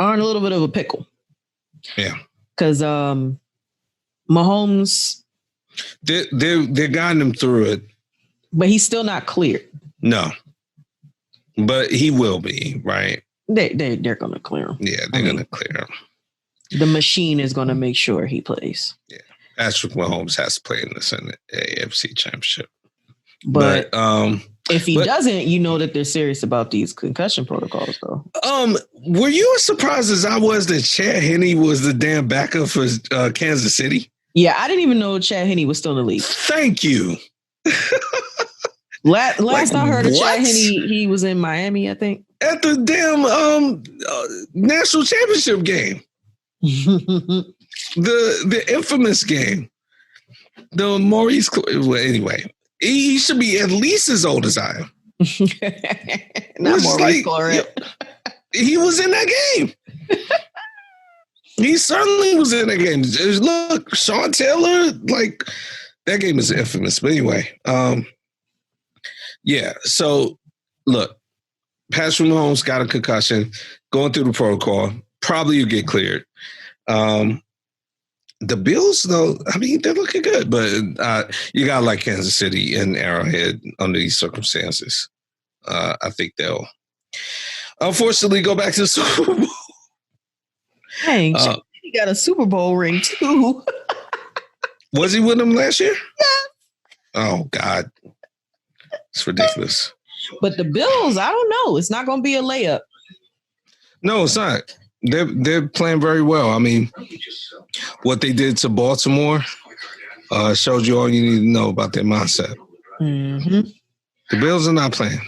are in a little bit of a pickle. Yeah. Because Mahomes, they're guiding him through it. But he's still not cleared. No. But he will be, right? They're gonna clear him. Yeah, they're gonna clear him. The machine is gonna make sure he plays. Yeah. Patrick Mahomes has to play in this in the AFC Championship. But if he doesn't, you know that they're serious about these concussion protocols, though. Were you as surprised as I was that Chad Henne was the damn backup for Kansas City? Yeah, I didn't even know Chad Henne was still in the league. Thank you. Last I heard of Chad Henne, he was in Miami, I think. At the damn national championship game. the infamous game. The Maurice. Well, anyway. He should be at least as old as I am. Not Maurice Clarett. He was in that game. He certainly was in that game. Look, Sean Taylor, like, that game is infamous. But anyway, yeah. So, look, Patrick Mahomes got a concussion, going through the protocol. Probably you get cleared. The Bills, though, I mean, they're looking good, but you got to like Kansas City and Arrowhead under these circumstances. I think they'll, unfortunately, go back to the Super Bowl. Dang, he got a Super Bowl ring, too. Was he with them last year? Yeah. Oh, God. It's ridiculous. But the Bills, I don't know. It's not going to be a layup. No, it's not. They're playing very well. I mean, what they did to Baltimore showed you all you need to know about their mindset. Mm-hmm. The Bills are not playing.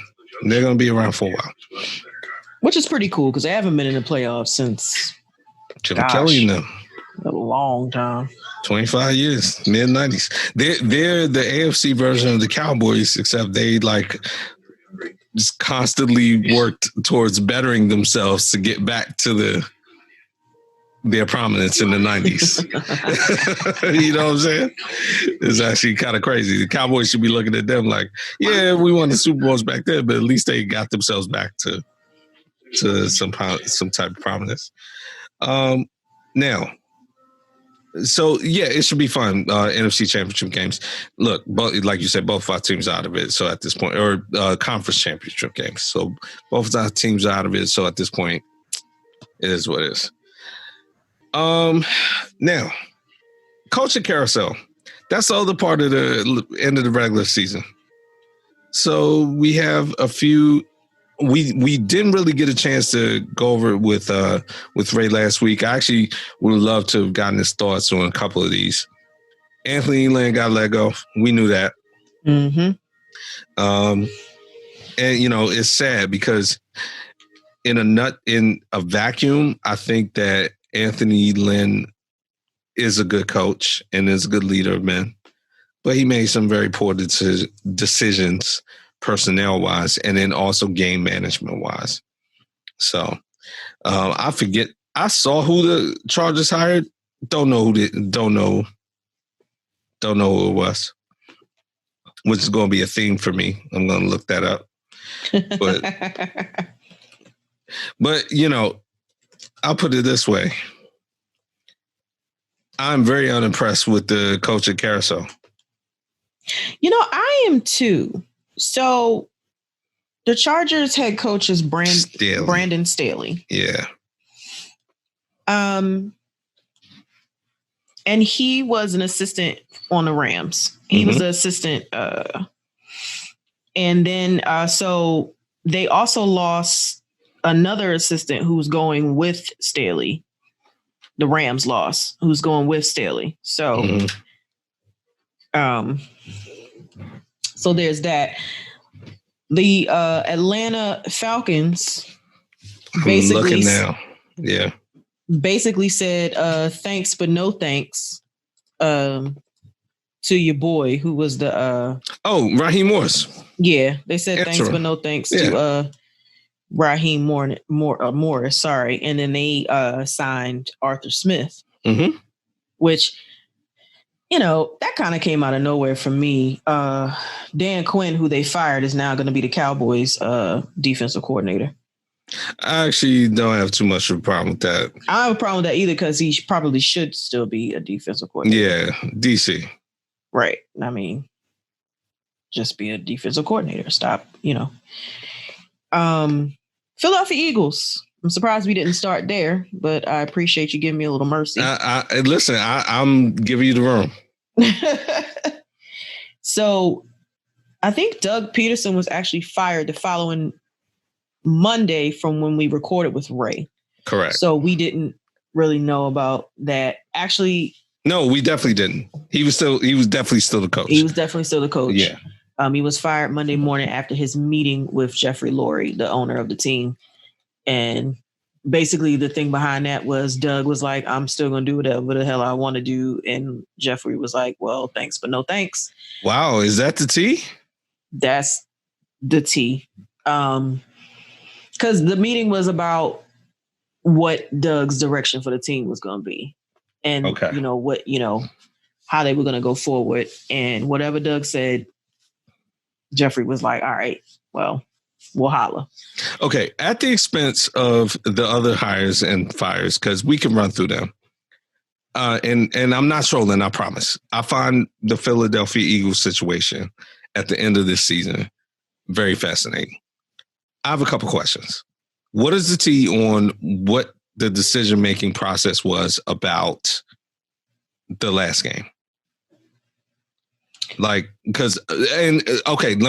They're going to be around for a while. Which is pretty cool because they haven't been in the playoffs since Jim Kelly, a long time. 25 years, mid-90s. They're the AFC version of the Cowboys, except they just constantly worked towards bettering themselves to get back to their prominence in the 90s. You know what I'm saying? It's actually kind of crazy. The Cowboys should be looking at them like, yeah, we won the Super Bowls back then, but at least they got themselves back to some type of prominence. Now, so yeah, it should be fun. NFC Championship games. Look, like you said, both our teams out of it. So at this point, or conference championship games. So both our teams out of it. So at this point, it is what it is. Now, coaching carousel. That's the other part of the end of the regular season. So we have a few. We didn't really get a chance to go over it with Ray last week. I actually would love to have gotten his thoughts on a couple of these. Anthony Lynn got let go. We knew that. Mm-hmm. And it's sad because in a vacuum, I think that Anthony Lynn is a good coach and is a good leader of men, but he made some very poor decisions personnel-wise, and then also game management-wise. So I forget. I saw who the Chargers hired. Don't know who it was. Which is going to be a theme for me. I'm going to look that up. But I'll put it this way. I'm very unimpressed with the coaching carousel. I am too. So the Chargers head coach is Brandon Staley. Yeah. And he was an assistant on the Rams. He was the assistant And then so they also lost another assistant who's going with Staley. The Rams lost, who's going with Staley. So, so there's that. The Atlanta Falcons basically looking now. Yeah. Basically said thanks but no thanks to your boy who was the Raheem Morris. Yeah, they said thanks but no thanks to Raheem Morris, sorry. And then they signed Arthur Smith. Which, you know, that kind of came out of nowhere for me. Dan Quinn, who they fired, is now going to be the Cowboys defensive coordinator. I actually don't have too much of a problem with that. I don't have a problem with that either because he probably should still be a defensive coordinator. Yeah, DC. Right. I mean, just be a defensive coordinator. Stop, you know. Philadelphia Eagles. I'm surprised we didn't start there, but I appreciate you giving me a little mercy. Listen, I'm giving you the room. So I think Doug Peterson was actually fired the following Monday from when we recorded with Ray. Correct. So we didn't really know about that. Actually, no, we definitely didn't. He was definitely still the coach. He was definitely still the coach. Yeah. He was fired Monday morning after his meeting with Jeffrey Lurie, the owner of the team. And basically the thing behind that was Doug was like, I'm still going to do whatever the hell I want to do. And Jeffrey was like, well, thanks, but no thanks. Wow. Is that the tea? That's the tea. Because the meeting was about what Doug's direction for the team was going to be. And, how they were going to go forward. And whatever Doug said, Jeffrey was like, all right, well, we'll holler. Okay. At the expense of the other hires and fires, because we can run through them. And I'm not trolling, I promise. I find the Philadelphia Eagles situation at the end of this season very fascinating. I have a couple questions. What is the tea on what the decision-making process was about the last game? Let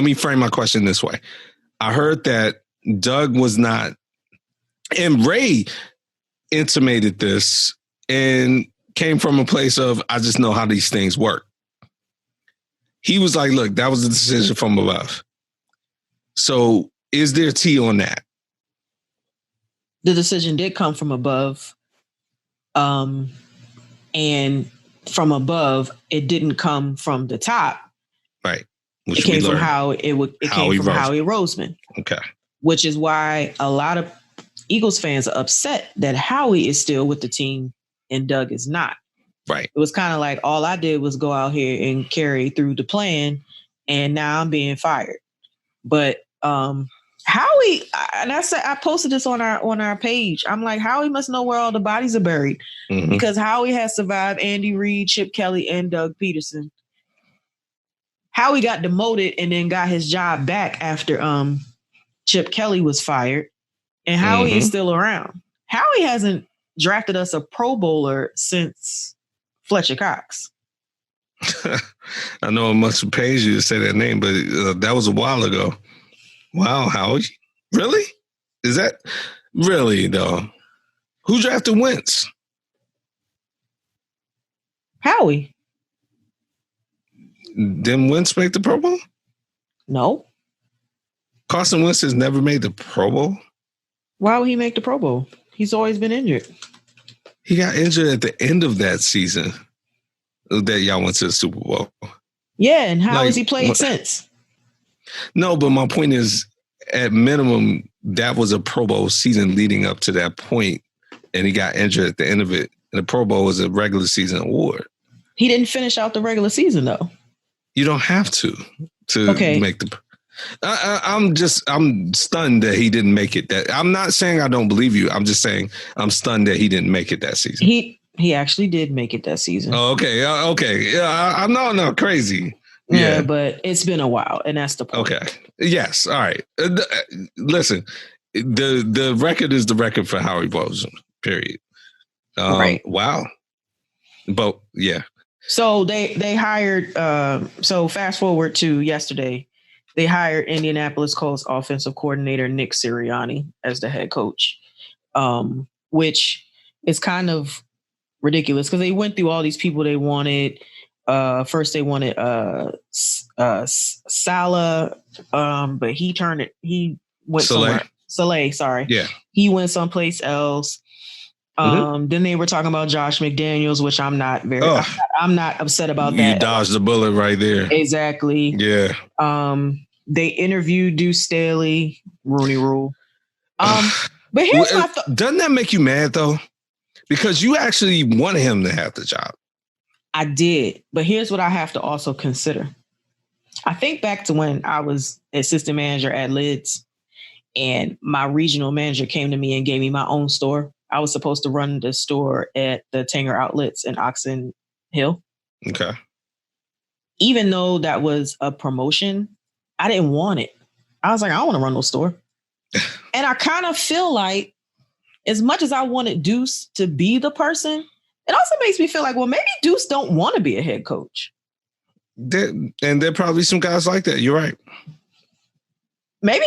me frame my question this way. I heard that Doug was not, and Ray intimated this and came from a place of, I just know how these things work. He was like, look, that was a decision from above. So is there tea on that? The decision did come from above. And from above, it didn't come from the top. Right. It came from Howie Roseman. Okay. Which is why a lot of Eagles fans are upset that Howie is still with the team and Doug is not. Right. It was kind of like all I did was go out here and carry through the plan, and now I'm being fired. But Howie, and I posted this on our page. I'm like, Howie must know where all the bodies are buried, because Howie has survived Andy Reid, Chip Kelly, and Doug Peterson. Howie got demoted and then got his job back after Chip Kelly was fired, and Howie is still around. Howie hasn't drafted us a Pro Bowler since Fletcher Cox. I know it must have pains you to say that name, but that was a while ago. Wow, Howie. Really? Is that really though? Who drafted Wentz? Howie. Didn't Wentz make the Pro Bowl? No. Carson Wentz has never made the Pro Bowl? Why would he make the Pro Bowl? He's always been injured. He got injured at the end of that season that y'all went to the Super Bowl. Yeah, and how has he played since? No, but my point is, at minimum, that was a Pro Bowl season leading up to that point, and he got injured at the end of it. And the Pro Bowl was a regular season award. He didn't finish out the regular season, though. You don't have to make the. I'm stunned that he didn't make it. That I'm not saying I don't believe you. I'm just saying I'm stunned that he didn't make it that season. He actually did make it that season. Oh, okay. Okay. Yeah. I'm not crazy. Yeah, but it's been a while, and that's the point. Okay. Yes. All right. Listen, the record is the record for Howie Roseman. Period. Right. Wow. But yeah. So they hired. So fast forward to yesterday, they hired Indianapolis Colts offensive coordinator Nick Sirianni as the head coach, which is kind of ridiculous because they went through all these people they wanted. First they wanted Salah, but he went somewhere. Saleh, sorry. Yeah. He went someplace else. Then they were talking about Josh McDaniels, which I'm not upset about that. You dodged the bullet right there. Exactly. Yeah. They interviewed Deuce Staley, Rooney Rule. But here's my thought. Doesn't that make you mad though? Because you actually wanted him to have the job. I did, but here's what I have to also consider. I think back to when I was assistant manager at Lids, and my regional manager came to me and gave me my own store. I was supposed to run the store at the Tanger Outlets in Oxon Hill. Okay. Even though that was a promotion, I didn't want it. I was like, I don't want to run no store. And I kind of feel like, as much as I wanted Deuce to be the person, it also makes me feel like, well, maybe Deuce don't want to be a head coach. And there are probably some guys like that. You're right. Maybe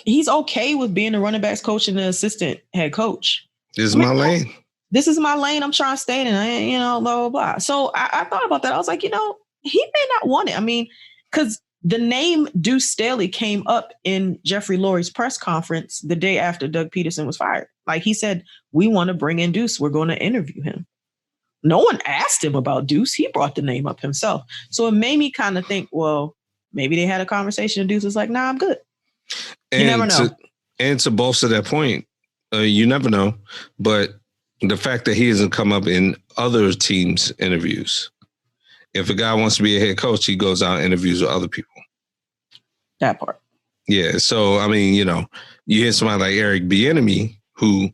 he's okay with being a running backs coach and an assistant head coach. This is my lane. This is my lane. I'm trying to stay in it, blah, blah, blah. So I thought about that. I was like, he may not want it. I mean, because the name Deuce Staley came up in Jeffrey Lurie's press conference the day after Doug Peterson was fired. Like he said, we want to bring in Deuce. We're going to interview him. No one asked him about Deuce. He brought the name up himself. So it made me kind of think, well, maybe they had a conversation and Deuce was like, nah, I'm good. You never know. And to bolster that point, you never know. But the fact that he hasn't come up in other teams' interviews. If a guy wants to be a head coach, he goes out and interviews with other people. That part. Yeah. So, I mean, you hear somebody like Eric Bieniemy, who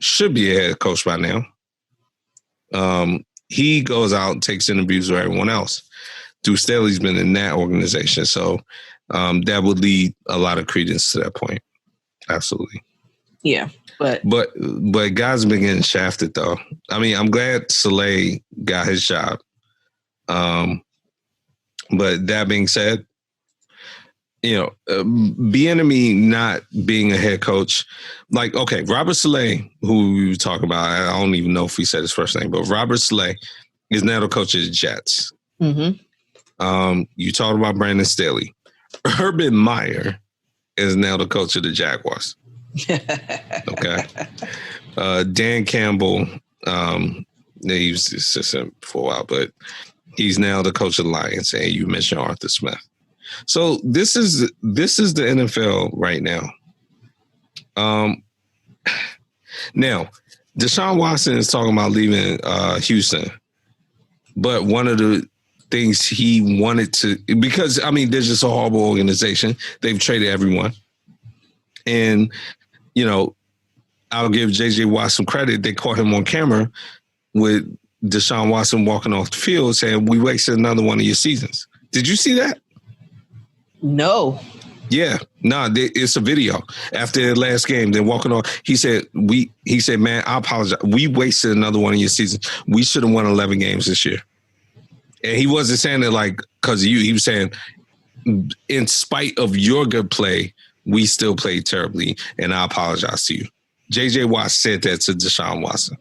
should be a head coach by now. He goes out and takes interviews with everyone else. Deuce Staley's been in that organization. So that would lead a lot of credence to that point. Absolutely. Yeah. But guys have been getting shafted, though. I mean, I'm glad Saleh got his job. But that being said, Bieniemy not being a head coach, like, okay, Robert Saleh, who we were talking about, I don't even know if we said his first name, but Robert Saleh is now the coach of the Jets. Mm-hmm. You talked about Brandon Staley. Urban Meyer is now the coach of the Jaguars. Okay. Dan Campbell, he was the assistant for a while, but he's now the coach of the Lions, and you mentioned Arthur Smith. So this is the NFL right now. Now, Deshaun Watson is talking about leaving Houston, but one of the things he wanted to, because I mean, they're just a horrible organization. They've traded everyone, and I'll give JJ Watt some credit. They caught him on camera with Deshaun Watson walking off the field saying, "We wasted another one of your seasons." Did you see that? No. Yeah, it's a video after the last game. They're walking off. He said, man, I apologize. We wasted another one of your seasons. We should have won 11 games this year. And he wasn't saying it like because of you. He was saying, in spite of your good play, we still played terribly, and I apologize to you. JJ Watt said that to Deshaun Watson.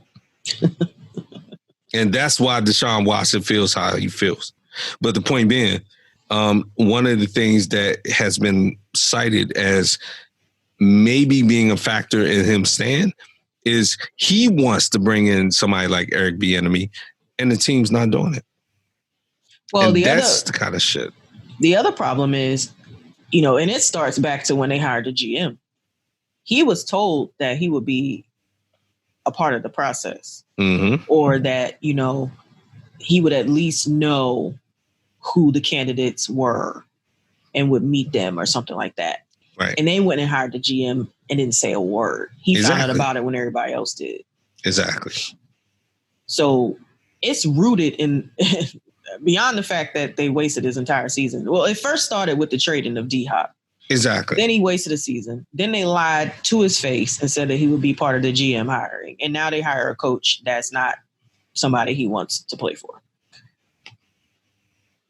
And that's why Deshaun Watson feels how he feels. But the point being, one of the things that has been cited as maybe being a factor in him staying is he wants to bring in somebody like Eric Bieniemy, and the team's not doing it. Well, that's the kind of shit. The other problem is, and it starts back to when they hired the GM. He was told that he would be a part of the process, or that, he would at least know who the candidates were and would meet them or something like that. Right. And they went and hired the GM and didn't say a word. He found out about it when everybody else did. Exactly. So it's rooted in beyond the fact that they wasted his entire season. Well, it first started with the trading of D-Hop. Exactly. Then he wasted a season. Then they lied to his face and said that he would be part of the GM hiring. And now they hire a coach that's not somebody he wants to play for.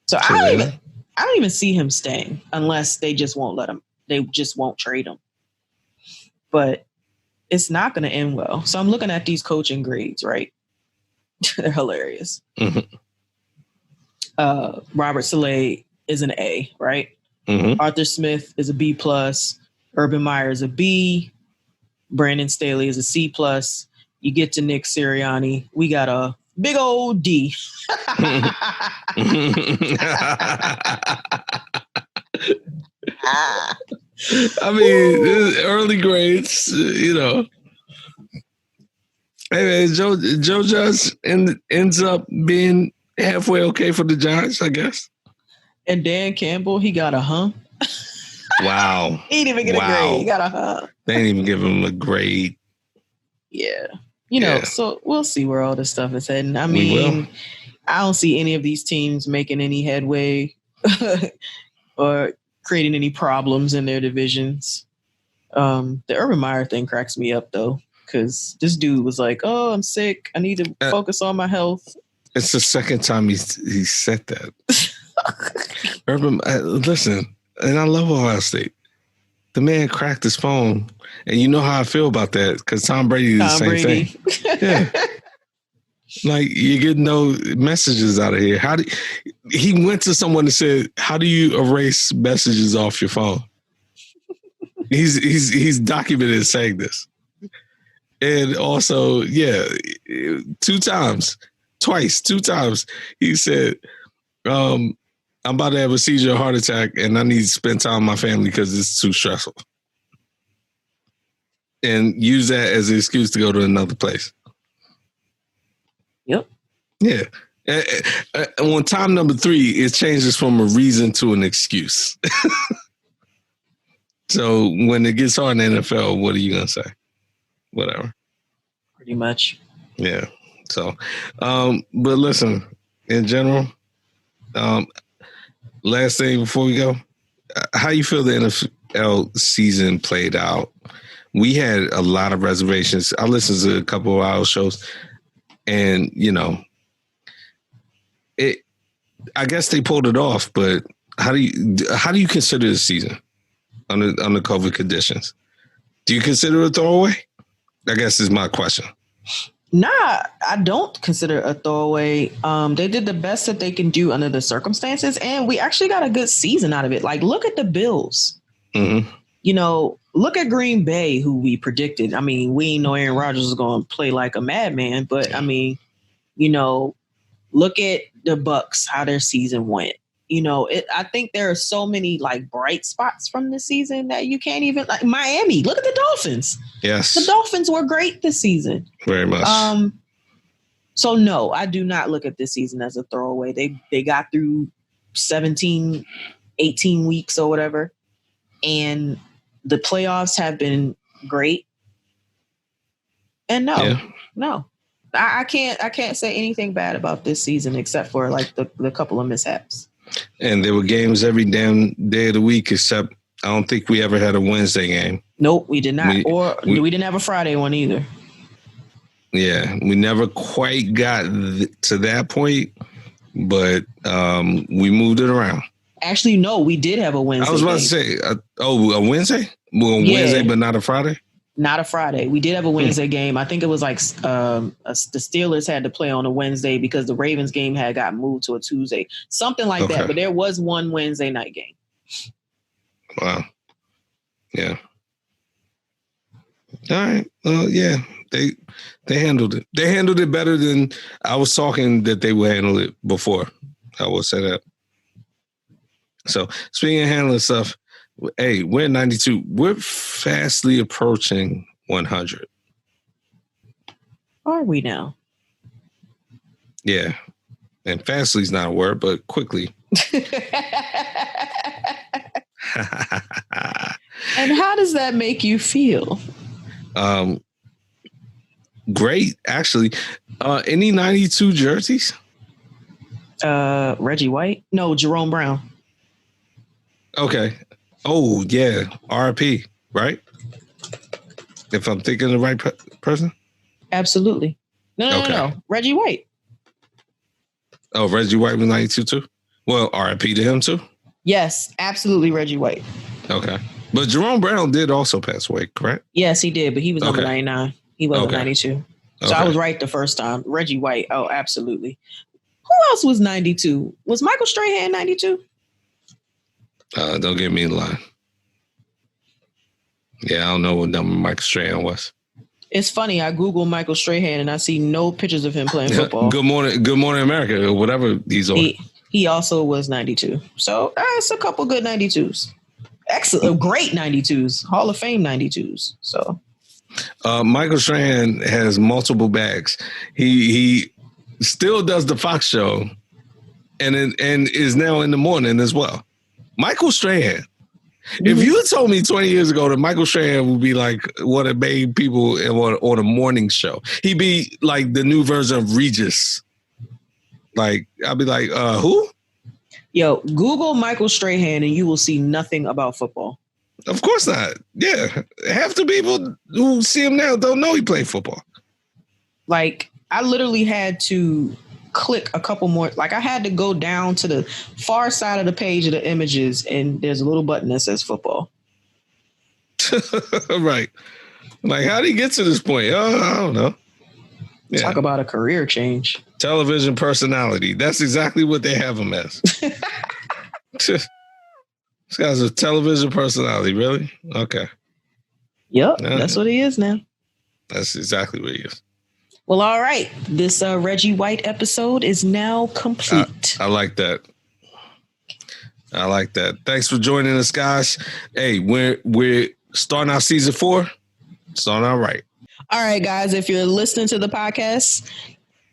So I I don't even see him staying unless they just won't let him. They just won't trade him. But it's not going to end well. So I'm looking at these coaching grades, right? They're hilarious. Mm-hmm. Robert Saleh is an A, right? Mm-hmm. Arthur Smith is a B+. Urban Meyer is a B. Brandon Staley is a C+. You get to Nick Sirianni. We got a big old D. I mean, early grades, Hey, man, Joe Judge ends up being halfway okay for the Giants, I guess. And Dan Campbell, he got a huh. Wow. He didn't even get a grade. He got a huh. They didn't even give him a grade. Yeah. So we'll see where all this stuff is heading. I mean, I don't see any of these teams making any headway or creating any problems in their divisions. The Urban Meyer thing cracks me up, though, because this dude was like, oh, I'm sick. I need to focus on my health. It's the second time he said that. Urban, listen, and I love Ohio State. The man cracked his phone, and you know how I feel about that because Tom Brady did the same thing. Yeah, like you get no messages out of here. He went to someone and said, "How do you erase messages off your phone?" He's documented saying this, and also, two times he said, I'm about to have a seizure or heart attack and I need to spend time with my family because it's too stressful. And use that as an excuse to go to another place. Yep. Yeah. On time number 3, it changes from a reason to an excuse. So when it gets hard in the NFL, what are you going to say? Whatever. Pretty much. Yeah. So, but listen, in general, last thing before we go, how you feel the NFL season played out? We had a lot of reservations. I listened to a couple of our shows, and I guess they pulled it off. But how do you consider the season under COVID conditions? Do you consider it a throwaway? I guess is my question. Nah, I don't consider it a throwaway. They did the best that they can do under the circumstances, and we actually got a good season out of it. Like, look at the Bills. Mm-hmm. Look at Green Bay, who we predicted. I mean, we didn't know Aaron Rodgers was going to play like a madman, but I mean, look at the Bucks, how their season went. I think there are so many like bright spots from the season that you can't even like Miami. Look at the Dolphins. Yes. The Dolphins were great this season. Very much. So no, I do not look at this season as a throwaway. They got through 17, 18 weeks or whatever. And the playoffs have been great. And no. I can't say anything bad about this season except for like the couple of mishaps. And there were games every damn day of the week, except I don't think we ever had a Wednesday game. Nope, we did not. We didn't have a Friday one either. Yeah, we never quite got to that point, but we moved it around. Actually, no, we did have a Wednesday. I was about to say, a Wednesday? Well, Wednesday, but not a Friday? Not a Friday. We did have a Wednesday game. I think it was like the Steelers had to play on a Wednesday because the Ravens game had got moved to a Tuesday. Something like that. But there was one Wednesday night game. Wow. Yeah. All right. Well, yeah. They handled it. They handled it better than I was talking that they would handle it before. I will say that. So speaking of handling stuff, hey, we're 92. We're fastly approaching 100. Are we now? Yeah. And fastly is not a word, but quickly. And how does that make you feel? Great, actually. Any 92 jerseys? Reggie White? No, Jerome Brown. Okay. Oh, yeah. RIP, right? If I'm thinking the right person? Absolutely. No. Reggie White. Oh, Reggie White was 92 too? Well, RIP to him too? Yes, absolutely Reggie White. Okay. But Jerome Brown did also pass away, correct? Yes, he did, but he was number 99. He wasn't 92. So I was right the first time. Reggie White. Oh, absolutely. Who else was 92? Was Michael Strahan 92? Don't get me in line. Yeah, I don't know what number Michael Strahan was. It's funny. I Google Michael Strahan and I see no pictures of him playing football. Good Morning America, or whatever he's on. He also was 92. So it's a couple good 92s. Excellent, great 92s. Hall of Fame 92s. So Michael Strahan has multiple bags. He still does the Fox show and is now in the morning as well. Michael Strahan. If you had told me 20 years ago that Michael Strahan would be like one of the main people on a morning show, he'd be like the new version of Regis. Like, I'd be like, who? Yo, Google Michael Strahan and you will see nothing about football. Of course not. Yeah. Half the people who see him now don't know he played football. Like, I literally had to click a couple more. Like, I had to go down to the far side of the page of the images and there's a little button that says football. Right. Like, how did he get to this point? Oh, I don't know. Yeah. Talk about a career change. Television personality. That's exactly what they have him as. This guy's a television personality, really? Okay. Yep, that's what he is now. That's exactly what he is. Well, all right. This Reggie White episode is now complete. I like that. I like that. Thanks for joining us, guys. Hey, we're starting our season 4. Starting out right. All right, guys. If you're listening to the podcast,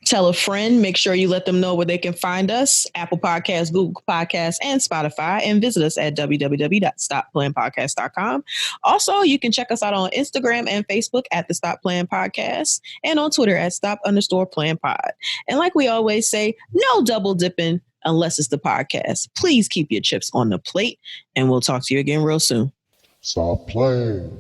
tell a friend. Make sure you let them know where they can find us. Apple Podcasts, Google Podcasts, and Spotify. And visit us at www.stopplayingpodcast.com. Also, you can check us out on Instagram and Facebook at the Stop Playing Podcast and on Twitter at stop_playing_pod. And like we always say, no double dipping unless it's the podcast. Please keep your chips on the plate and we'll talk to you again real soon. Stop playing.